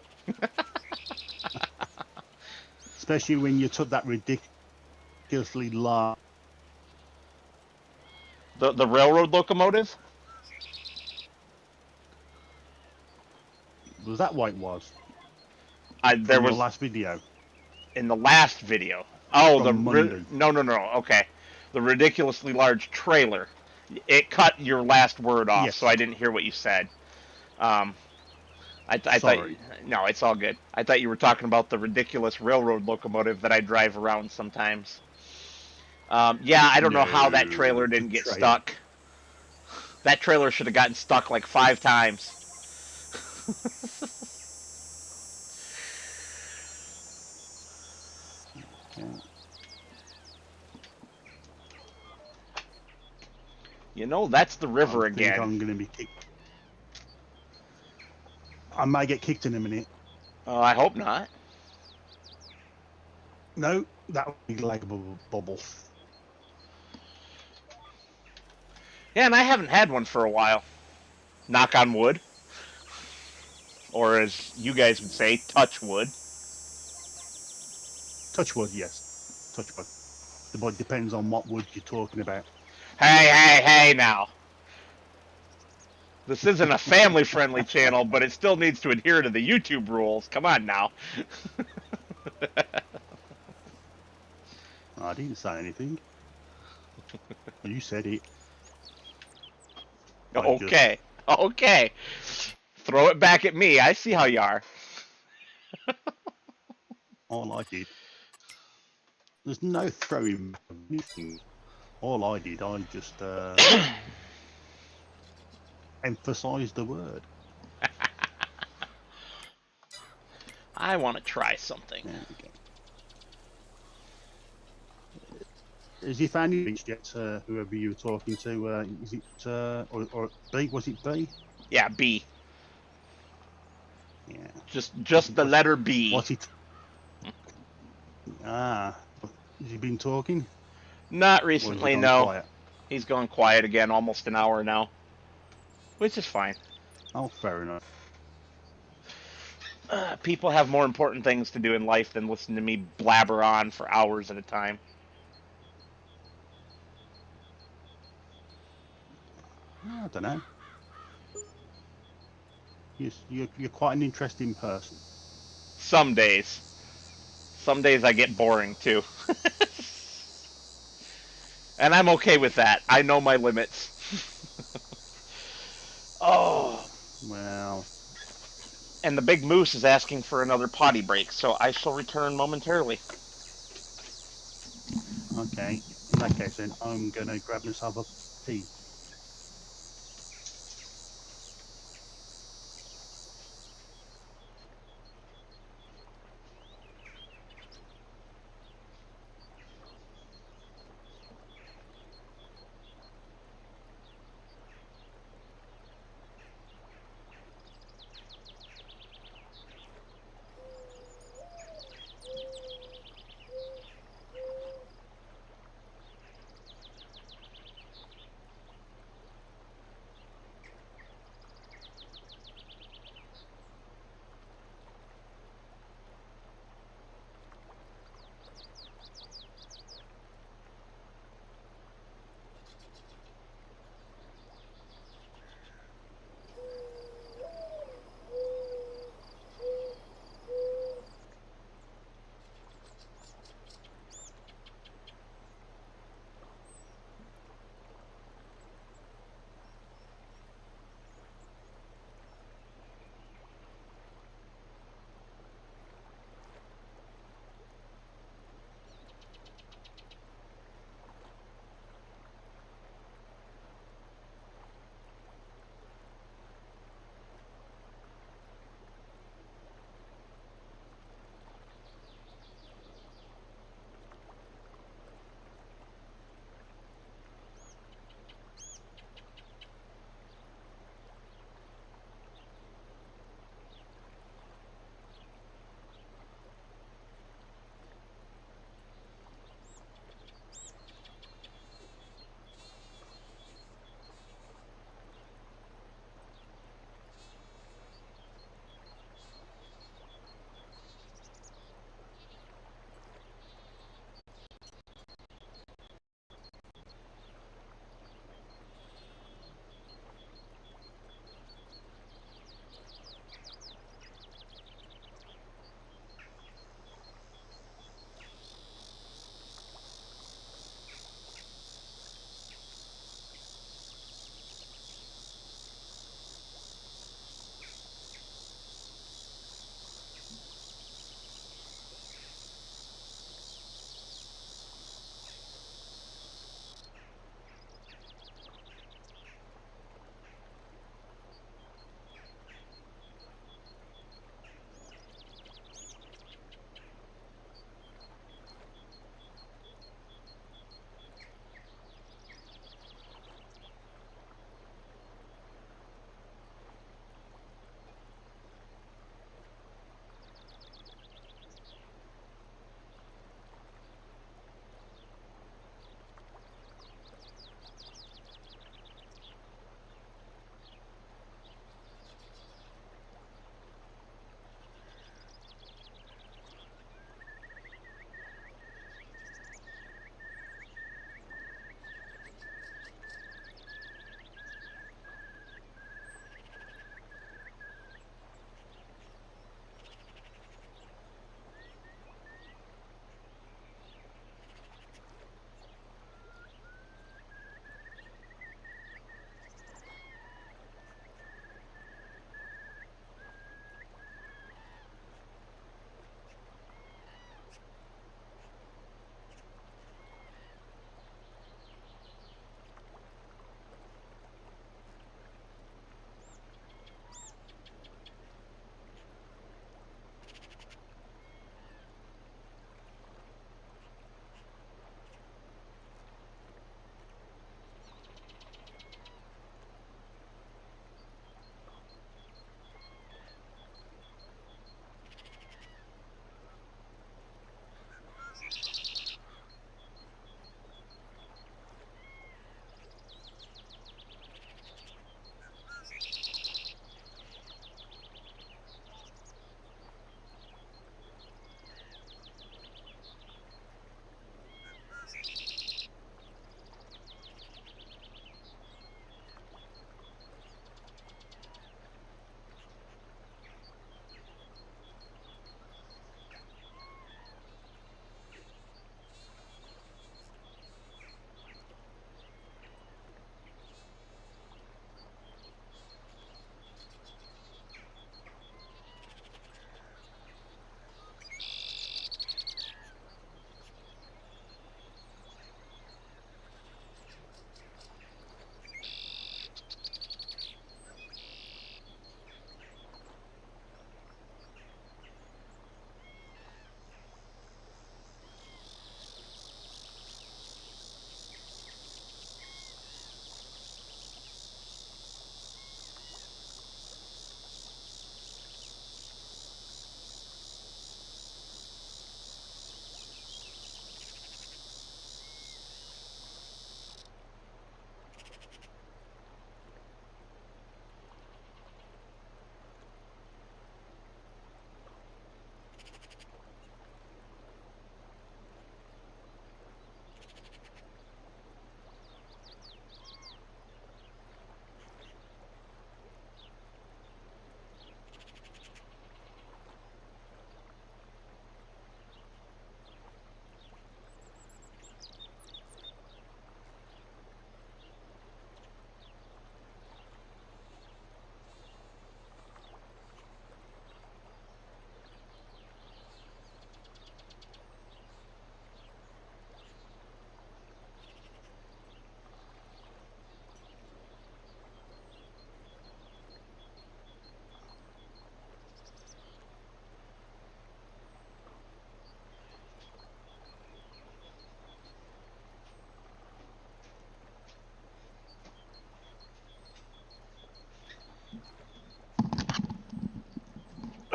S3: Especially when you took that ridiculously large...
S1: The railroad locomotive?
S3: Was that what it was?
S1: There
S3: From your
S1: was
S3: last video?
S1: in the last video. Oh,
S3: From Monday.
S1: no, no, no. Okay, the ridiculously large trailer. It cut your last word off, so
S3: Yes.
S1: I didn't hear what you said. Um, I thought
S3: Sorry.
S1: no, it's all good. I thought you were talking about the ridiculous railroad locomotive that I drive around sometimes. Yeah, I don't know how that trailer
S3: No, the
S1: didn't get
S3: trailer.
S1: stuck. That trailer should have gotten stuck like 5 times.
S3: Okay.
S1: You know, that's the
S3: I
S1: river
S3: think
S1: again.
S3: I'm going to be kicked. I may get kicked in a minute.
S1: Oh, I hope not.
S3: No, that would be like a bubble.
S1: Yeah, and I haven't had one for a while. Knock on wood. Or as you guys would say, touch wood.
S3: Touch wood, yes. Touch wood. But it depends on what wood you're talking about.
S1: Hey, hey, hey now. This isn't a family-friendly channel, but it still needs to adhere to the YouTube rules. Come on now.
S3: I didn't say anything. You said it.
S1: Okay. Okay. Throw it back at me. I see how you are.
S3: All I did. There's no throwing back of anything. All I did, I just emphasised the word.
S1: I want to try something.
S3: There we go. Has your family reached yet, whoever you were talking to? Is it, or B? Was it B?
S1: Yeah, B.
S3: Yeah.
S1: Just the letter B.
S3: What's it? Ah. Has he been talking?
S1: Not
S3: Or has he
S1: recently,
S3: gone
S1: no.
S3: quiet?
S1: He's going quiet again, almost an hour now. Which is fine.
S3: Oh, fair enough.
S1: People have more important things to do in life than listen to me blabber on for hours at a time.
S3: I don't know. You're quite an interesting person.
S1: Some days. Some days I get boring too. And I'm okay with that. I know my limits. Oh.
S3: Well,
S1: And the big moose is asking for another potty break, so I shall return momentarily.
S3: okay. In that case, then I'm gonna grab myself a tea.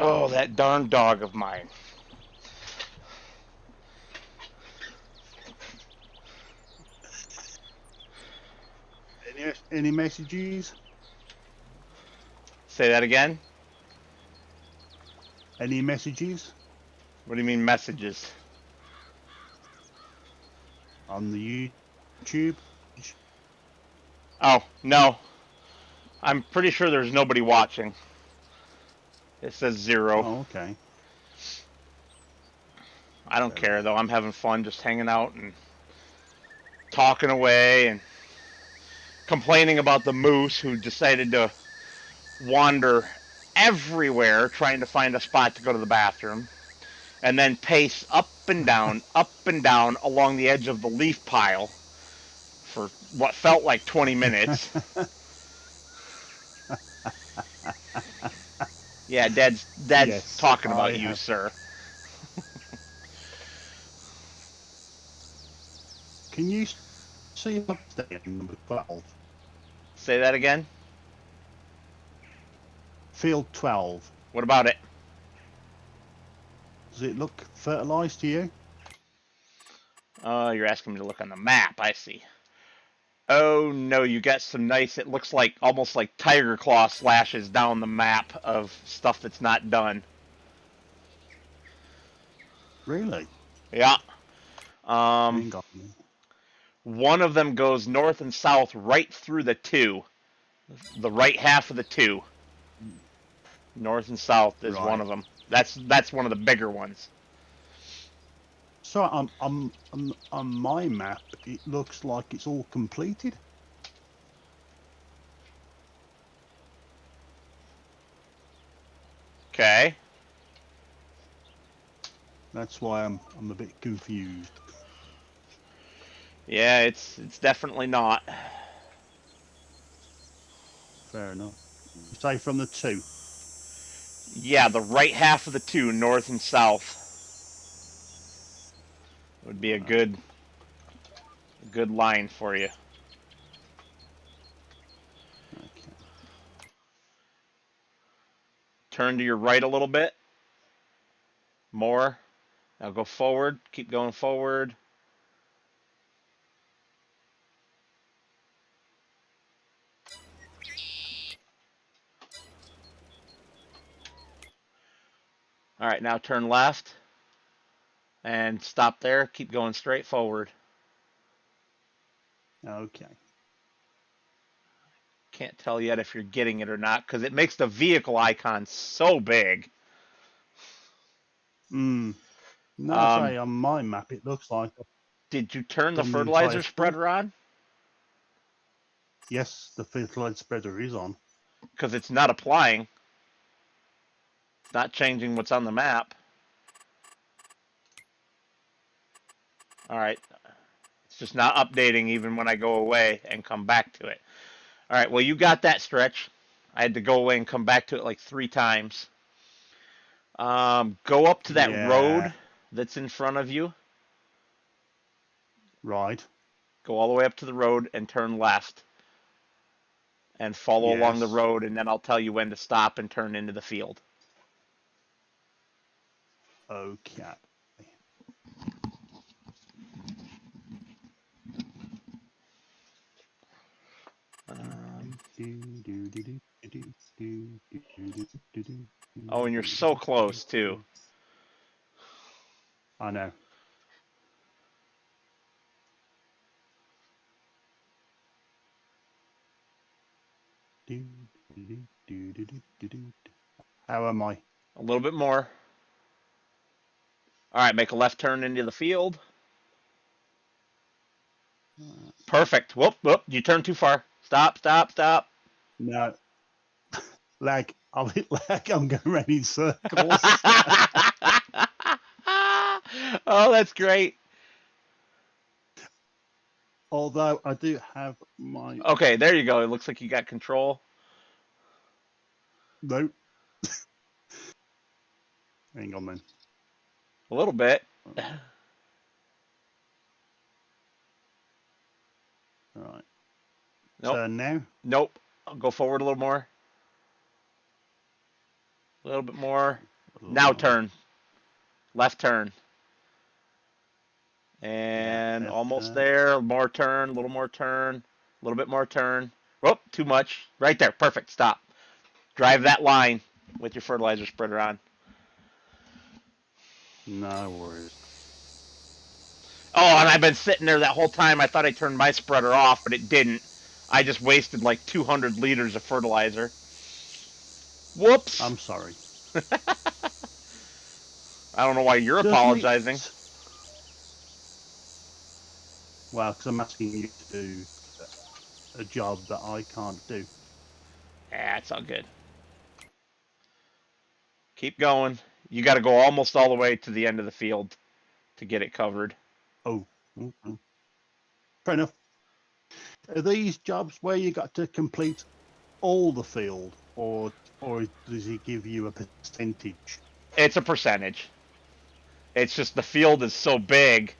S1: Oh, that darn dog of mine.
S3: Any messages?
S1: Say that again?
S3: Any messages
S1: What do you mean messages?
S3: on the YouTube?
S1: Oh, no. I'm pretty sure there's nobody watching. It says 0.
S3: Oh, okay.
S1: I don't
S3: Fair
S1: care,
S3: enough.
S1: though. I'm having fun just hanging out and talking away and complaining about the moose who decided to wander everywhere trying to find a spot to go to the bathroom and then pace up and down along the edge of the leaf pile for what felt like 20 minutes. Yeah, Dad's
S3: Yes,
S1: talking
S3: I
S1: about you,
S3: have.
S1: sir.
S3: Can you see update number 12?
S1: Say that again?
S3: Field 12.
S1: What about it?
S3: Does it look fertilized to you?
S1: You're asking me to look on the map, I see. Oh no, you got some nice, it looks like almost like tiger claw slashes down the map of stuff that's not done.
S3: Really?
S1: Yeah. Um,
S3: Hang on.
S1: one of them goes north and south right through the 2. The right half of the 2. North and south is one
S3: Right.
S1: of them. That's one of the bigger ones.
S3: So on my map, it looks like it's all completed.
S1: Okay.
S3: That's why I'm a bit confused.
S1: Yeah, it's definitely not.
S3: Fair enough. You say from the 2.
S1: Yeah, the right half of the 2, north and south, would be a good line for you.
S3: Okay.
S1: Turn to your right a little bit. More. Now go forward. Keep going forward. All right, now turn left and stop there. Keep going straight forward.
S3: Okay.
S1: Can't tell yet if you're getting it or not because it makes the vehicle icon so big.
S3: No,
S1: Um,
S3: say on my map, it looks like I've
S1: did you turn the
S3: done the entire
S1: fertilizer
S3: field.
S1: spreader on?
S3: Yes, the fertilizer spreader is on.
S1: Because it's not applying. It's not changing what's on the map. All right. It's just not updating even when I go away and come back to it. All right, well, you got that stretch. I had to go away and come back to it like 3 times. Go up to that
S3: Yeah.
S1: road that's in front of you.
S3: Right.
S1: Go all the way up to the road and turn left. And follow along the
S3: Yes.
S1: road, and then I'll tell you when to stop and turn into the field.
S3: Okay.
S1: Oh, and you're so close, too.
S3: I know. How am I?
S1: A little bit more. All right, make a left turn into the field. Perfect. Whoop, whoop. You turned too far. Stop, stop, stop.
S3: No. Like, I'm a bit like I'm going around in circles.
S1: Oh, that's great.
S3: Although I do have my...
S1: Okay, there you go. It looks like you got control.
S3: No. Hang on then.
S1: A little bit.
S3: Right.
S1: Nope.
S3: Turn now.
S1: Nope. I'll go forward a little more. A little bit more. Now turn. Left turn.
S3: Yeah,
S1: And
S3: left
S1: almost
S3: turn.
S1: there. More turn, a little more turn, a little bit more turn. Oh, too much. Right there. Perfect. Stop. Drive that line with your fertilizer spreader on.
S3: No worries.
S1: Oh, and I've been sitting there that whole time. I thought I turned my spreader off, but it didn't. I just wasted like 200 liters of fertilizer. Whoops.
S3: I'm sorry.
S1: I don't know why you're
S3: Doesn't it?
S1: apologizing.
S3: Well, because I'm asking you to do a job that I can't do.
S1: Yeah, it's all good. Keep going. You got to go almost all the way to the end of the field to get it covered.
S3: Oh, okay. Fair enough. Are these jobs where you got to complete all the field, or does he give you a percentage?
S1: It's a percentage. It's just the field is so big,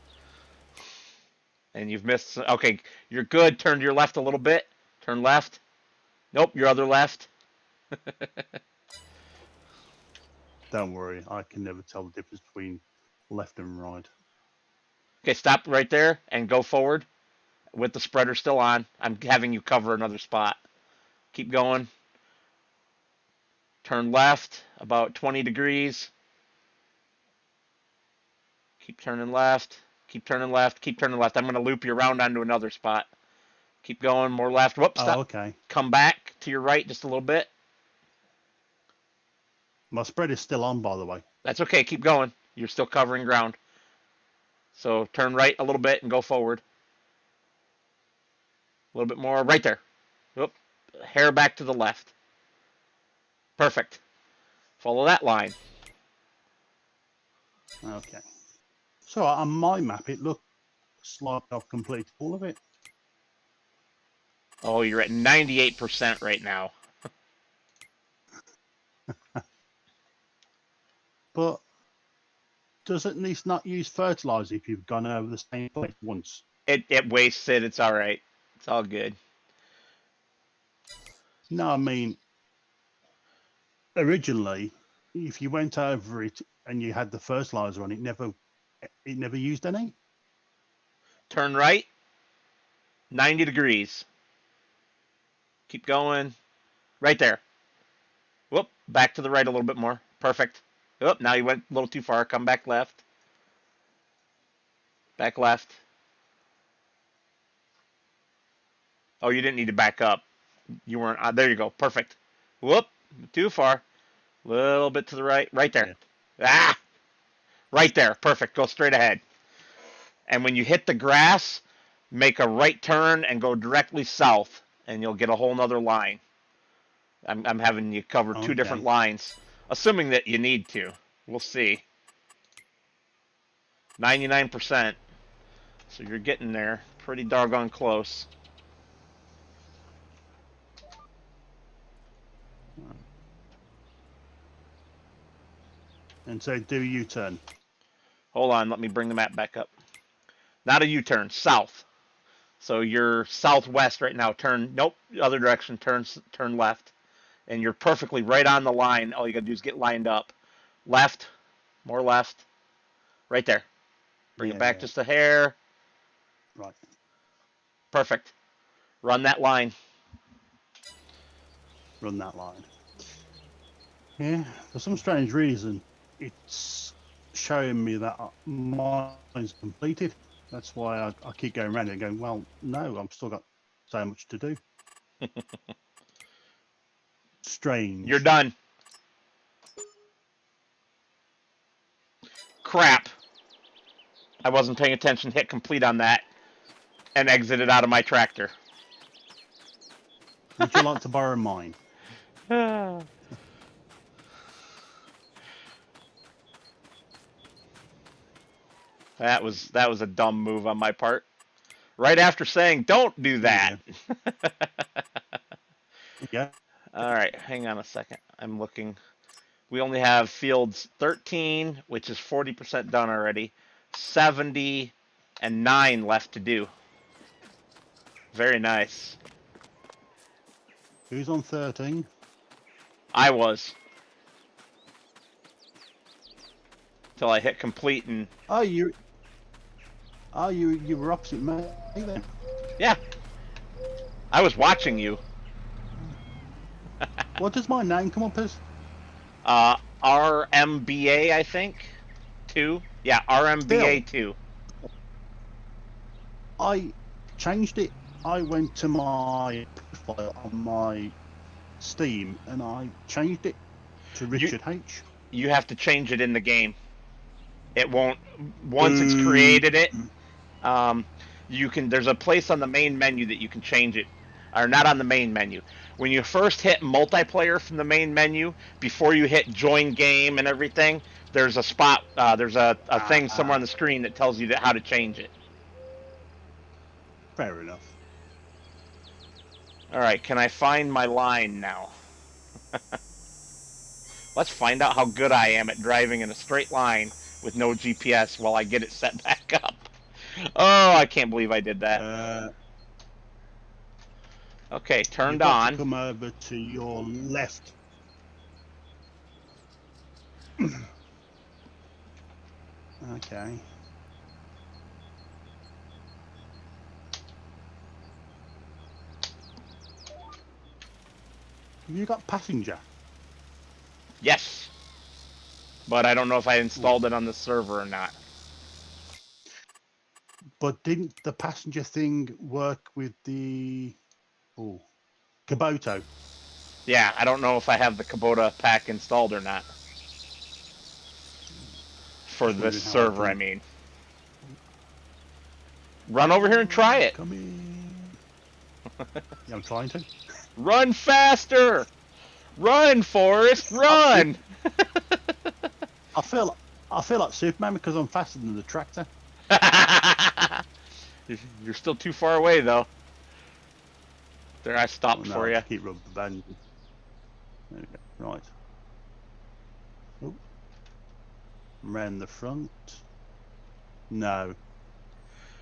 S1: and you've missed. Okay, you're good. Turn to your left a little bit. Turn left. Nope, your other left.
S3: Don't worry, I can never tell the difference between left and right.
S1: Okay, stop right there and go forward with the spreader still on. I'm having you cover another spot. Keep going. Turn left about 20 degrees. Keep turning left. Keep turning left. Keep turning left. I'm going to loop you around onto another spot. Keep going. More left. Whoops,
S3: Oh,
S1: stop.
S3: okay.
S1: Come back to your right just a little bit.
S3: My spread is still on, by the way.
S1: That's okay. Keep going. You're still covering ground. So turn right a little bit and go forward. A little bit more. Right there. Whoop. Hair back to the left. Perfect. Follow that line.
S3: Okay. So on my map, it looks like I've completed all of it.
S1: Oh, you're at 98% right now.
S3: But does it at least not use fertilizer if you've gone over the same place once?
S1: It wastes it. It's all right. It's all good.
S3: No, I mean, originally, if you went over it and you had the fertilizer on, it never used any.
S1: Turn right. 90 degrees. Keep going. Right there. Whoop. Back to the right a little bit more. Perfect. Whoop. Now you went a little too far. Come back left. Back left. Oh, you didn't need to back up. You weren't. There you go. Perfect. Whoop. Too far. Little bit to the right. Right there.
S3: Yeah.
S1: Ah. Right there. Perfect. Go straight ahead. And when you hit the grass, make a right turn and go directly south, and you'll get a whole nother line. I'm having you cover two different lines, assuming that you need to. We'll see. 99%. So you're getting there. Pretty doggone close.
S3: And so do U-turn.
S1: Hold on, let me bring the map back up. Not a U-turn, south. So you're southwest right now. Turn, nope, other direction. Turn left, and you're perfectly right on the line. All you gotta do is get lined up. Left, more left, right there. Bring it back just a hair.
S3: Right.
S1: Perfect. Run that line.
S3: Run that line. Yeah, for some strange reason, it's showing me that mine's completed. That's why I keep going around and going, well, no, I've still got so much to do. Strange.
S1: You're done. Crap. I wasn't paying attention. Hit complete on that and exited out of my tractor.
S3: Would you like to borrow mine?
S1: That was a dumb move on my part. Right after saying don't do that.
S3: Yeah.
S1: All right, hang on a second. I'm looking. We only have fields 13, which is 40% done already. 70 and 9 left to do. Very nice.
S3: Who's on 13?
S1: I was. till I hit complete, and
S3: Oh, you were opposite me then.
S1: yeah, I was watching you.
S3: What does my name come up as?
S1: RMBA, I think. 2. Yeah, RMBA 2.
S3: I changed it. I went to my profile on my Steam and I changed it to Richard H.
S1: You have to change it in the game. It won't. Once it's created it, you can. There's a place on the main menu that you can change it, or not on the main menu. When you first hit multiplayer from the main menu, before you hit join game and everything, there's a spot. There's a thing somewhere on the screen that tells you how to change it.
S3: Fair enough.
S1: All right, can I find my line now? Let's find out how good I am at driving in a straight line with no GPS while I get it set back up. Oh, I can't believe I did that. Okay, turned
S3: You've got
S1: on.
S3: to come over to your left. Okay. Have you got passenger?
S1: Yes. But I don't know if I installed it on the server or not.
S3: But didn't the passenger thing work with the Kubota?
S1: Yeah, I don't know if I have the Kubota pack installed or not. For this server, I mean. Run over here and try it.
S3: Come in. Yeah, I'm trying to.
S1: Run faster! Run, Forrest, run!
S3: I feel like Superman because I'm faster than the tractor.
S1: You're still too far away, though. There, I stopped for you.
S3: Keep rubber band. There we go. Right. Oh. Round the front. No.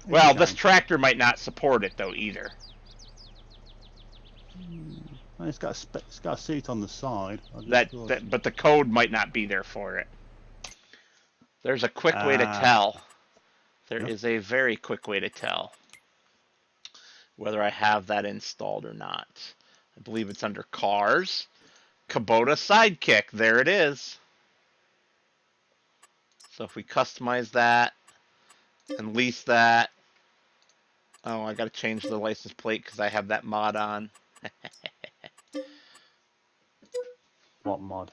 S1: Well, this tractor might not support it though either.
S3: Well, it's got a seat on the side.
S1: But the code might not be there for it. There's a quick way to tell. There is a very quick way to tell whether I have that installed or not. I believe it's under Cars, Kubota Sidekick. There it is. So if we customize that and lease that. Oh, I got to change the license plate because I have that mod on.
S3: What mod?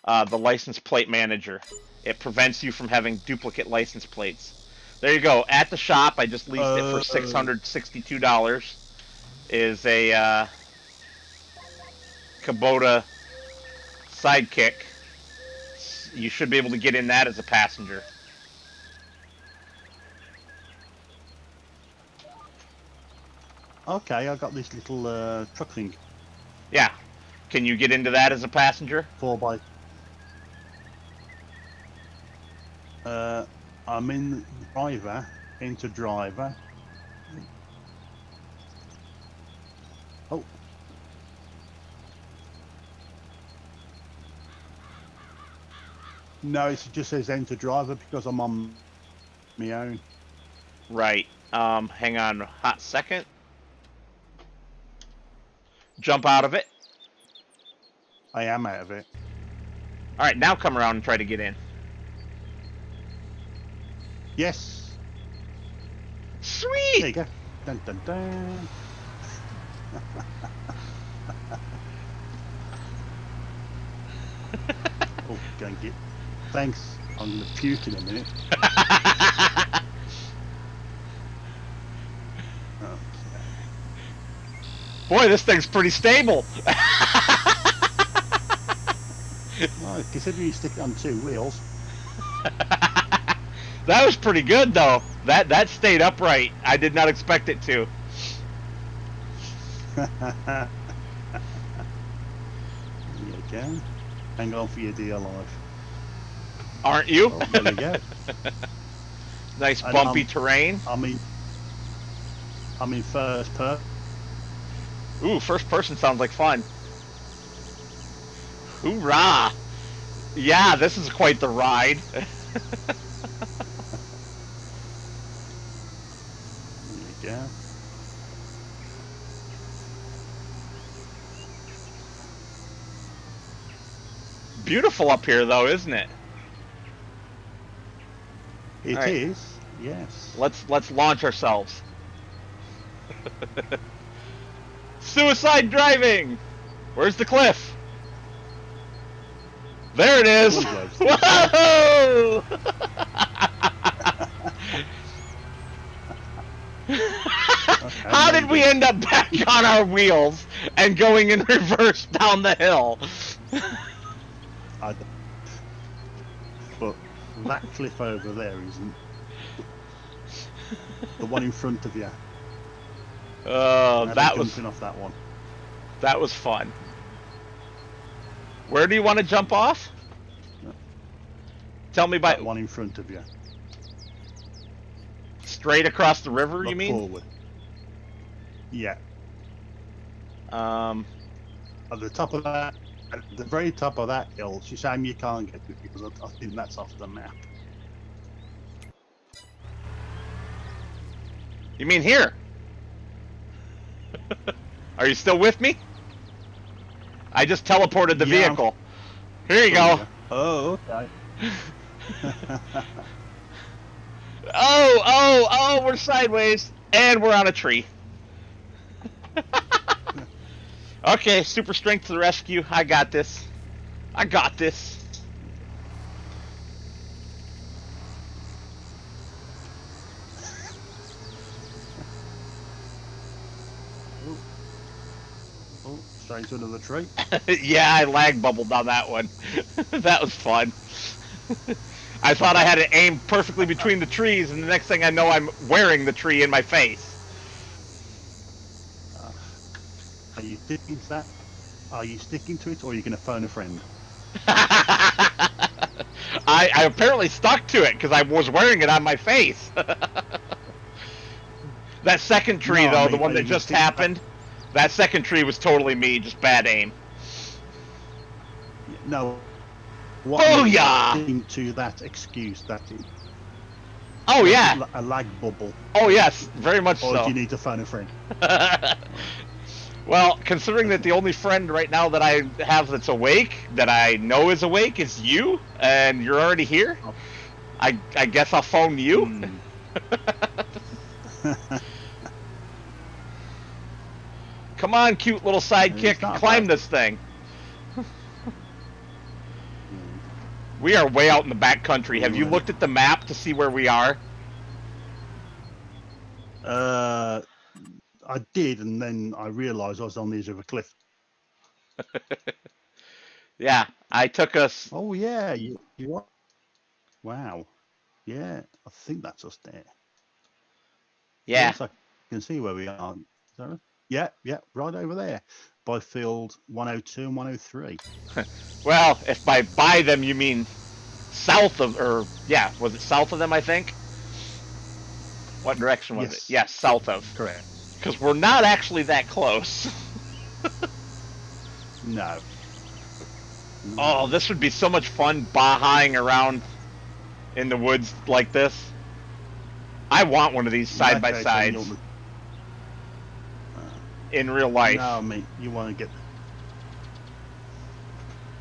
S1: The license plate manager. It prevents you from having duplicate license plates. There you go. At the shop, I just leased it for $662. Is a Kubota Sidekick. You should be able to get in that as a passenger.
S3: Okay, I got this little truck thing.
S1: Yeah. Can you get into that as a passenger?
S3: 4x. I'm in driver, into driver. Oh. No, it just says enter driver because I'm on my own.
S1: Right. Hang on a hot second. Jump out of it.
S3: I am out of it.
S1: All right, now come around and try to get in.
S3: Yes.
S1: Sweet.
S3: There you go. Dun dun dun. Oh, go and get. Thanks. I'm gonna puke in a minute.
S1: Boy, this thing's pretty stable.
S3: Well, considering you stick it on 2 wheels.
S1: That was pretty good, though. That stayed upright. I did not expect it to.
S3: There you go. Hang on for your dear life.
S1: Aren't you?
S3: Oh, there we go.
S1: Nice bumpy terrain.
S3: I'm in first person.
S1: Ooh, first person sounds like fun. Hoorah! Yeah, this is quite the ride.
S3: There you go.
S1: Beautiful up here, though, isn't it?
S3: It
S1: All right.
S3: is, yes.
S1: Let's launch ourselves. Suicide driving. Where's the cliff? There it is. Whoa! How did we end up back on our wheels and going in reverse down the hill?
S3: But that cliff over there isn't the one in front of you.
S1: Oh, that was
S3: jumping off that one.
S1: That was fun. Where do you want to jump off? Tell me by
S3: That one in front of you.
S1: Straight across the river,
S3: Look
S1: you mean?
S3: forward. Yeah.
S1: Um,
S3: At the top of that, at the very top of that hill, it's a shame you can't get it because I think that's off the map.
S1: you mean here? Are you still with me? I just teleported the
S3: Yeah.
S1: vehicle. Here you go.
S3: Oh, okay.
S1: Oh, we're sideways. And we're on a tree. Okay, super strength to the rescue. I got this. I got this.
S3: Oh, straight into another tree.
S1: Yeah, I lag bubbled on that one. That was fun. I thought I had it aimed perfectly between the trees, and the next thing I know, I'm wearing the tree in my face.
S3: Are you sticking to that? Are you sticking to it, or are you going to phone a friend?
S1: I apparently stuck to it because I was wearing it on my face. That second tree,
S3: No,
S1: though,
S3: I
S1: the
S3: mean,
S1: one
S3: are
S1: that
S3: you
S1: just
S3: sticking-
S1: happened, that second tree was totally me, just bad aim.
S3: No. What are you
S1: Booyah!
S3: sticking to that excuse that it,
S1: Oh, yeah.
S3: a lag bubble,
S1: Oh, yes. Very much
S3: or
S1: so.
S3: do you need to phone a friend?
S1: Well, considering that the only friend right now that I have that's awake, that I know is awake, is you, and you're already here, I guess I'll phone you.
S3: Hmm.
S1: Come on, cute little sidekick,
S3: It's not
S1: climb
S3: bad.
S1: this thing. We are way out in the back country. Have you looked at the map to see where we are?
S3: I did, and then I realised I was on the edge of a cliff.
S1: Yeah, I took us.
S3: Oh yeah, you are. Wow. Yeah, I think that's us there.
S1: Yeah.
S3: Yes, I can see where we are. Is that right? Yeah, right over there, by field 102 and 103.
S1: Well, if by them you mean south of, or yeah, was it south of them? I think. What direction was it?
S3: Yes.
S1: Yeah, south of.
S3: Correct.
S1: Because we're not actually that close.
S3: No.
S1: Oh, this would be so much fun bahaing around in the woods like this. I want one of these side by sides in real life.
S3: No, I mean, you want to get.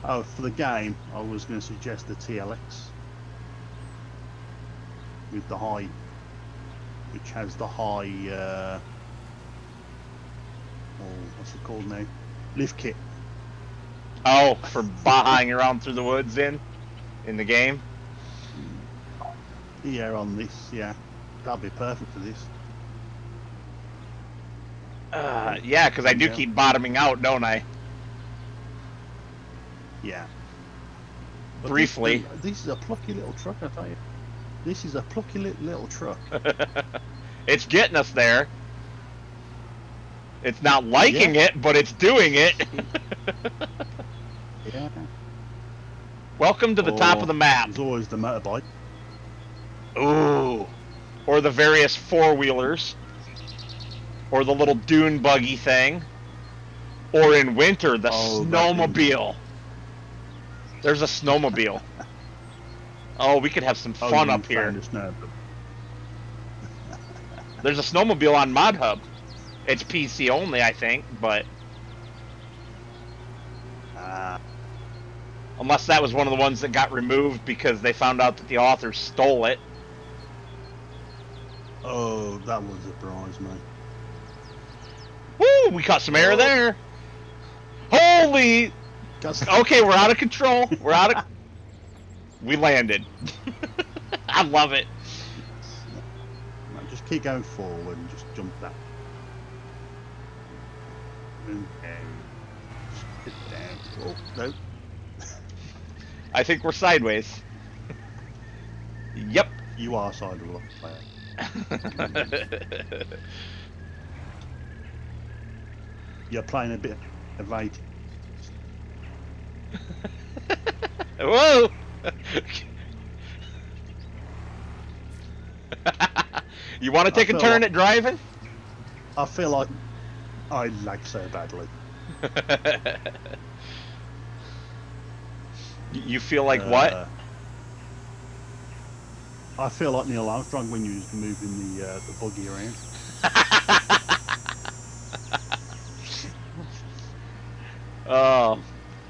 S3: Oh, for the game, I was going to suggest the TLX with the high, which has the high. What's it called now? Lift kit.
S1: Oh, for bahaing around through the woods in the game.
S3: Yeah, on this, yeah, that'd be perfect for this.
S1: Yeah, because I do
S3: Yeah.
S1: keep bottoming out, don't I?
S3: Yeah. But
S1: Briefly.
S3: This is a plucky little truck, I tell you. This is a plucky little truck.
S1: It's getting us there. It's not liking it, but it's doing it.
S3: Yeah.
S1: Welcome to the top of the map.
S3: There's always the motorbike.
S1: Ooh. Or the various four-wheelers. Or the little dune buggy thing. Or in winter, the
S3: Oh,
S1: snowmobile. There's a snowmobile. Oh, we could have some
S3: Oh,
S1: fun
S3: you
S1: up here.
S3: found a snow.
S1: There's a snowmobile on Mod Hub. It's PC only, I think, but unless that was one of the ones that got removed because they found out that the author stole it.
S3: Oh, that would surprise me.
S1: Woo! We caught some air there. Holy! Okay, we're out of control. We're out of. We landed. I love it.
S3: No, just keep going forward and just jump that. And just hit down. Oh, no.
S1: I think we're sideways. Yep.
S3: You are sideways. You're playing a bit of 8.
S1: Whoa! You want to take a turn at driving?
S3: I feel like I lag so badly.
S1: You feel like what?
S3: I feel like Neil Armstrong when you was moving the buggy around.
S1: Oh,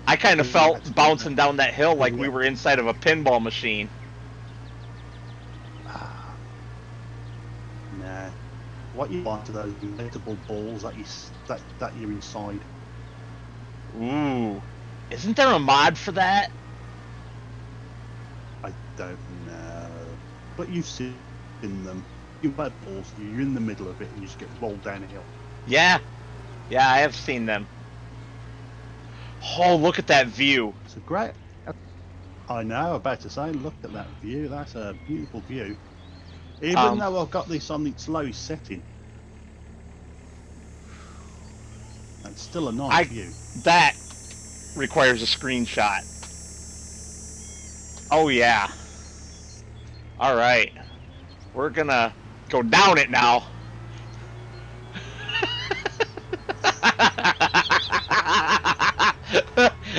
S1: I kind of felt bouncing down that hill like we were inside of a pinball machine.
S3: Nah. What you want are those inflatable balls that you're inside.
S1: Ooh, isn't there a mod for that?
S3: I don't know. But you've seen them. You've had balls, you're in the middle of it and you just get rolled down a hill.
S1: Yeah. Yeah, I have seen them. Oh, look at that view.
S3: It's a great... I know, about to say, look at that view. That's a beautiful view. Even though I've got this on its low setting. That's still a nice view.
S1: That requires a screenshot. Oh, yeah. All right. We're gonna go down it now.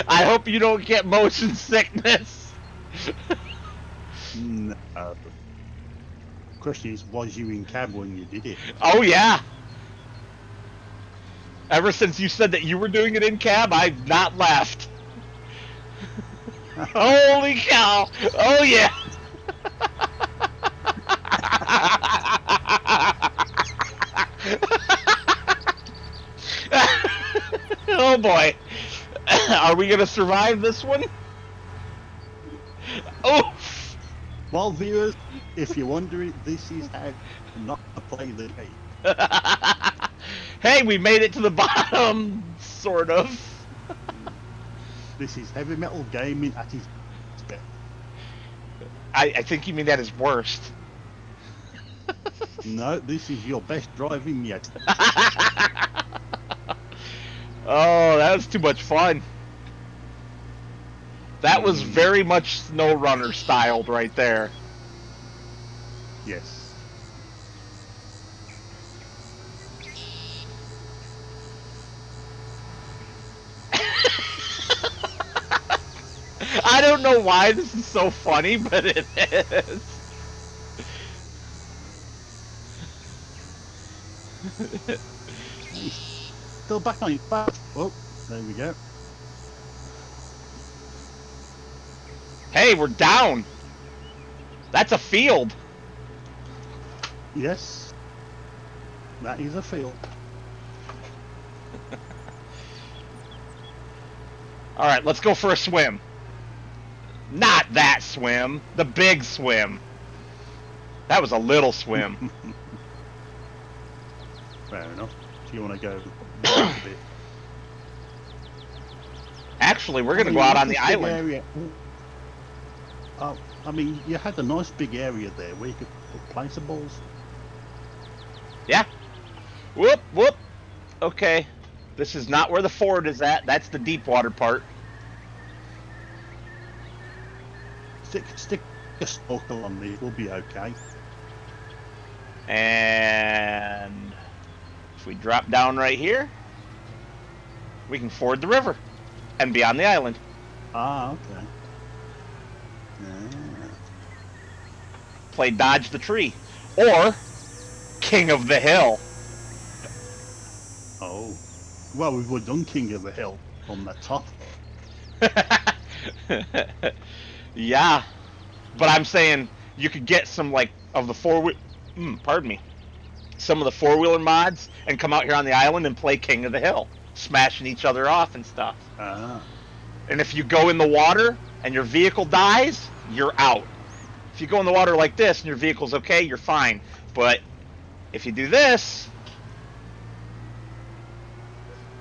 S1: I hope you don't get motion sickness.
S3: No. Question is, was you in cab when you did it?
S1: Oh, yeah. Ever since you said that you were doing it in cab, I've not left. Holy cow. Oh, yeah. Oh, boy. Are we going to survive this one? Oh!
S3: Well, viewers, if you're wondering, this is how not to play the game.
S1: Hey, we made it to the bottom, sort of.
S3: This is heavy metal gaming at its best.
S1: I think you mean that is worst.
S3: No, this is your best driving yet.
S1: Oh, that was too much fun. That was very much SnowRunner styled right there.
S3: Yes.
S1: I don't know why this is so funny, but it is.
S3: Still back on your back. Oh, there we go.
S1: Hey, we're down. That's a field.
S3: Yes. That is a field.
S1: All right, let's go for a swim. Not that swim, the big swim. That was a little swim.
S3: Fair enough. If you want to go a bit.
S1: Actually, we're going to go out on the island.
S3: Area. Oh, I mean, you had a nice big area there where you could put placeables.
S1: Yeah. Whoop, whoop. Okay. This is not where the ford is at. That's the deep water part.
S3: Stick a snorkel on these, we'll be okay.
S1: And if we drop down right here, we can ford the river and be on the island.
S3: Ah, okay. Yeah.
S1: play Dodge the Tree. Or King of the Hill.
S3: Oh. Well, we've already done King of the Hill on the top.
S1: Yeah. But I'm saying you could get some, like, of the pardon me. Some of the four-wheeler mods and come out here on the island and play King of the Hill. Smashing each other off and stuff.
S3: Ah.
S1: And if you go in the water and your vehicle dies, you're out. If you go in the water like this and your vehicle's okay, you're fine. But if you do this...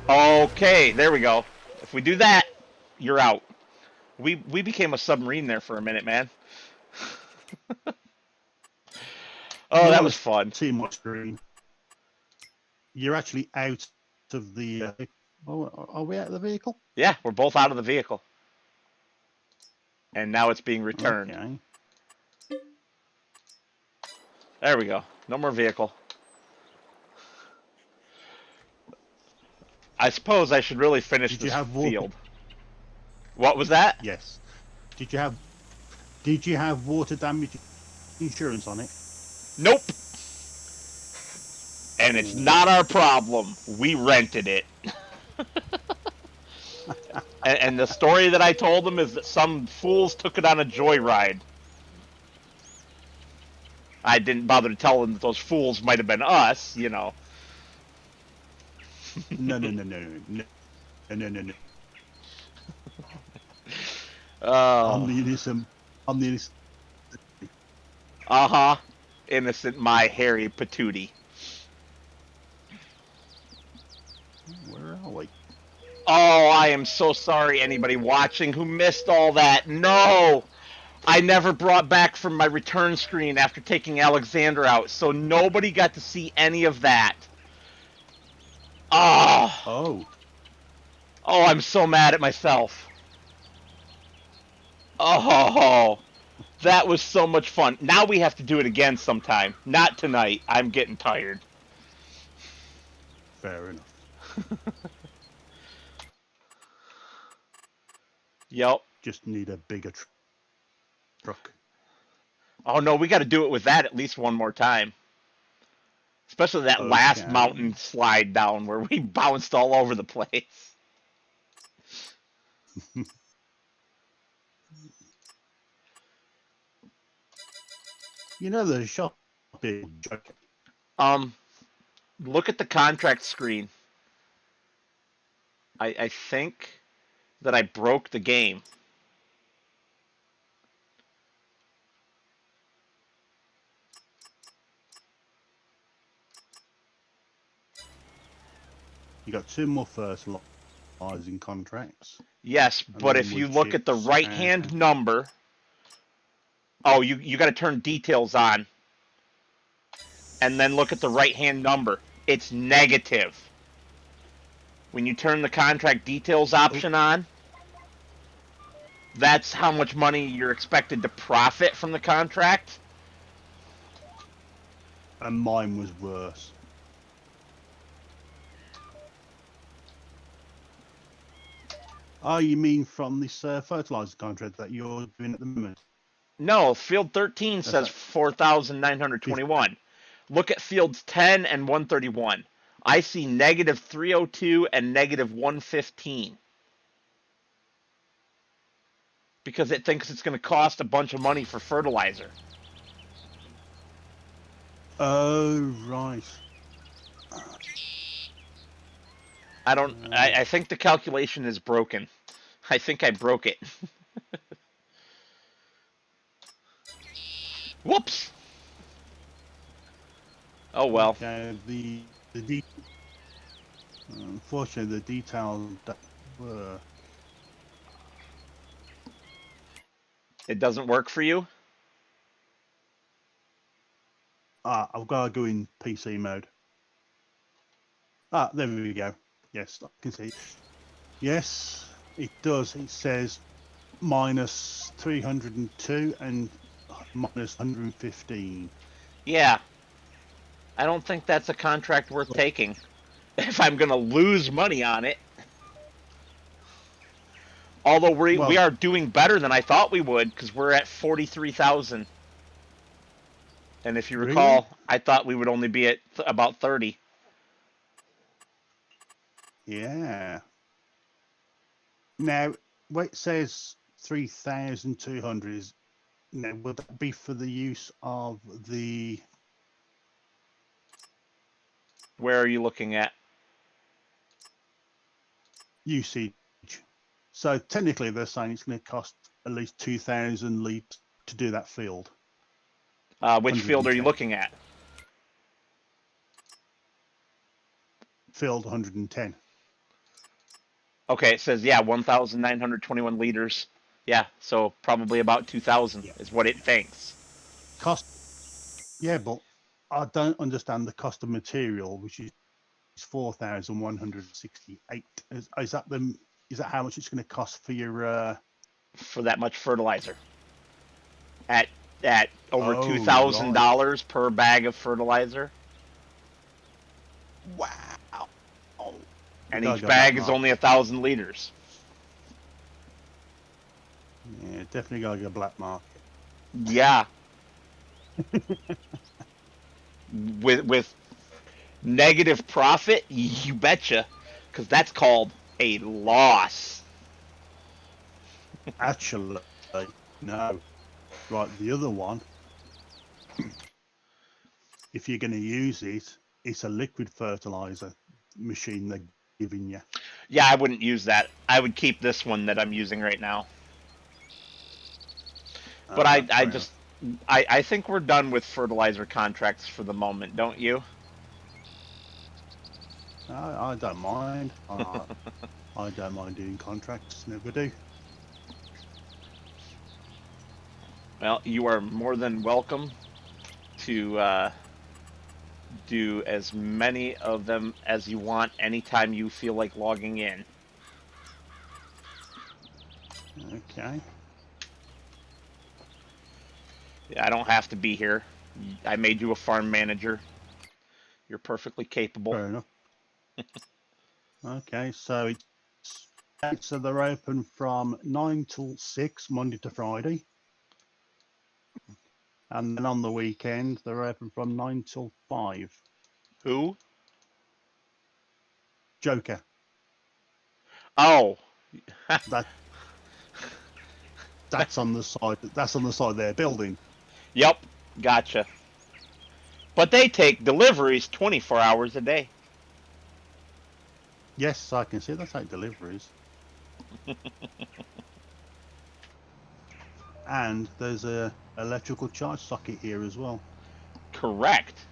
S1: Okay, there we go. If we do that, you're out. We became a submarine there for a minute, man. Oh, that was fun.
S3: Too much green. You're actually out of the... are we out of the vehicle?
S1: Yeah, we're both out of the vehicle. And now it's being returned.
S3: Okay.
S1: There we go. No more vehicle. I suppose I should really finish this field. What was that?
S3: Yes. Did you have water damage insurance on it?
S1: Nope. And it's not our problem. We rented it. and the story that I told them is that some fools took it on a joyride. I didn't bother to tell them that those fools might have been us, you know.
S3: No. I'm the innocent.
S1: Uh-huh. Innocent my hairy patootie.
S3: Where are we?
S1: Oh, I am so sorry anybody watching who missed all that. No! I never brought back from my return screen after taking Alexander out, so nobody got to see any of that. Oh, I'm so mad at myself. Oh, that was so much fun. Now we have to do it again sometime. Not tonight. I'm getting tired.
S3: Fair enough.
S1: Yep.
S3: Just need a bigger truck.
S1: Oh, no, we got to do it with that at least one more time. Especially that last mountain slide down where we bounced all over the place.
S3: You know the shop.
S1: Look at the contract screen. I think that I broke the game.
S3: You got 2 more fertilizing contracts.
S1: Yes, but if you look at the right-hand number... Oh, you got to turn details on. And then look at the right-hand number. It's negative. When you turn the contract details option on, that's how much money you're expected to profit from the contract.
S3: And mine was worse. Oh, you mean from this fertilizer contract that you're doing at the moment?
S1: No, field 13 says 4,921. Look at fields 10 and 131. I see negative 302 and negative 115. Because it thinks it's going to cost a bunch of money for fertilizer.
S3: Oh, right.
S1: I think the calculation is broken. I think I broke it. Whoops. Oh well.
S3: Okay, unfortunately, the details that were...
S1: It doesn't work for you?
S3: I've got to go in PC mode. There we go. Yes, I can see. Yes, it does. It says minus 302 and minus 115.
S1: Yeah. I don't think that's a contract worth taking. If I'm going to lose money on it. Although we are doing better than I thought we would, because we're at 43,000. And if you
S3: Really?
S1: recall, I thought we would only be at about 30.
S3: Yeah. Now, what it says 3,200 is, now, would that be for the use of the
S1: Where are you looking at?
S3: usage? So technically, they're saying it's going to cost at least 2,000 litres to do that field.
S1: Which field are you
S3: 110.
S1: looking at?
S3: Field 110.
S1: Okay, it says, yeah, 1,921 liters. Yeah, so probably about 2,000
S3: Yeah.
S1: is what it thinks.
S3: Cost. Yeah, but I don't understand the cost of material, which is 4,168. Is that the? Is that how much it's going to cost for your?
S1: For that much fertilizer. At over
S3: Oh, right.
S1: $2,000 per bag of fertilizer.
S3: Wow. Oh, we
S1: And
S3: gotta
S1: each
S3: go black
S1: bag is only
S3: market.
S1: 1,000 liters.
S3: Yeah, definitely gotta go black market.
S1: Yeah. with negative profit, you betcha, because that's called a loss.
S3: Actually, no. Right, the other one, if you're going to use it, it's a liquid fertilizer machine they're giving you.
S1: Yeah, I wouldn't use that. I would keep this one that I'm using right now. But I
S3: Fair
S1: just
S3: enough.
S1: I think we're done with fertilizer contracts for the moment, don't you?
S3: I don't mind. I don't mind doing contracts. Never do.
S1: Well, you are more than welcome to do as many of them as you want anytime you feel like logging in.
S3: Okay.
S1: I don't have to be here. I made you a farm manager. You're perfectly capable.
S3: Fair enough. Okay, so they're open from 9 till 6 Monday to Friday, and then on the weekend they're open from 9 till 5.
S1: Who?
S3: Joker.
S1: Oh.
S3: That that's on the side. That's on the side of their building.
S1: Yep. Gotcha. But they take deliveries 24 hours a day.
S3: Yes, I can see that's like deliveries. And there's a electrical charge socket here as well.
S1: Correct.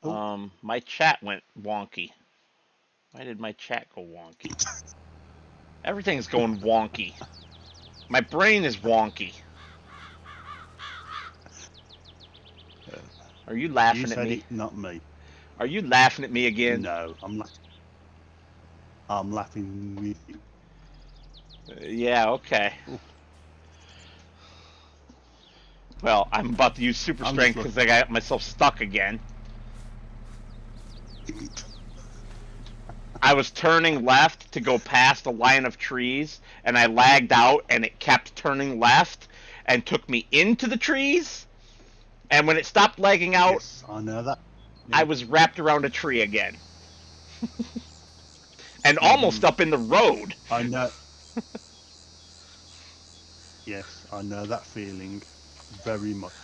S3: Oh,
S1: My chat went wonky. Why did my chat go wonky? Everything's going wonky. My brain is wonky. Are you
S3: you
S1: laughing at
S3: said
S1: me?
S3: it, not me.
S1: Are you laughing at me again?
S3: No, I'm laughing with you.
S1: Yeah, okay.
S3: Oh,
S1: Well, I'm about to use super
S3: I'm just
S1: strength because I got myself stuck again.
S3: looking.
S1: I was turning left to go past a line of trees, and I lagged out, and it kept turning left and took me into the trees. And when it stopped lagging out,
S3: Yes, I know that.
S1: I
S3: Yeah.
S1: was wrapped around a tree again. And
S3: Hmm.
S1: almost up in the road.
S3: I know. Yes, I know that feeling very much.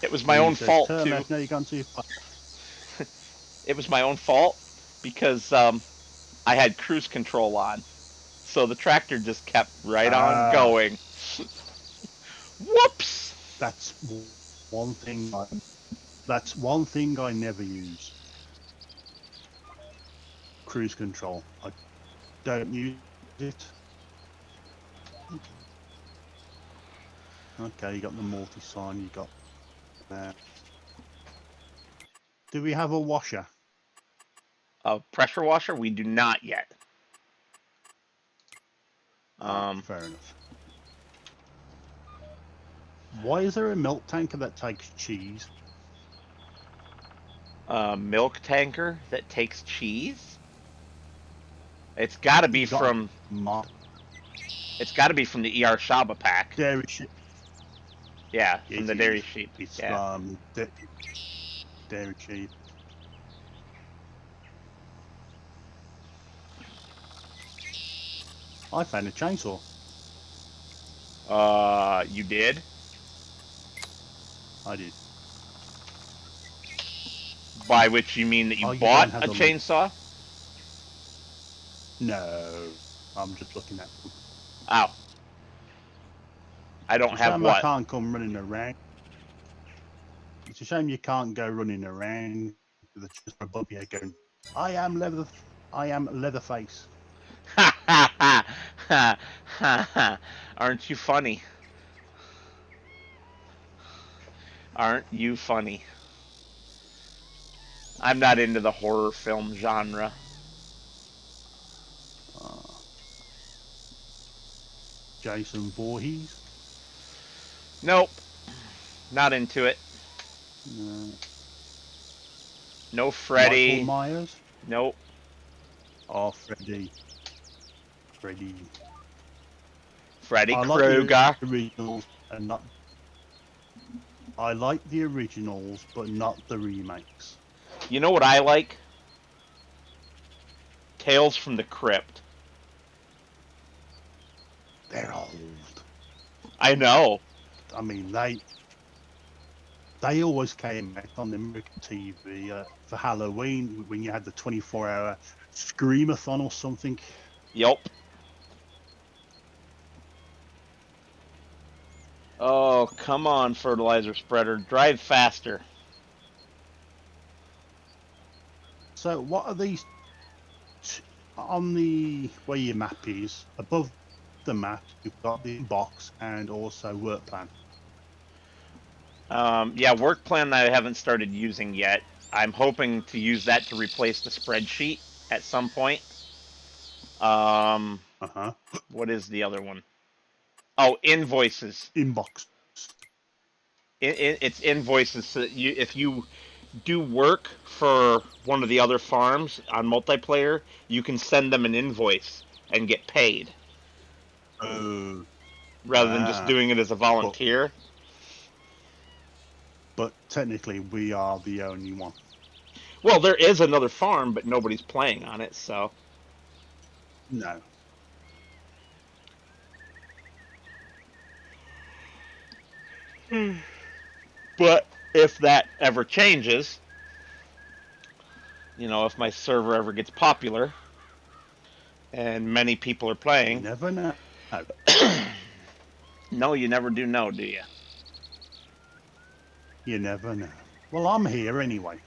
S1: It was my
S3: When he
S1: own
S3: says
S1: fault,
S3: turn
S1: too.
S3: left, now you're going too far.
S1: It was my own fault because I had cruise control on. So the tractor just kept right on
S3: Ah,
S1: going. Whoops!
S3: that's one thing. That's one thing I never use. Cruise control. I don't use it. Okay, you got the multi-sign. You got that. Do we have a washer?
S1: A pressure washer? We do not yet.
S3: Ah,
S1: Um,
S3: fair enough. Why is there a milk tanker that takes cheese?
S1: a milk tanker that takes cheese? It's got to be
S3: You got
S1: from.
S3: a
S1: It's got to be from the ER Shaba pack.
S3: Dairy sheep.
S1: Yeah, from
S3: It
S1: the dairy
S3: is.
S1: sheep.
S3: It's
S1: Yeah.
S3: from dairy sheep. I found a chainsaw.
S1: You did?
S3: I did.
S1: By which you mean that you
S3: Oh, you
S1: bought
S3: don't have
S1: a
S3: the link.
S1: chainsaw?
S3: No, I'm just looking at them.
S1: Ow. I don't
S3: It's a
S1: have
S3: shame I
S1: what?
S3: can't come running around. It's a shame you can't go running around with a chainsaw above you going, I am Leatherface.
S1: Ha ha ha ha ha ha. Aren't you funny? Aren't you funny? I'm not into the horror film genre.
S3: Uh, Jason Voorhees.
S1: Nope. Not into it.
S3: Uh,
S1: No
S3: Michael
S1: Freddy.
S3: Myers.
S1: Nope.
S3: Oh, Freddy.
S1: Freddy
S3: I like the
S1: Krueger.
S3: originals and not. I like the originals, but not the remakes.
S1: You know what I like? Tales from the Crypt.
S3: They're old.
S1: I know.
S3: I mean, they always came out on the American TV for Halloween when you had the 24-hour Screamathon or something.
S1: Yep. Oh, come on, fertilizer spreader. Drive faster.
S3: So, what are these on the where your map is? Above the map, you've got the box and also work plan.
S1: Yeah, work plan I haven't started using yet. I'm hoping to use that to replace the spreadsheet at some point.
S3: Uh-huh.
S1: What is the other one? Oh, invoices.
S3: Inbox.
S1: It's invoices. So that if you do work for one of the other farms on multiplayer, you can send them an invoice and get paid rather than just
S3: Ah,
S1: doing it as a volunteer.
S3: but technically we are the only one.
S1: Well, there is another farm, but nobody's playing on it, so.
S3: No.
S1: But if that ever changes, you know, if my server ever gets popular and many people are
S3: You
S1: playing,
S3: never know.
S1: no, you never do know, do you?
S3: You never know. Well, I'm here anyway.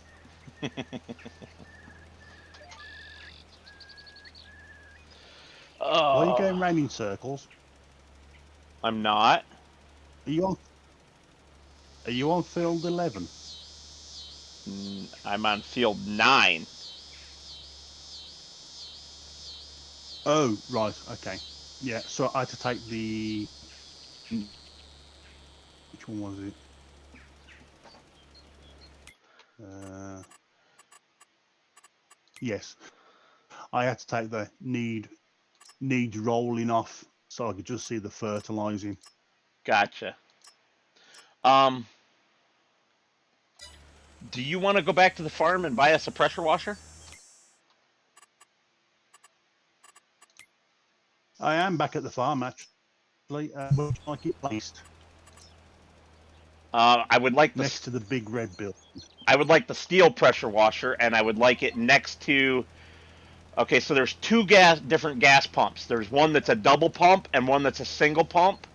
S3: Why are you going
S1: Oh,
S3: round in circles?
S1: I'm not.
S3: Are you on? Are you on field 11?
S1: I'm on field 9.
S3: Oh, right. Okay. Yeah. So I had to take the. Which one was it? Yes, I had to take the needs rolling off so I could just see the fertilizing.
S1: Gotcha. Do you want to go back to the farm and buy us a pressure washer?
S3: I am back at the farm actually. Where would you like it placed?
S1: I would like
S3: Next to the big red bill.
S1: I would like the steel pressure washer, and I would like it next to. Okay, so there's two different gas pumps. There's one that's a double pump and one that's a single pump.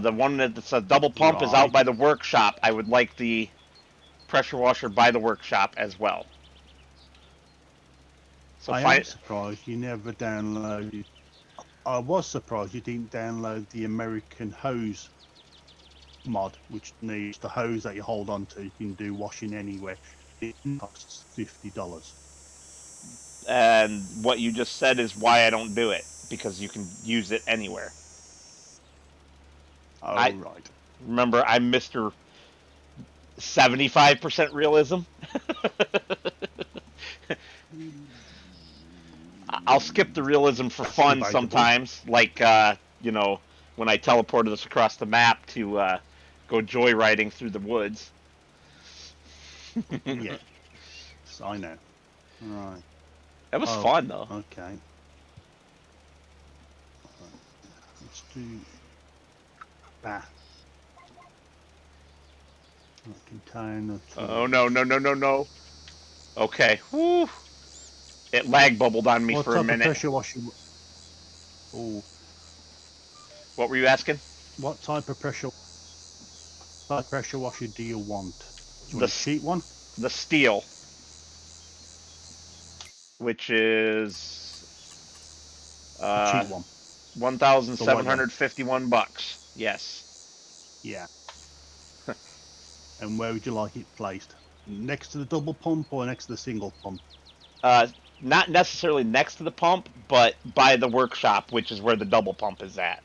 S1: The one that's a double pump is out
S3: Right.
S1: by the workshop. I would like the pressure washer by the workshop as well. So
S3: I am surprised you never downloaded. I was surprised you didn't download the American hose mod, which needs the hose that you hold on to. You can do washing anywhere. It costs $50.
S1: And what you just said is why I don't do it, because you can use it anywhere.
S3: Oh,
S1: I
S3: right.
S1: remember I'm Mr. 75% realism. I'll skip the realism for fun
S3: debatable.
S1: sometimes, like you know, when I teleported us across the map to go joyriding through the woods.
S3: Yeah, I know. Right.
S1: That was
S3: Oh,
S1: fun though.
S3: okay. Let's do that. Container.
S1: Oh no no no no no. Okay. Whew. It lag bubbled on me
S3: What
S1: for a
S3: type of
S1: minute.
S3: pressure washer? Oh,
S1: What were you asking?
S3: what type of pressure washer do you want? Do you
S1: The
S3: want a cheap one?
S1: the steel, which is
S3: A cheap one. The white one.
S1: $1,751. Yes.
S3: Yeah. And where would you like it placed? Next to the double pump or next to the single pump?
S1: Uh, not necessarily next to the pump, but by the workshop, which is where the double pump is at.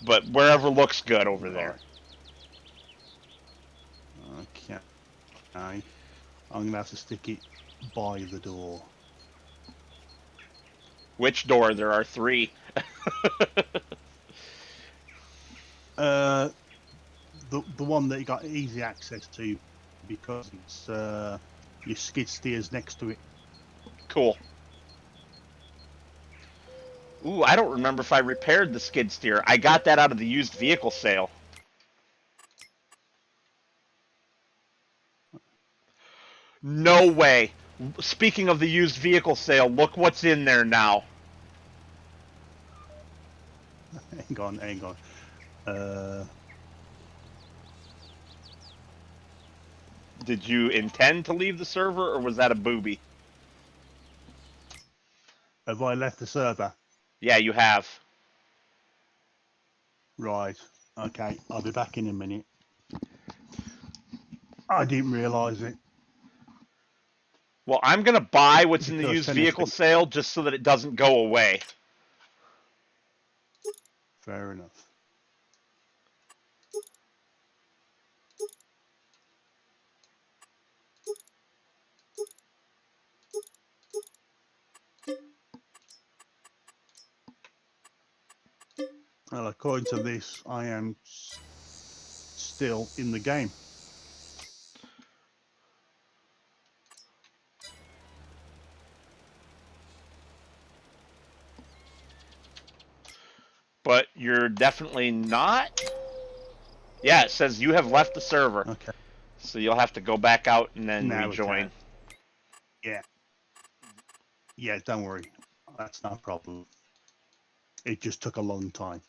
S1: But wherever looks good over there.
S3: Right. Okay. I'm gonna have to stick it by the door.
S1: Which door? There are 3.
S3: The one that you got easy access to because it's your skid steers next to it.
S1: Cool. Ooh, I don't remember if I repaired the skid steer. I got that out of the used vehicle sale. No way. Speaking of the used vehicle sale, look what's in there now.
S3: Hang on, hang on.
S1: Did you intend to leave the server, or was that a booby?
S3: Have I left the server?
S1: Yeah, you have.
S3: Right. Okay, I'll be back in a minute. I didn't realise it.
S1: Well, I'm going to buy what's in the
S3: Because
S1: used vehicle
S3: Tennessee.
S1: sale just so that it doesn't go away.
S3: Fair enough. Well, according to this, I am still in the game.
S1: But you're definitely not. Yeah, it says you have left the server.
S3: Okay.
S1: So you'll have to go back out and then
S3: Now
S1: rejoin.
S3: Yeah. Yeah, don't worry. That's not a problem. It just took a long time.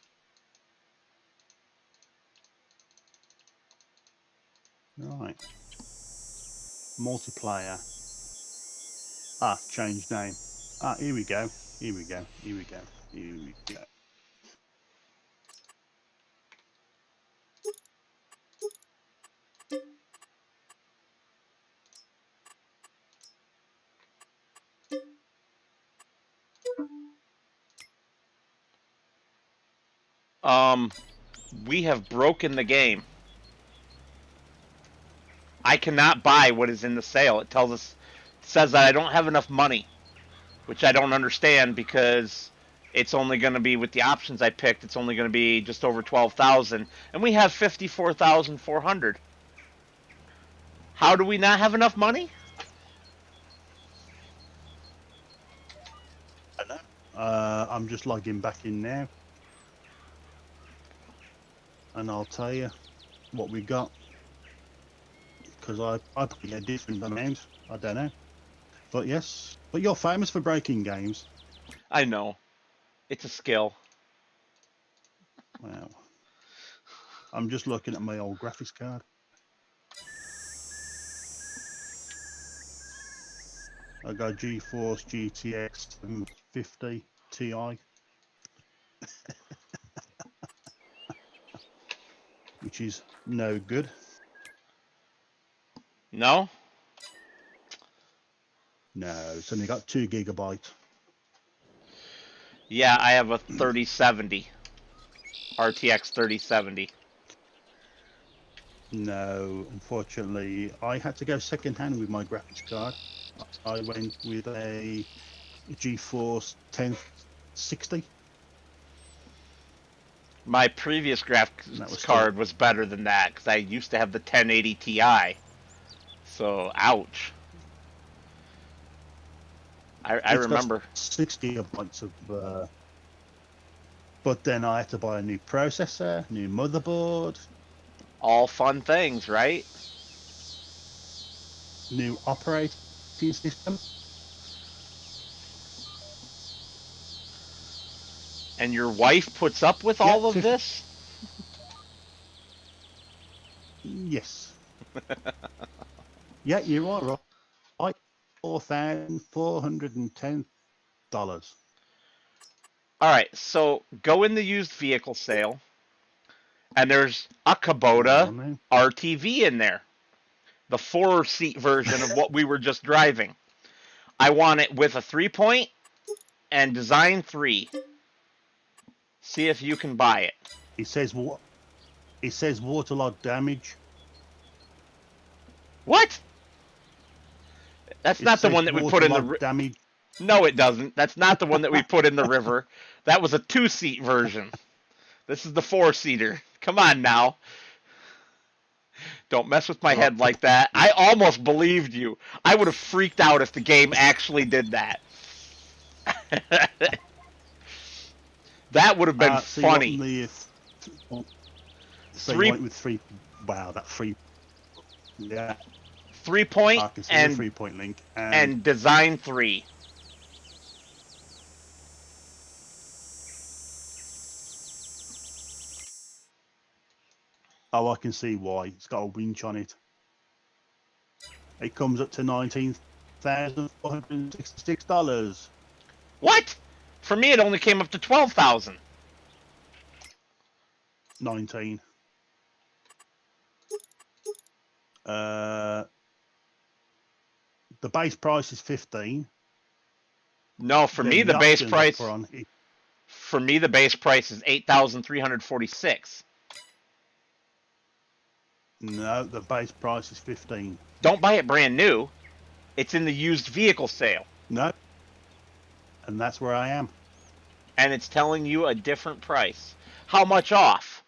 S3: Right. MultiPlayer. Ah, change name. Ah, here we go. Here we go. Here we go. Here we go.
S1: We have broken the game. I cannot buy what is in the sale. It says that I don't have enough money, which I don't understand because it's only going to be with the options I picked. It's only going to be just over 12,000, and we have 54,400. How do we not have enough money?
S3: I know. I'm just logging back in now. And I'll tell you what we got. Because I probably get different amounts. I don't know. But yes. But you're famous for breaking games.
S1: I know. It's a skill.
S3: Wow. I'm just looking at my old graphics card. I got GeForce GTX 750 Ti. Which is no good.
S1: No?
S3: No, it's only got 2 gigabytes.
S1: Yeah, I have a 3070. RTX 3070.
S3: No, unfortunately, I had to go second hand with my graphics card. I went with a GeForce 1060.
S1: My previous
S3: That
S1: graphics
S3: was still
S1: card was better than that because I used to have the 1080 Ti. So, ouch. I
S3: it's got
S1: remember.
S3: 6 gigabytes of. But then I had to buy a new processor, new motherboard,
S1: All fun things, right?
S3: new operating system.
S1: And your wife puts up with
S3: Yeah,
S1: all of this?
S3: yes. Yeah, you are right. $4,410.
S1: All right, so go in the used vehicle sale, and there's a
S3: Hang
S1: Kubota
S3: on now.
S1: RTV in there, the 4-seat version of what we were just driving. I want it with a 3-point and design 3. See if you can buy it.
S3: It says what? It says waterlogged damage.
S1: What? That's
S3: It
S1: not the
S3: says
S1: one that we put in
S3: waterlogged
S1: the.
S3: damage.
S1: No, it doesn't. That's not the one that we put in the river. That was a 2-seat version. This is the 4-seater. Come on now. Don't mess with my
S3: Right.
S1: head like that. I almost believed you. I would have freaked out if the game actually did that. That would have been
S3: So you want
S1: funny.
S3: the so you
S1: Three
S3: want it with 3. Wow, that 3. Yeah,
S1: 3-point
S3: I can see the 3-point link.
S1: and design 3.
S3: Oh, I can see why. It's got a winch on it. It comes up to $19,466.
S1: What? For me, it only came up to 12,000.
S3: 19. The base price is 15.
S1: No, for
S3: Then
S1: me the base
S3: options I
S1: price.
S3: put on it.
S1: For me, the base price is 8,346.
S3: No, the base price is 15.
S1: Don't buy it brand new. It's in the used vehicle sale,
S3: No, and that's where I am.
S1: and it's telling you a different price. How much off?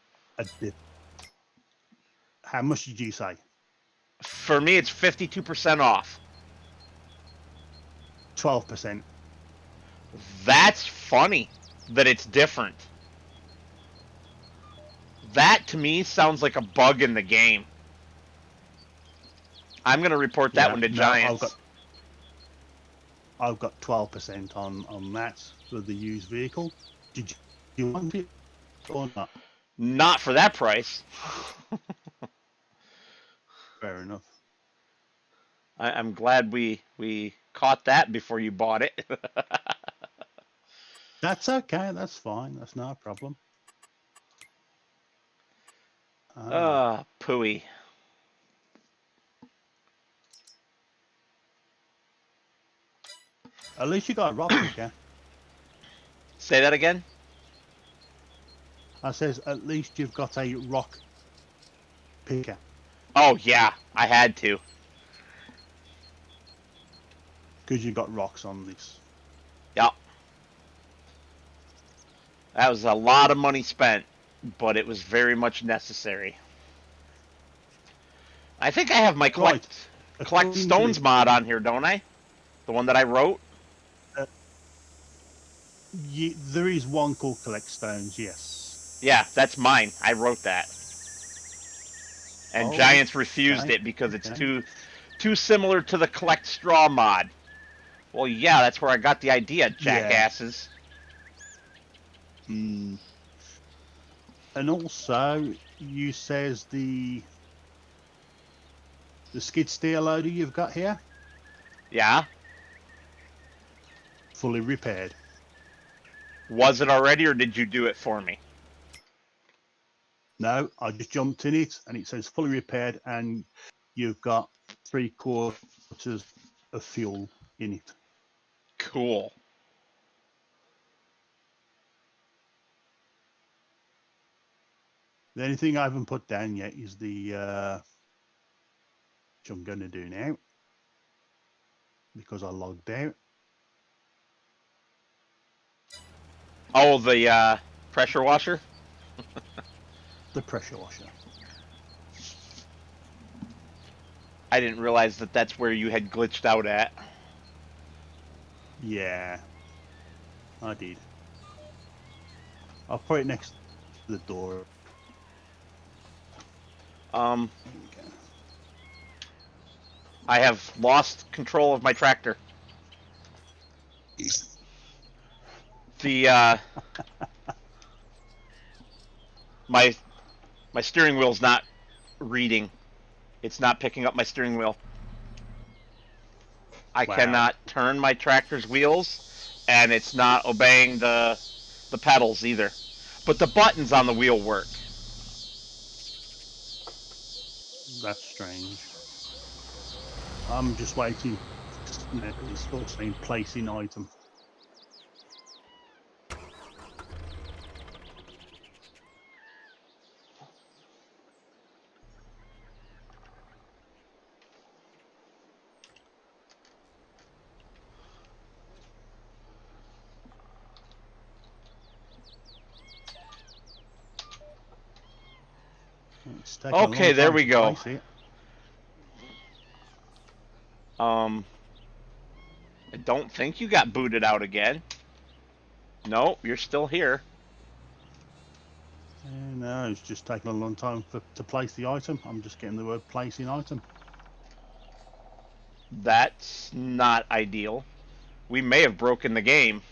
S3: How much did you say?
S1: For me, it's 52% off.
S3: 12%.
S1: That's funny that it's different. That to me sounds like a bug in the game. I'm going to report that one to Giants.
S3: I've got 12% on that for the used vehicle. Did you want it or not?
S1: Not for that price.
S3: Fair enough.
S1: I'm glad we caught that before you bought it.
S3: That's okay. That's fine. That's not a problem.
S1: Pooey.
S3: At least you got a rock picker.
S1: Say that again?
S3: I says, at least you've got a rock picker.
S1: Oh, yeah. I had to.
S3: Because you got rocks on this.
S1: Yep. That was a lot of money spent, but it was very much necessary. I think I have my collect stones mod on here, don't I? The one that I wrote?
S3: There is one called Collect Stones, yes.
S1: Yeah, that's mine. I wrote that. And Giants refused it because it's too similar to the Collect Straw mod. Well, yeah, that's where I got the idea, jackasses.
S3: Yeah. And also, you says the skid steer loader you've got here?
S1: Yeah?
S3: Fully repaired.
S1: Was it already, or did you do it for me?
S3: No, I just jumped in it, and it says fully repaired, and you've got 3/4 of fuel in it.
S1: Cool.
S3: The only thing I haven't put down yet is the which I'm going to do now because I logged out.
S1: Oh, the pressure washer?
S3: The pressure washer.
S1: I didn't realize that that's where you had glitched out at.
S3: Yeah, I did. I'll put it next to the door.
S1: Um,
S3: There we go.
S1: I have lost control of my tractor. The my my steering wheel's not reading. It's not picking up my steering wheel. I
S3: Wow.
S1: cannot turn my tractor's wheels, and it's not obeying the pedals either. But the buttons on the wheel work.
S3: That's strange. I'm just waiting. It's still saying placing item. It's taking a long
S1: Okay, there
S3: time
S1: we
S3: to
S1: go.
S3: place it.
S1: I don't think you got booted out again. No, you're still here.
S3: No, it's just taking a long time to place the item. I'm just getting the word placing item.
S1: That's not ideal. We may have broken the game.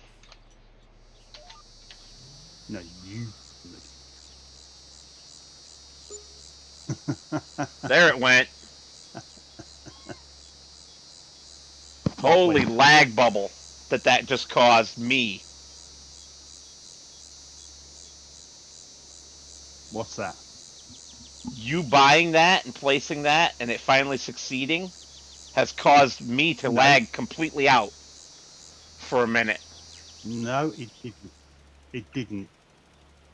S3: No, you.
S1: There it went.
S3: What
S1: Holy
S3: went?
S1: lag bubble that just caused me.
S3: What's that?
S1: You buying that and placing that and it finally succeeding has caused me to
S3: No,
S1: lag completely out for a minute.
S3: no, it didn't. It didn't.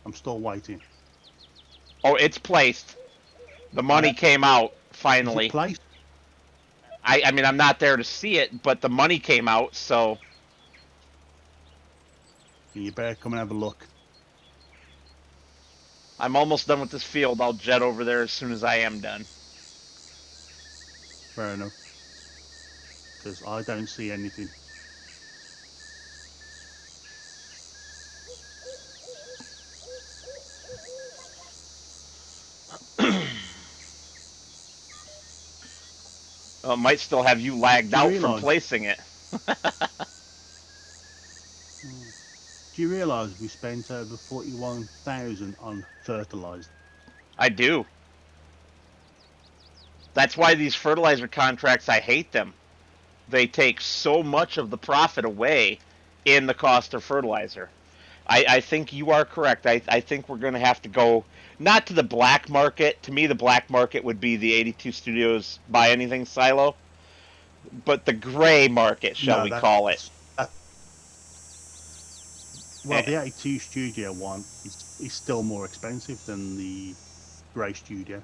S3: I'm still waiting.
S1: Oh, it's placed. The
S3: I
S1: money came out
S3: Is it
S1: finally.
S3: placed?
S1: I mean, I'm not there to see it, but the money came out, so
S3: You better come and have a look.
S1: I'm almost done with this field. I'll jet over there as soon as I am done.
S3: Fair enough. Because I don't see anything.
S1: Might still have you lagged
S3: Do you
S1: out from
S3: realise?
S1: placing it.
S3: Do you realise we spent over 41,000 on fertilizer?
S1: I do. That's why these fertilizer contracts, I hate them. They take so much of the profit away in the cost of fertilizer. I think you are correct. I think we're going to have to go not to the black market. To me, the black market would be the 82 Studios Buy Anything silo, but the gray market, shall
S3: No,
S1: we call it?
S3: well, the 82 Studio one is still more expensive than the grey Studio.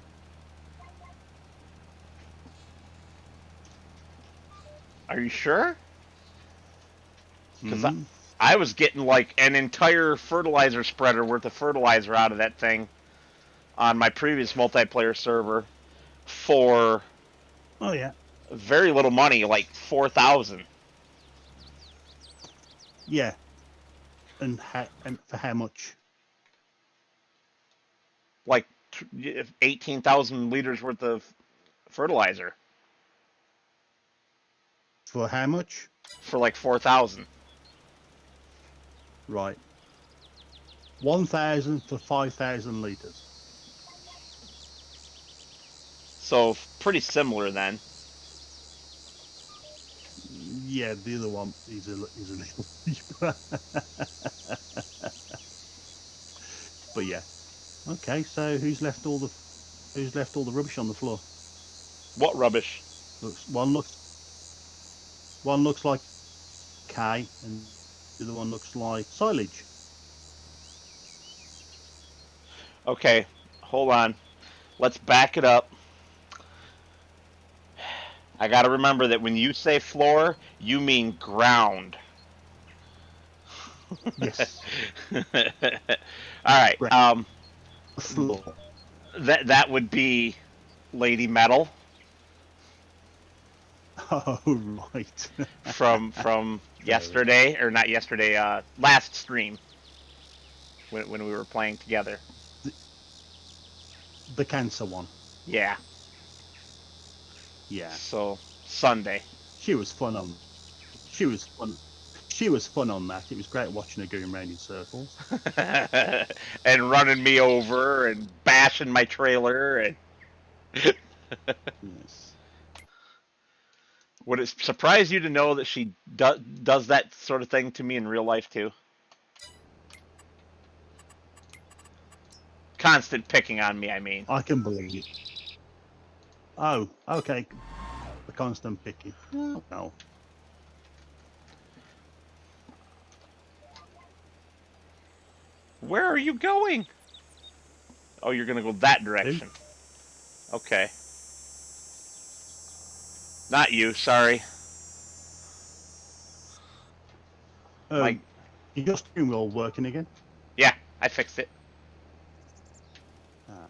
S1: Are you sure? Because
S3: Mm-hmm.
S1: I was getting like an entire fertilizer spreader worth of fertilizer out of that thing on my previous multiplayer server for
S3: Oh yeah,
S1: very little money, like 4,000.
S3: yeah. And for how much?
S1: Like 18,000 liters worth of fertilizer
S3: For how much?
S1: for like 4,000.
S3: Right. 1,000 for 5,000 liters.
S1: So pretty similar then.
S3: Yeah, the other one is a little cheaper. But yeah. Okay, so who's left all the rubbish on the floor?
S1: What rubbish?
S3: One looks like K, and the other one looks like silage.
S1: Okay, hold on. Let's back it up. I got to remember that when you say floor, you mean ground.
S3: Yes.
S1: All right.
S3: Right. Floor.
S1: That would be Lady Metal
S3: Oh, right.
S1: from
S3: Fair enough.
S1: yesterday, or not yesterday, last stream when we were playing together.
S3: The cancer one.
S1: Yeah.
S3: Yeah.
S1: So Sunday.
S3: She was fun on. She was fun. She was fun on that. It was great watching her going round in circles.
S1: And running me over and bashing my trailer and
S3: Yes.
S1: would it surprise you to know that she does that sort of thing to me in real life too? Constant picking on me, I mean.
S3: I can believe it. Oh, okay. The constant picking. Oh, no.
S1: Where are you going? Oh, you're gonna go that direction. Okay. Not you, sorry. My
S3: Your steering wheel working again?
S1: yeah, I fixed it.
S3: Ah.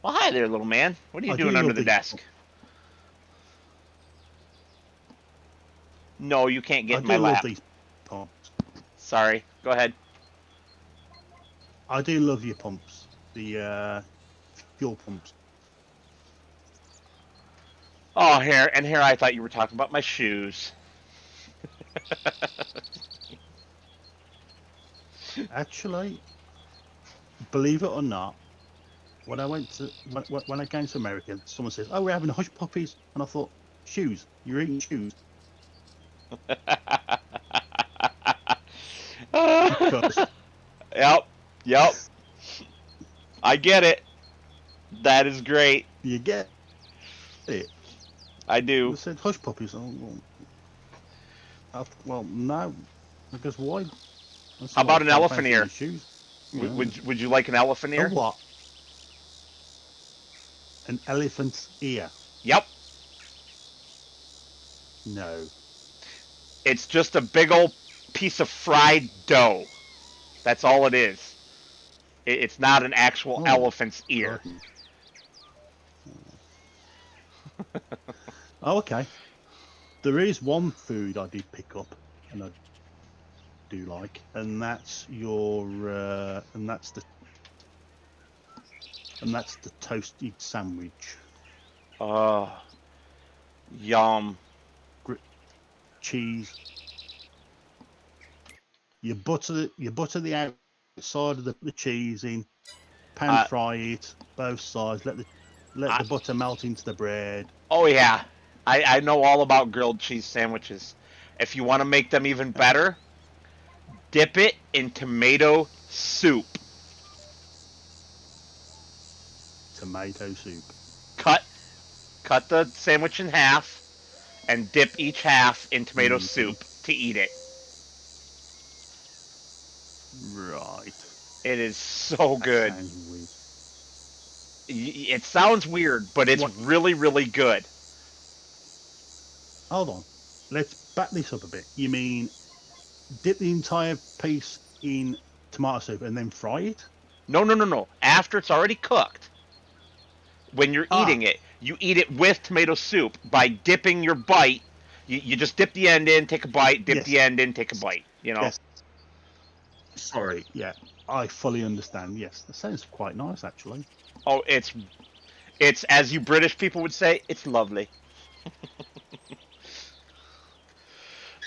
S1: Well, hi there, little man. What are you
S3: I
S1: doing
S3: do
S1: under
S3: love
S1: the
S3: these.
S1: desk? No, you can't get
S3: I
S1: in my
S3: do love
S1: lap.
S3: these pumps.
S1: Sorry. Go ahead.
S3: I do love your pumps. The fuel pumps.
S1: Oh, here I thought you were talking about my shoes.
S3: Actually, believe it or not, when I came to America, someone says, "Oh, we're having hush puppies," and I thought, "Shoes? You're eating shoes?" Because
S1: Yep. Yep. I get it. That is great.
S3: you get it.
S1: I
S3: They
S1: do.
S3: said hush puppies. Oh, well, no, because why? I
S1: How
S3: said, well,
S1: about
S3: I
S1: an
S3: can't
S1: elephant
S3: fancy any
S1: ear?
S3: shoes. You
S1: Would,
S3: know,
S1: would you like an elephant
S3: a
S1: ear?
S3: what? An elephant's ear?
S1: Yep.
S3: No.
S1: It's just a big old piece of fried dough. That's all it is. It's not an actual
S3: Oh,
S1: elephant's ear.
S3: God. Oh, okay. There is one food I did pick up, and I do like, and that's the toasted sandwich.
S1: Oh, yum.
S3: Cheese. You butter the outside of the cheese in, pan
S1: Uh,
S3: fry it both sides. Let
S1: I,
S3: the butter melt into the bread.
S1: oh yeah, I know all about grilled cheese sandwiches. If you want to make them even better, dip it in tomato soup.
S3: Tomato soup.
S1: Cut cut the sandwich in half and dip each half in tomato
S3: Mm,
S1: soup to eat it.
S3: right.
S1: It is so
S3: That
S1: good.
S3: sounds weird.
S1: It sounds weird, but it's
S3: What?
S1: really, really good.
S3: Hold on. Let's back this up a bit. You mean dip the entire piece in tomato soup and then fry it?
S1: No, no, no, no. After it's already cooked, when you're
S3: Ah,
S1: eating it, you eat it with tomato soup by dipping your bite. You just dip the end in, take a bite, dip
S3: yes,
S1: the end in, take a bite. You know?
S3: yes. Sorry. Yeah, I fully understand. Yes, that sounds quite nice, actually.
S1: Oh, it's as you British people would say, it's lovely.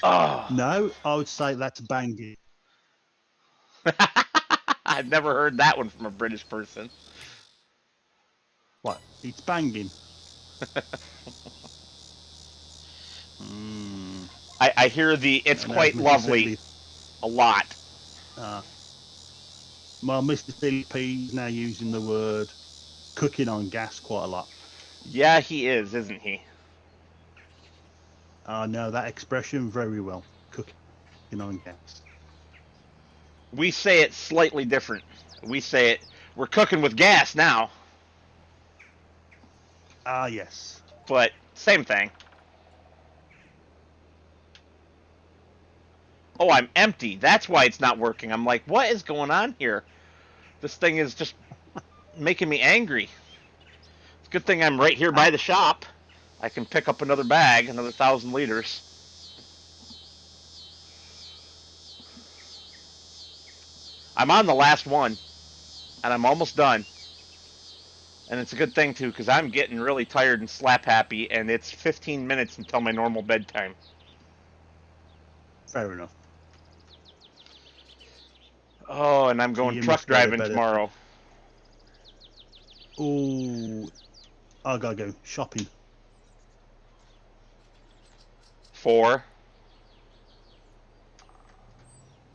S1: Oh,
S3: No, I would say that's banging.
S1: I've never heard that one from a British person.
S3: What? It's banging. Mm,
S1: I hear the it's
S3: and as
S1: quite
S3: Mr.
S1: lovely
S3: Seeley,
S1: a lot.
S3: uh, well, Mr. CP is now using the word cooking on gas quite a lot.
S1: Yeah, he is, isn't he?
S3: I know that expression very well. Cooking on gas.
S1: We say it slightly different. We say it, we're cooking with gas now,
S3: Ah, yes.
S1: but same thing. Oh, I'm empty. That's why it's not working. I'm like, what is going on here? This thing is just making me angry. It's a good thing I'm right here by the shop. I can pick up another bag, another 1,000 liters. I'm on the last one, and I'm almost done. And it's a good thing, too, because I'm getting really tired and slap happy, and it's 15 minutes until my normal bedtime.
S3: Fair enough.
S1: Oh, and I'm
S3: So
S1: going
S3: you
S1: truck
S3: must go to
S1: driving
S3: bed
S1: tomorrow.
S3: Oh, I gotta go shopping.
S1: 4.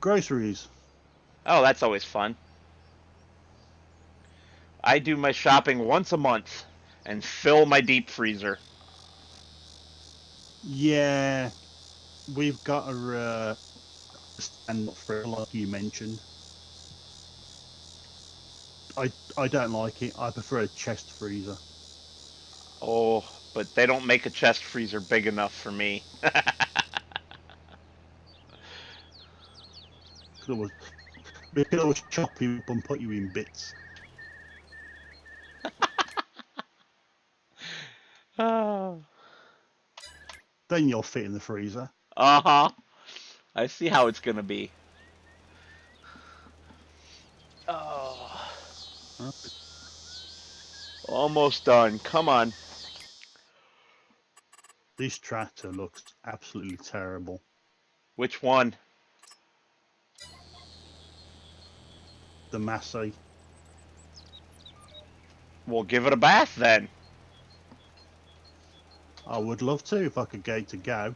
S3: Groceries.
S1: Oh, that's always fun. I do my shopping once a month and fill my deep freezer.
S3: Yeah, we've got a stand-up freezer like you mentioned. I don't like it. I prefer a chest freezer.
S1: Oh, but they don't make a chest freezer big enough for me.
S3: They could always chop you up and put you in bits.
S1: Oh.
S3: Then you'll fit in the freezer.
S1: Uh-huh. I see how it's gonna be. Oh.
S3: Huh?
S1: Almost done. Come on.
S3: This tractor looks absolutely terrible.
S1: Which one?
S3: The Massey.
S1: We'll give it a bath then.
S3: I would love to if I could get it to go.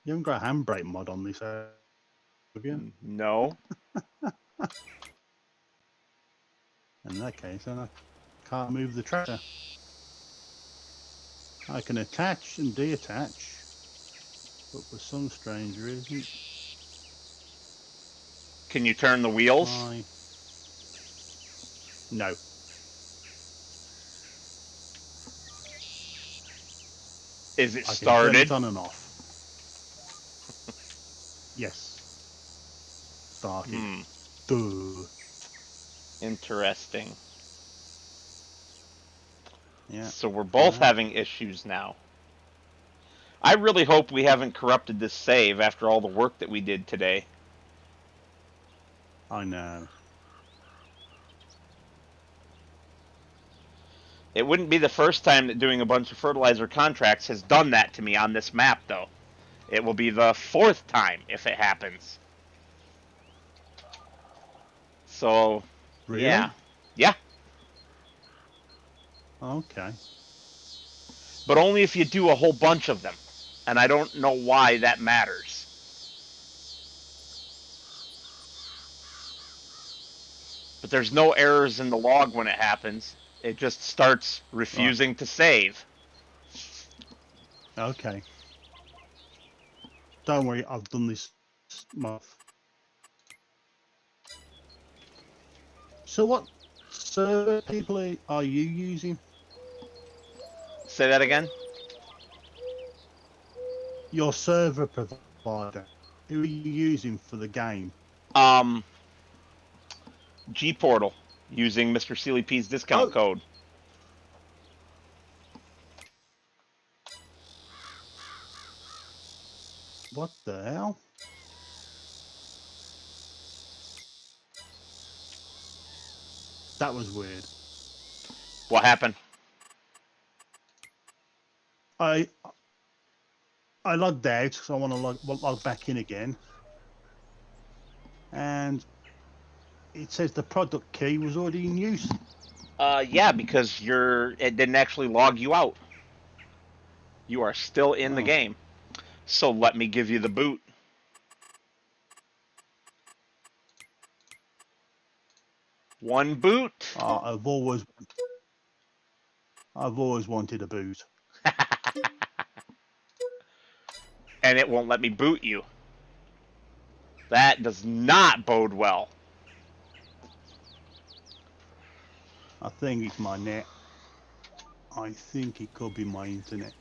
S3: You haven't got a handbrake mod on this, have you?
S1: No.
S3: In that case, then I can't move the tractor. I can attach and deattach, but for some strange reason,
S1: Can you turn the wheels?
S3: No.
S1: Is it
S3: I can turn
S1: started?
S3: it on and off. Yes. Started. Duh.
S1: Interesting.
S3: Yeah.
S1: So we're both having issues now. I really hope we haven't corrupted this save after all the work that we did today.
S3: I know.
S1: It wouldn't be the first time that doing a bunch of fertilizer contracts has done that to me on this map, though. It will be the 4th time if it happens. So,
S3: Really?
S1: yeah. Yeah.
S3: Okay.
S1: But only if you do a whole bunch of them. And I don't know why that matters. But there's no errors in the log when it happens. It just starts refusing to save.
S3: Okay. Don't worry, I've done this month. So what server people are you using?
S1: Say that again?
S3: Your server provider. Who are you using for the game?
S1: G-Portal, using Mr. Sealy P's discount code.
S3: What the hell? That was weird.
S1: What happened?
S3: I logged out, so I want to log back in again. And it says the product key was already in use.
S1: Yeah, because it didn't actually log you out. You are still in the game. So let me give you the boot. One boot.
S3: I've always wanted a boot.
S1: And it won't let me boot you. That does not bode well.
S3: I think it's my net. I think it could be my internet.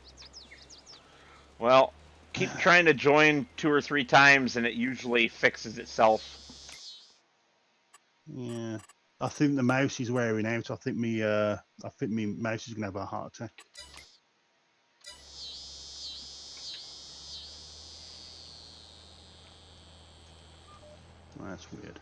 S1: Well, keep trying to join 2 or 3 times, and it usually fixes itself.
S3: Yeah. I think the mouse is wearing out. I think me mouse is gonna have a heart attack. That's weird.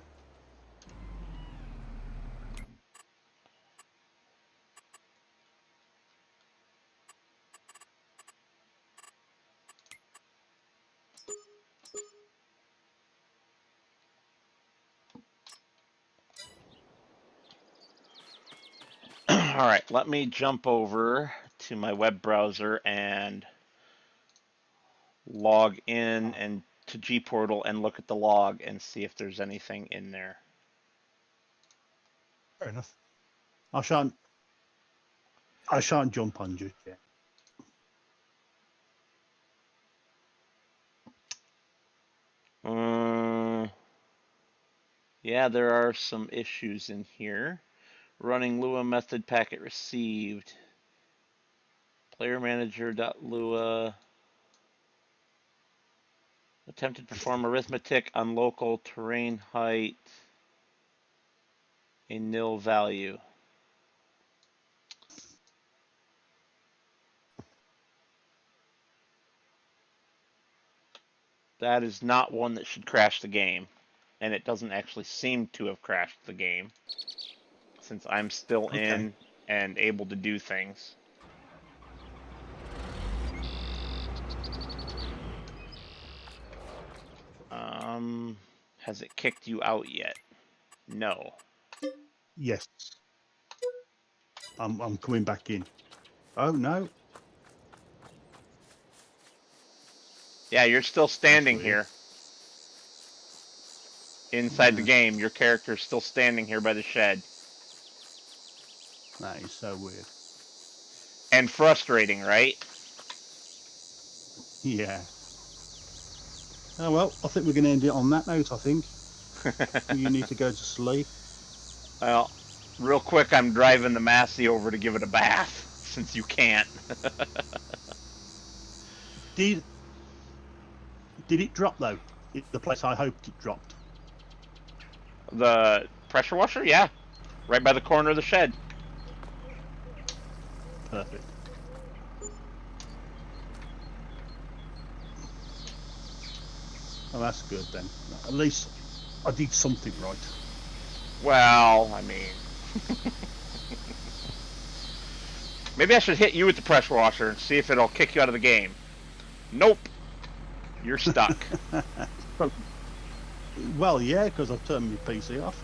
S1: All right, let me jump over to my web browser and log in and to gportal and look at the log and see if there's anything in there.
S3: Fair enough. I shan't jump on just yet.
S1: Yeah, there are some issues in here. Running Lua method packet received. Player manager.lua. Attempted to perform arithmetic on local terrain height. A nil value. That is not one that should crash the game. And it doesn't actually seem to have crashed the game, since I'm still in and able to do things. Has it kicked you out yet? No.
S3: Yes. I'm coming back in. Oh no.
S1: Yeah, you're still standing here. Inside the game, your character is still standing here by the shed.
S3: That is so weird.
S1: And frustrating, right?
S3: Yeah. Oh well, I think we're going to end it on that note, I think. You need to go to sleep.
S1: Well, real quick, I'm driving the Massey over to give it a bath, since you can't.
S3: Did it drop though? The place I hoped it dropped.
S1: The pressure washer? Yeah. Right by the corner of the shed.
S3: Perfect. Oh, that's good then. At least I did something right.
S1: Well, I mean... Maybe I should hit you with the pressure washer and see if it'll kick you out of the game. Nope. You're stuck.
S3: Well, yeah, because I've turned my PC off.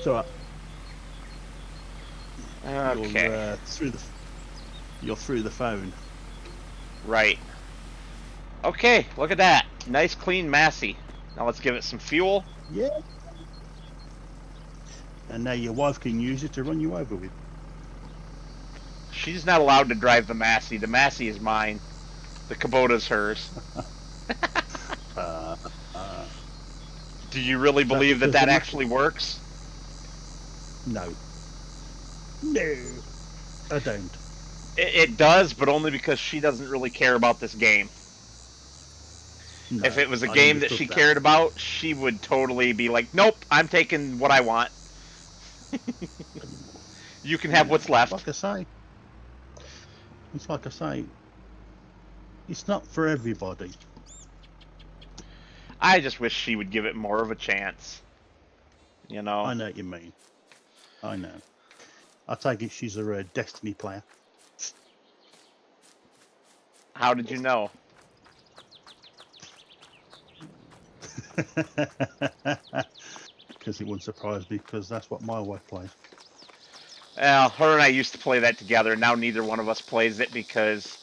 S3: So
S1: okay.
S3: You're through the phone.
S1: Right. Okay, look at that. Nice clean Massey. Now let's give it some fuel.
S3: Yeah. And now your wife can use it to run you over with.
S1: She's not allowed to drive the Massey. The Massey is mine. The Kubota's hers. Do you really believe that that actually works?
S3: No. No, I don't.
S1: It does, but only because she doesn't really care about this game.
S3: No,
S1: if it was a game that she cared about, she would totally be like, nope, I'm taking what I want. You can have what's left.
S3: Like I say, it's not for everybody.
S1: I just wish she would give it more of a chance. You know?
S3: I know what you mean. I know. I take it she's a Destiny player.
S1: How did you know?
S3: Because it wouldn't surprise me, because that's what my wife plays.
S1: Well, her and I used to play that together. Now neither one of us plays it because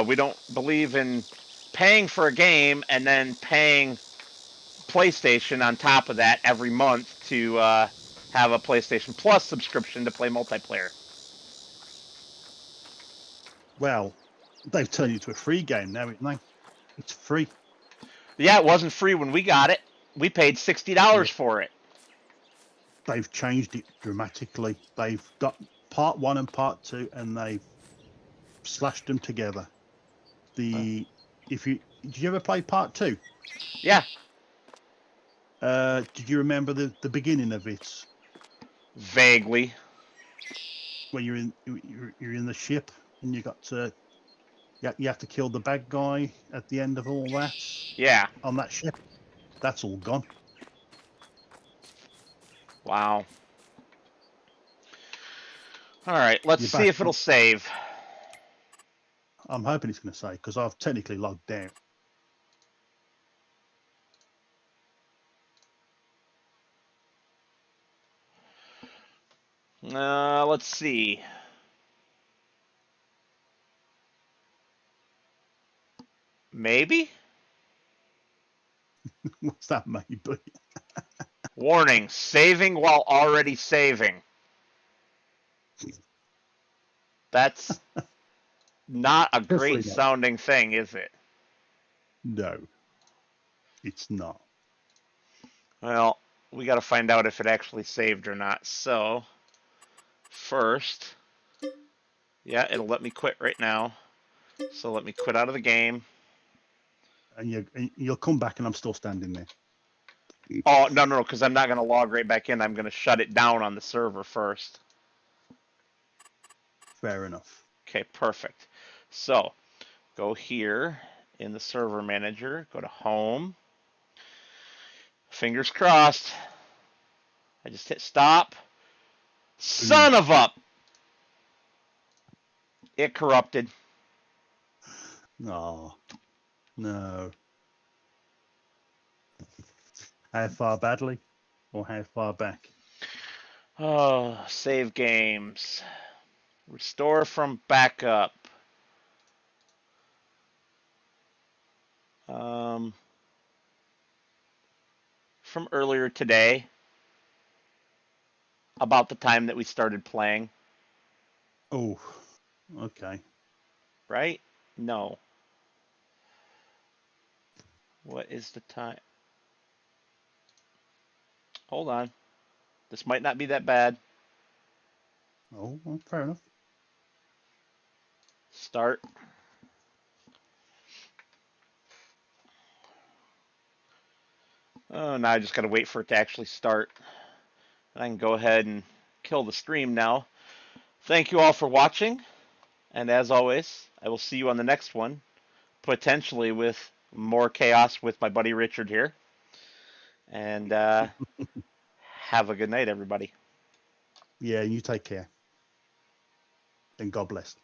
S1: we don't believe in paying for a game and then paying PlayStation on top of that every month to have a PlayStation Plus subscription to play multiplayer.
S3: Well, they've turned it into a free game now, haven't they? It's free.
S1: Yeah, it wasn't free when we got it. We paid $60 for it.
S3: They've changed it dramatically. They've got part 1 and part 2, and they've slashed them together. Did you ever play part 2?
S1: Yeah,
S3: Did you remember the beginning of it,
S1: vaguely.
S3: where you're in the ship and you have to kill the bad guy at the end of all that
S1: Yeah.
S3: on that ship? That's all gone.
S1: Wow. All right, let's
S3: You're
S1: see
S3: back.
S1: if it'll save.
S3: I'm hoping it's going to say, because I've technically logged out.
S1: Let's see. Maybe?
S3: What's that, maybe?
S1: Warning, saving while already saving. That's not a great
S3: Definitely not.
S1: sounding thing, is it?
S3: No, it's not.
S1: Well, we got to find out if it actually saved or not. So, first, yeah, it'll let me quit right now. So let me quit out of the game.
S3: And you'll come back and I'm still standing there.
S1: Oh, no, because I'm not going to log right back in. I'm going to shut it down on the server first.
S3: Fair enough.
S1: Okay, perfect. So, go here in the server manager, go to home. Fingers crossed. I just hit stop. Son of a... It corrupted.
S3: Oh, no. How far badly? Or how far back?
S1: Oh, save games. Restore from backup. From earlier today. About the time that we started playing.
S3: Oh, okay.
S1: Right? No. What is the time? Hold on. This might not be that bad.
S3: Oh, well, fair enough.
S1: Start. Oh, now I just got to wait for it to actually start. I can go ahead and kill the stream now. Thank you all for watching. And as always, I will see you on the next one, potentially with more chaos with my buddy Richard here. And have a good night, everybody.
S3: Yeah, you take care. And God bless.